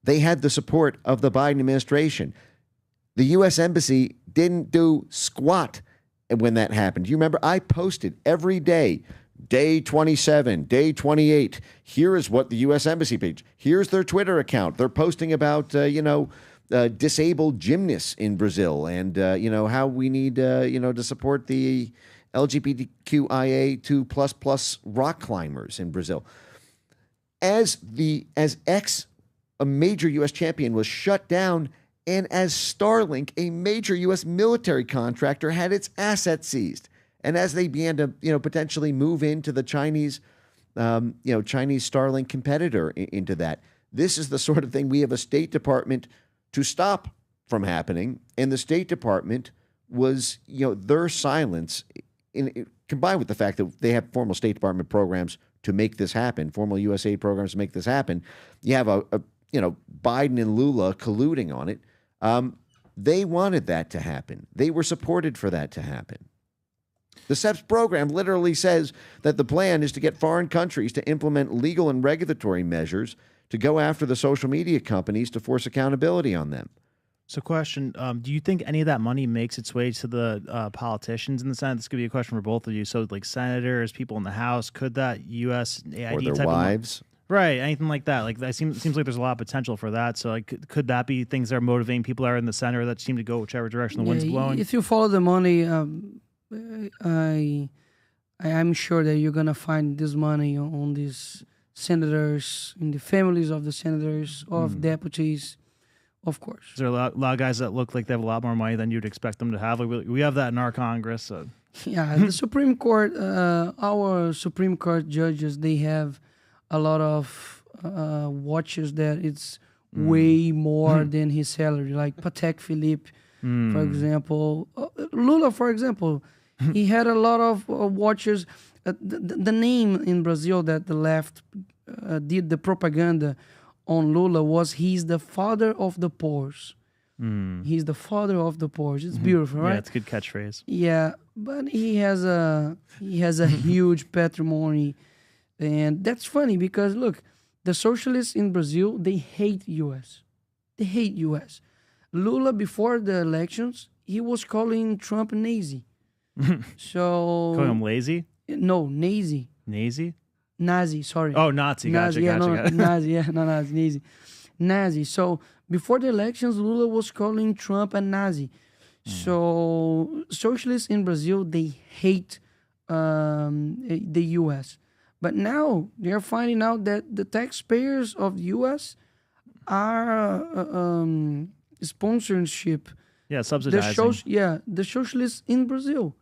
they had the support of the Biden administration. The U.S. Embassy didn't do squat when that happened. You remember, I posted every day, day 27, day 28. Here is what the U.S. Embassy page. Here's their Twitter account. They're posting about, disabled gymnasts in Brazil, and how we need to support the LGBTQIA2++ rock climbers in Brazil. As a major U.S. champion was shut down, and as Starlink, a major U.S. military contractor, had its assets seized, and as they began to potentially move into the Chinese Starlink competitor into that, this is the sort of thing we have a State Department to stop from happening. And the State Department was, their silence, combined with the fact that they have formal State Department programs to make this happen, formal USAID programs to make this happen. You have a Biden and Lula colluding on it. They wanted that to happen. They were supported for that to happen. The CEPS program literally says that the plan is to get foreign countries to implement legal and regulatory measures to go after the social media companies to force accountability on them. So question, do you think any of that money makes its way to the politicians in the Senate? This could be a question for both of you. So like senators, people in the House, could that USAID or their type wives? Right, anything like that. Like that seems like there's a lot of potential for that. So like, could that be things that are motivating people that are in the center that seem to go whichever direction the wind's blowing? If you follow the money, I'm sure that you're gonna find this money on these senators, in the families of the senators, of deputies, of course. Is there a lot of guys that look like they have a lot more money than you'd expect them to have? Like we have that in our Congress. So. Yeah, the Supreme Court, our Supreme Court judges, they have a lot of watches that it's way more than his salary. Like Patek Philippe, for example. Lula, for example, He had a lot of watchers. The name in Brazil that the left did the propaganda on Lula was he's the father of the poor. He's the father of the poor. It's beautiful, right? Yeah, it's a good catchphrase. Yeah, but he has a huge patrimony, and that's funny because look, the socialists in Brazil, they hate U.S. They hate U.S. Lula, before the elections, he was calling Trump Nazi. So Calling him lazy? No, Nazi. Nazi? Nazi, sorry. Oh, Nazi. Gotcha, Nazi, gotcha. Nazi, yeah, no, Nazi. Nazi. So before the elections, Lula was calling Trump a Nazi. So socialists in Brazil, they hate the U.S. But now they're finding out that the taxpayers of the U.S. are sponsorship. Yeah, subsidizing. The socialists in Brazil.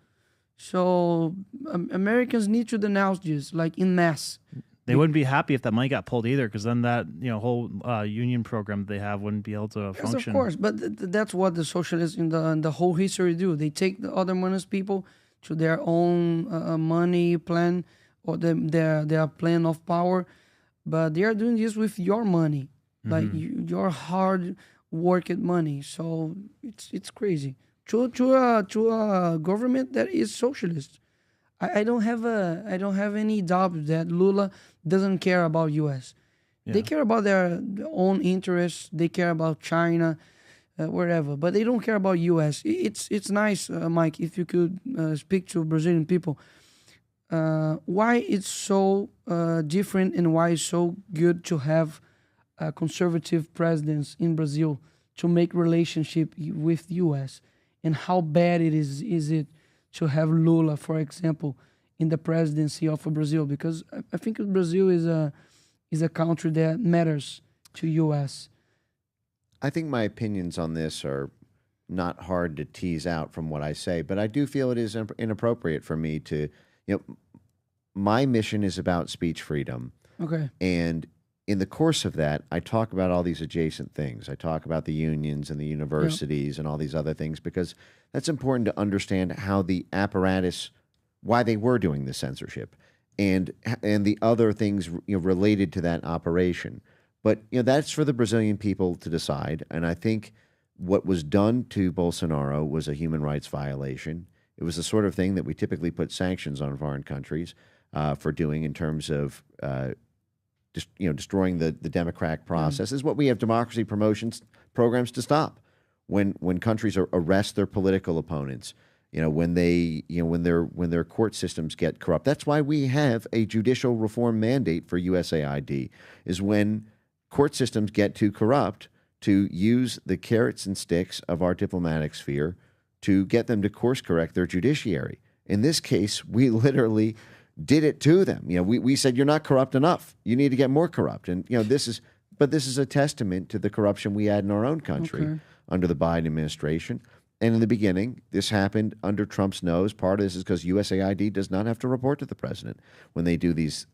So Americans need to denounce this, like in mass. They wouldn't be happy if that money got pulled either, because then that whole union program they have wouldn't be able to function. Yes, of course, but that's what the socialists in the whole history do. They take the other honest people to their own money plan or their plan of power, but they are doing this with your money, like your hard worked money. So it's crazy. To a government that is socialist. I don't have any doubt that Lula doesn't care about U.S. Yeah. They care about their own interests. They care about China, wherever, but they don't care about U.S. It's nice, Mike, if you could speak to Brazilian people. Why it's so different and why it's so good to have conservative presidents in Brazil to make relationship with U.S. and how bad is it to have Lula, for example, in the presidency of Brazil, because I think Brazil is a country that matters to U.S. I think my opinions on this are not hard to tease out from what I say, but I do feel it is inappropriate for me to, my mission is about speech freedom. Okay. And in the course of that, I talk about all these adjacent things. I talk about the unions and the universities and all these other things, because that's important to understand how the apparatus, why they were doing the censorship, and the other things related to that operation. But that's for the Brazilian people to decide. And I think what was done to Bolsonaro was a human rights violation. It was the sort of thing that we typically put sanctions on foreign countries for doing in terms of destroying the democratic process. Is what we have democracy promotions programs to stop. When countries arrest their political opponents, when their court systems get corrupt. That's why we have a judicial reform mandate for USAID, is when court systems get too corrupt, to use the carrots and sticks of our diplomatic sphere to get them to course correct their judiciary. In this case, we literally did it to them. We said, you're not corrupt enough. You need to get more corrupt. And this is a testament to the corruption we had in our own country under the Biden administration. And in the beginning, this happened under Trump's nose. Part of this is because USAID does not have to report to the president when they do these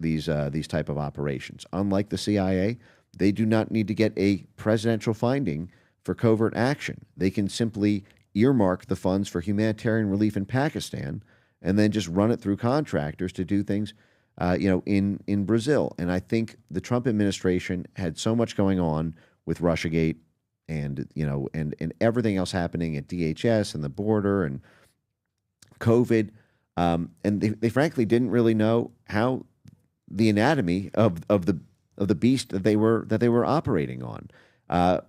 type of operations. Unlike the CIA, they do not need to get a presidential finding for covert action. They can simply earmark the funds for humanitarian relief in Pakistan and then just run it through contractors to do things, in Brazil. And I think the Trump administration had so much going on with Russiagate and everything else happening at DHS and the border and COVID, and they frankly didn't really know how the anatomy of the beast that they were operating on.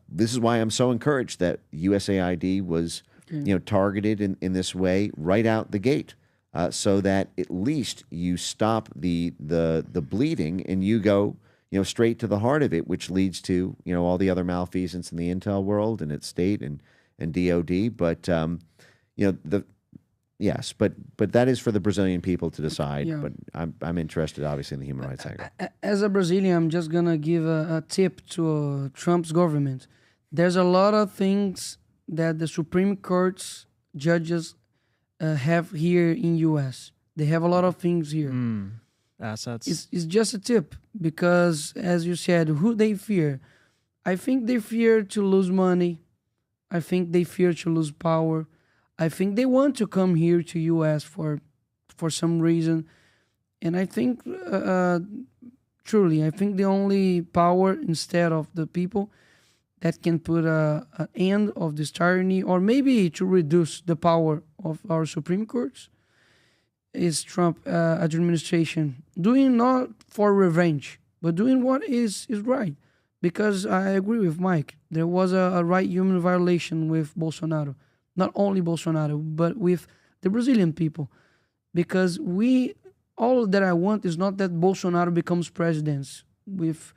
This is why I'm so encouraged that USAID was targeted in this way right out the gate. So that at least you stop the bleeding and you go straight to the heart of it, which leads to all the other malfeasance in the intel world and at state and DOD. But yes, but that is for the Brazilian people to decide. Yeah. But I'm interested, obviously, in the human rights angle. As a Brazilian, I'm just gonna give a tip to Trump's government. There's a lot of things that the Supreme Court's judges have here in U.S. They have a lot of things here. Assets. It's just a tip because, as you said, who they fear. I think they fear to lose money. I think they fear to lose power. I think they want to come here to U.S. for some reason, and I think truly, I think the only power instead of the people that can put an end of this tyranny, or maybe to reduce the power of our Supreme Courts, is Trump administration doing not for revenge, but doing what is right. Because I agree with Mike, there was a right human violation with Bolsonaro. Not only Bolsonaro, but with the Brazilian people. Because all that I want is not that Bolsonaro becomes president with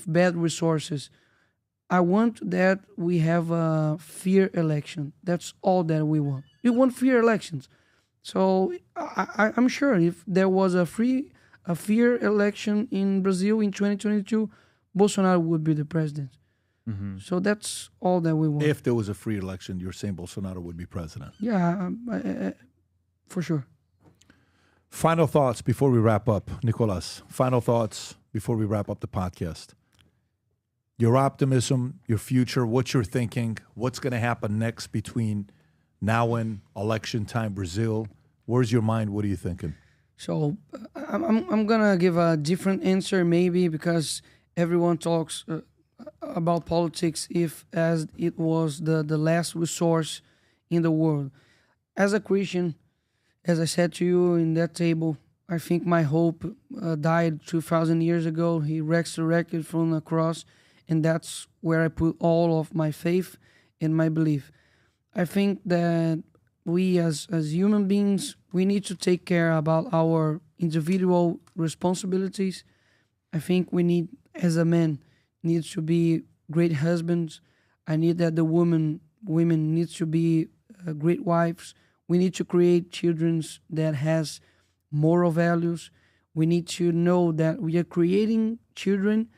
bad resources. I want that we have a fair election. That's all that we want. We want fair elections. So I'm sure if there was a fair election in Brazil in 2022, Bolsonaro would be the president. Mm-hmm. So that's all that we want. If there was a free election, you're saying Bolsonaro would be president? Yeah, for sure. Final thoughts before we wrap up, Nikolas. Final thoughts before we wrap up the podcast. Your optimism, your future, what you're thinking, what's going to happen next between now and election time, Brazil. Where's your mind? What are you thinking? So I'm gonna give a different answer maybe because everyone talks about politics as it was the last resource in the world. As a Christian, as I said to you in that table, I think my hope died 2,000 years ago. He resurrected from the cross, and that's where I put all of my faith and my belief. I think that we as human beings, we need to take care about our individual responsibilities. I think we need, as a man, needs to be great husbands. I need that the women needs to be great wives. We need to create children that has moral values. We need to know that we are creating children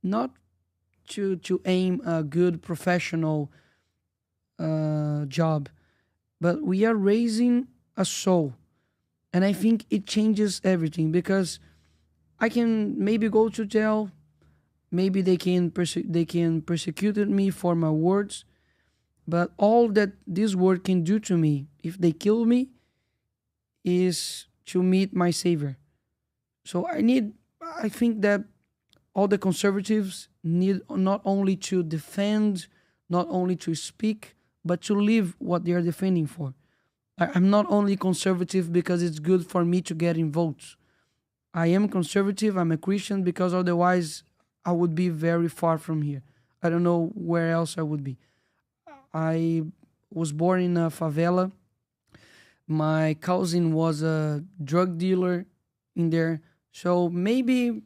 not to aim a good professional job, but we are raising a soul. And I think it changes everything because I can maybe go to jail, maybe they can persecute me for my words, but all that this word can do to me, if they kill me, is to meet my Savior. So I think that all the conservatives need not only to defend, not only to speak, but to live what they are defending for. I'm not only conservative because it's good for me to get in votes. I am conservative, I'm a Christian, because otherwise I would be very far from here. I don't know where else I would be. I was born in a favela. My cousin was a drug dealer in there. So maybe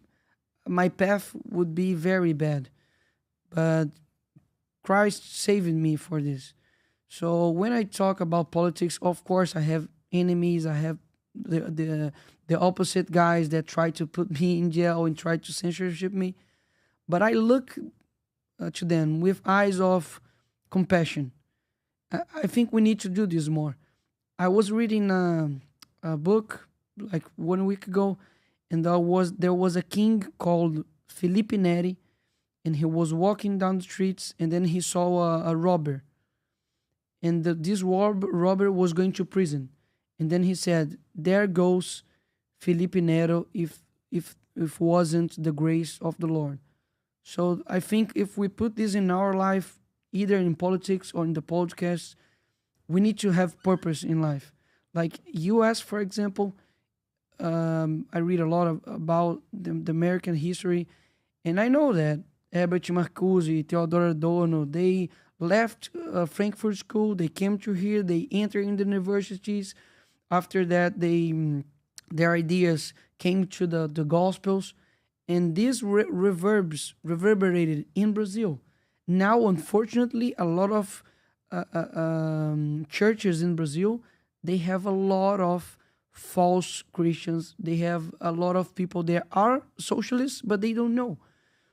my path would be very bad. But Christ saved me for this. So when I talk about politics, of course I have enemies. I have the opposite guys that try to put me in jail and try to censorship me. But I look to them with eyes of compassion. I think we need to do this more. I was reading a book like 1 week ago, and there was a king called Felipe Neri, and he was walking down the streets, and then he saw a robber. And this robber was going to prison. And then he said, there goes Felipe Nero if wasn't the grace of the Lord. So I think if we put this in our life, either in politics or in the podcast, we need to have purpose in life. Like U.S., for example, I read a lot about the American history, and I know that Herbert Marcuse, Theodore Adorno, they left Frankfurt School, they came to here, they entered in the universities. After that, their ideas came to the Gospels, and these reverberated in Brazil. Now, unfortunately, a lot of churches in Brazil, they have a lot of false Christians. They have a lot of people that are socialists, but they don't know.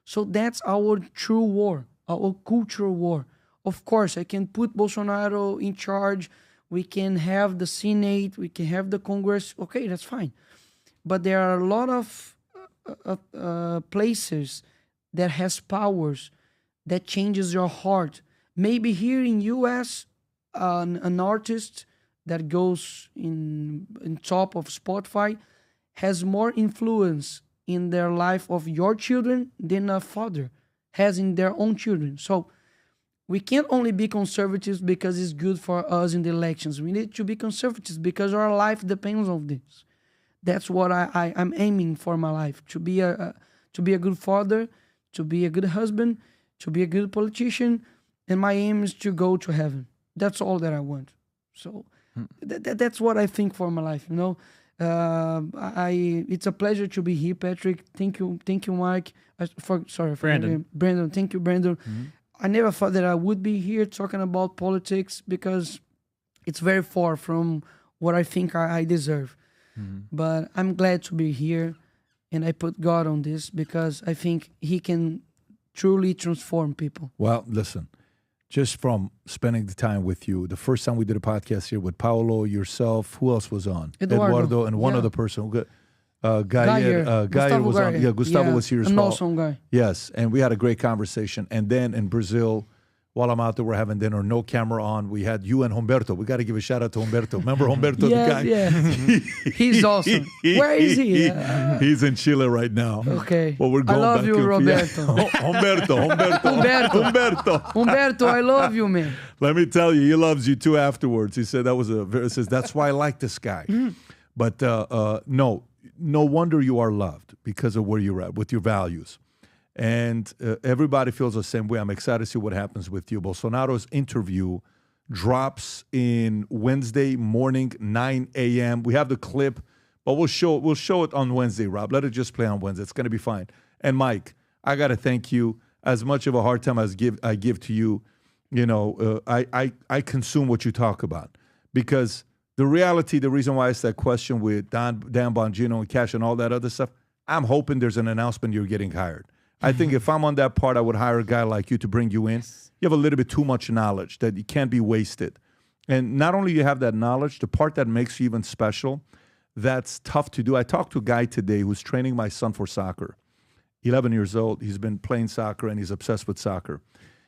So that's our true war, our cultural war. Of course, I can put Bolsonaro in charge. We can have the Senate. We can have the Congress. Okay, that's fine. But there are a lot of places that has powers that changes your heart. Maybe here in U.S., an artist that goes in top of Spotify has more influence in their life of your children than a father has in their own children. So we can't only be conservatives because it's good for us in the elections. We need to be conservatives because our life depends on this. That's what I'm aiming for my life, to be a good father, to be a good husband, to be a good politician, and my aim is to go to heaven. That's all that I want. So that's what I think for my life, you know. It's a pleasure to be here, Patrick. Thank you, Mike. Brandon. Thank you, Brandon. Mm-hmm. I never thought that I would be here talking about politics because it's very far from what I think I deserve. Mm-hmm. But I'm glad to be here, and I put God on this because I think He can truly transform people. Well, listen, just from spending the time with you, the first time we did a podcast here with Paolo, yourself, who else was on? Eduardo and one other person. Gayer was on. Yeah, Gustavo was here as well. An awesome guy. Yes, and we had a great conversation. And then in Brazil, while I'm out there, we're having dinner, no camera on. We had you and Humberto. We got to give a shout out to Humberto. Remember Humberto, the guy? Yeah, he's awesome. Where is he? He's in Chile right now. Okay. Well, we're going I love back you, Roberto. Humberto, I love you, man. Let me tell you, he loves you too afterwards. He said he says, that's why I like this guy. But no wonder you are loved because of where you're at, with your values. And everybody feels the same way. I'm excited to see what happens with you. Bolsonaro's interview drops in Wednesday morning, 9 a.m. We have the clip, but we'll show it on Wednesday, Rob. Let it just play on Wednesday. It's going to be fine. And Mike, I got to thank you. As much of a hard time as I give to you, you know, I consume what you talk about. Because the reality, the reason why I asked that question with Dan Bongino and Cash and all that other stuff, I'm hoping there's an announcement you're getting hired. I think if I'm on that part, I would hire a guy like you to bring you in. Yes. You have a little bit too much knowledge that you can't be wasted. And not only you have that knowledge, the part that makes you even special, that's tough to do. I talked to a guy today who's training my son for soccer. 11 years old. He's been playing soccer and he's obsessed with soccer.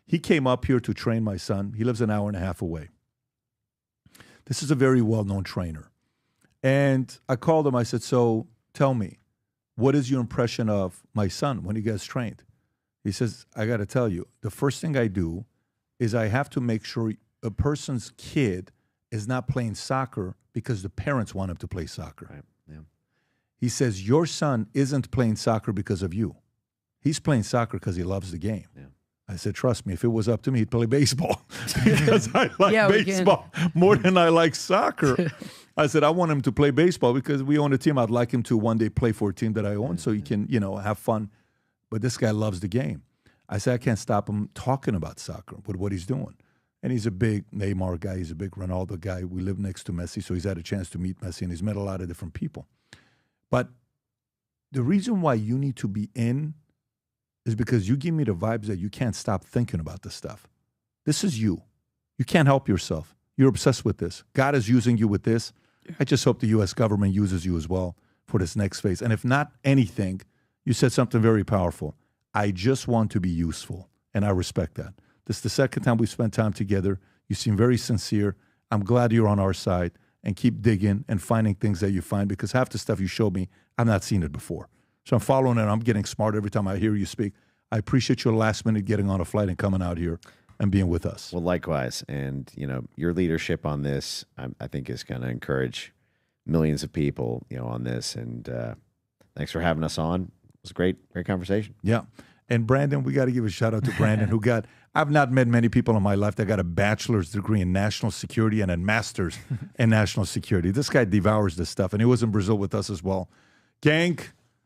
He came up here to train my son. He lives an hour and a half away. This is a very well-known trainer. And I called him. I said, so tell me, what is your impression of my son when he gets trained? He says, I got to tell you, the first thing I do is I have to make sure a person's kid is not playing soccer because the parents want him to play soccer. Right. Yeah. He says, your son isn't playing soccer because of you. He's playing soccer because he loves the game. Yeah. I said, trust me, if it was up to me, he'd play baseball because I like baseball more than I like soccer. I said, I want him to play baseball because we own a team. I'd like him to one day play for a team that I own so he can, you know, have fun. But this guy loves the game. I said, I can't stop him talking about soccer with what he's doing. And he's a big Neymar guy. He's a big Ronaldo guy. We live next to Messi, so he's had a chance to meet Messi, and he's met a lot of different people. But the reason why you need to be in is because you give me the vibes that you can't stop thinking about this stuff. This is you. You can't help yourself. You're obsessed with this. God is using you with this. I just hope the U.S. government uses you as well for this next phase. And if not anything, you said something very powerful. I just want to be useful, and I respect that. This is the second time we've spent time together. You seem very sincere. I'm glad you're on our side, and keep digging and finding things that you find, because half the stuff you showed me, I've not seen it before. So I'm following it. I'm getting smart every time I hear you speak. I appreciate your last minute getting on a flight and coming out here and being with us. Well, likewise. And, you know, your leadership on this, I think, is going to encourage millions of people, you know, on this. And thanks for having us on. It was a great conversation. Yeah. And Brandon, we got to give a shout out to Brandon, who got, I've not met many people in my life that got a bachelor's degree in national security and a master's in national security. This guy devours this stuff, and he was in Brazil with us as well. Gang,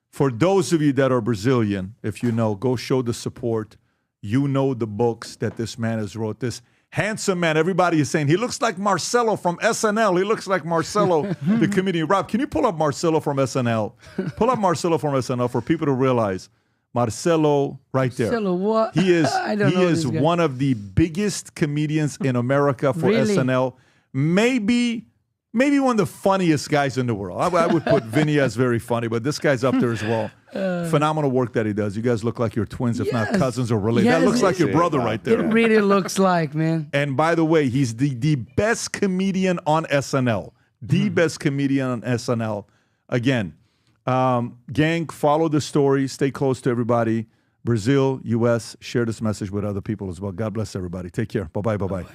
for those of you that are Brazilian, if you know, go show the support. You know the books that this man has wrote. This handsome man, everybody is saying, he looks like Marcelo from SNL. He looks like Marcelo, the comedian. Rob, can you pull up Marcelo from SNL? Pull up Marcelo from SNL for people to realize Marcelo right there. Marcelo, what? He is one of the biggest comedians in America for Really? SNL. Maybe maybe one of the funniest guys in the world. I would put Vinny as very funny, but this guy's up there as well. Phenomenal work that he does. You guys look like you're twins, if not cousins or related. Yes, that looks like your brother right there. It really looks like, man. And by the way, he's the best comedian on SNL. The best comedian on SNL. Again, gang, follow the story. Stay close to everybody. Brazil, U.S., share this message with other people as well. God bless everybody. Take care. Bye-bye, bye-bye.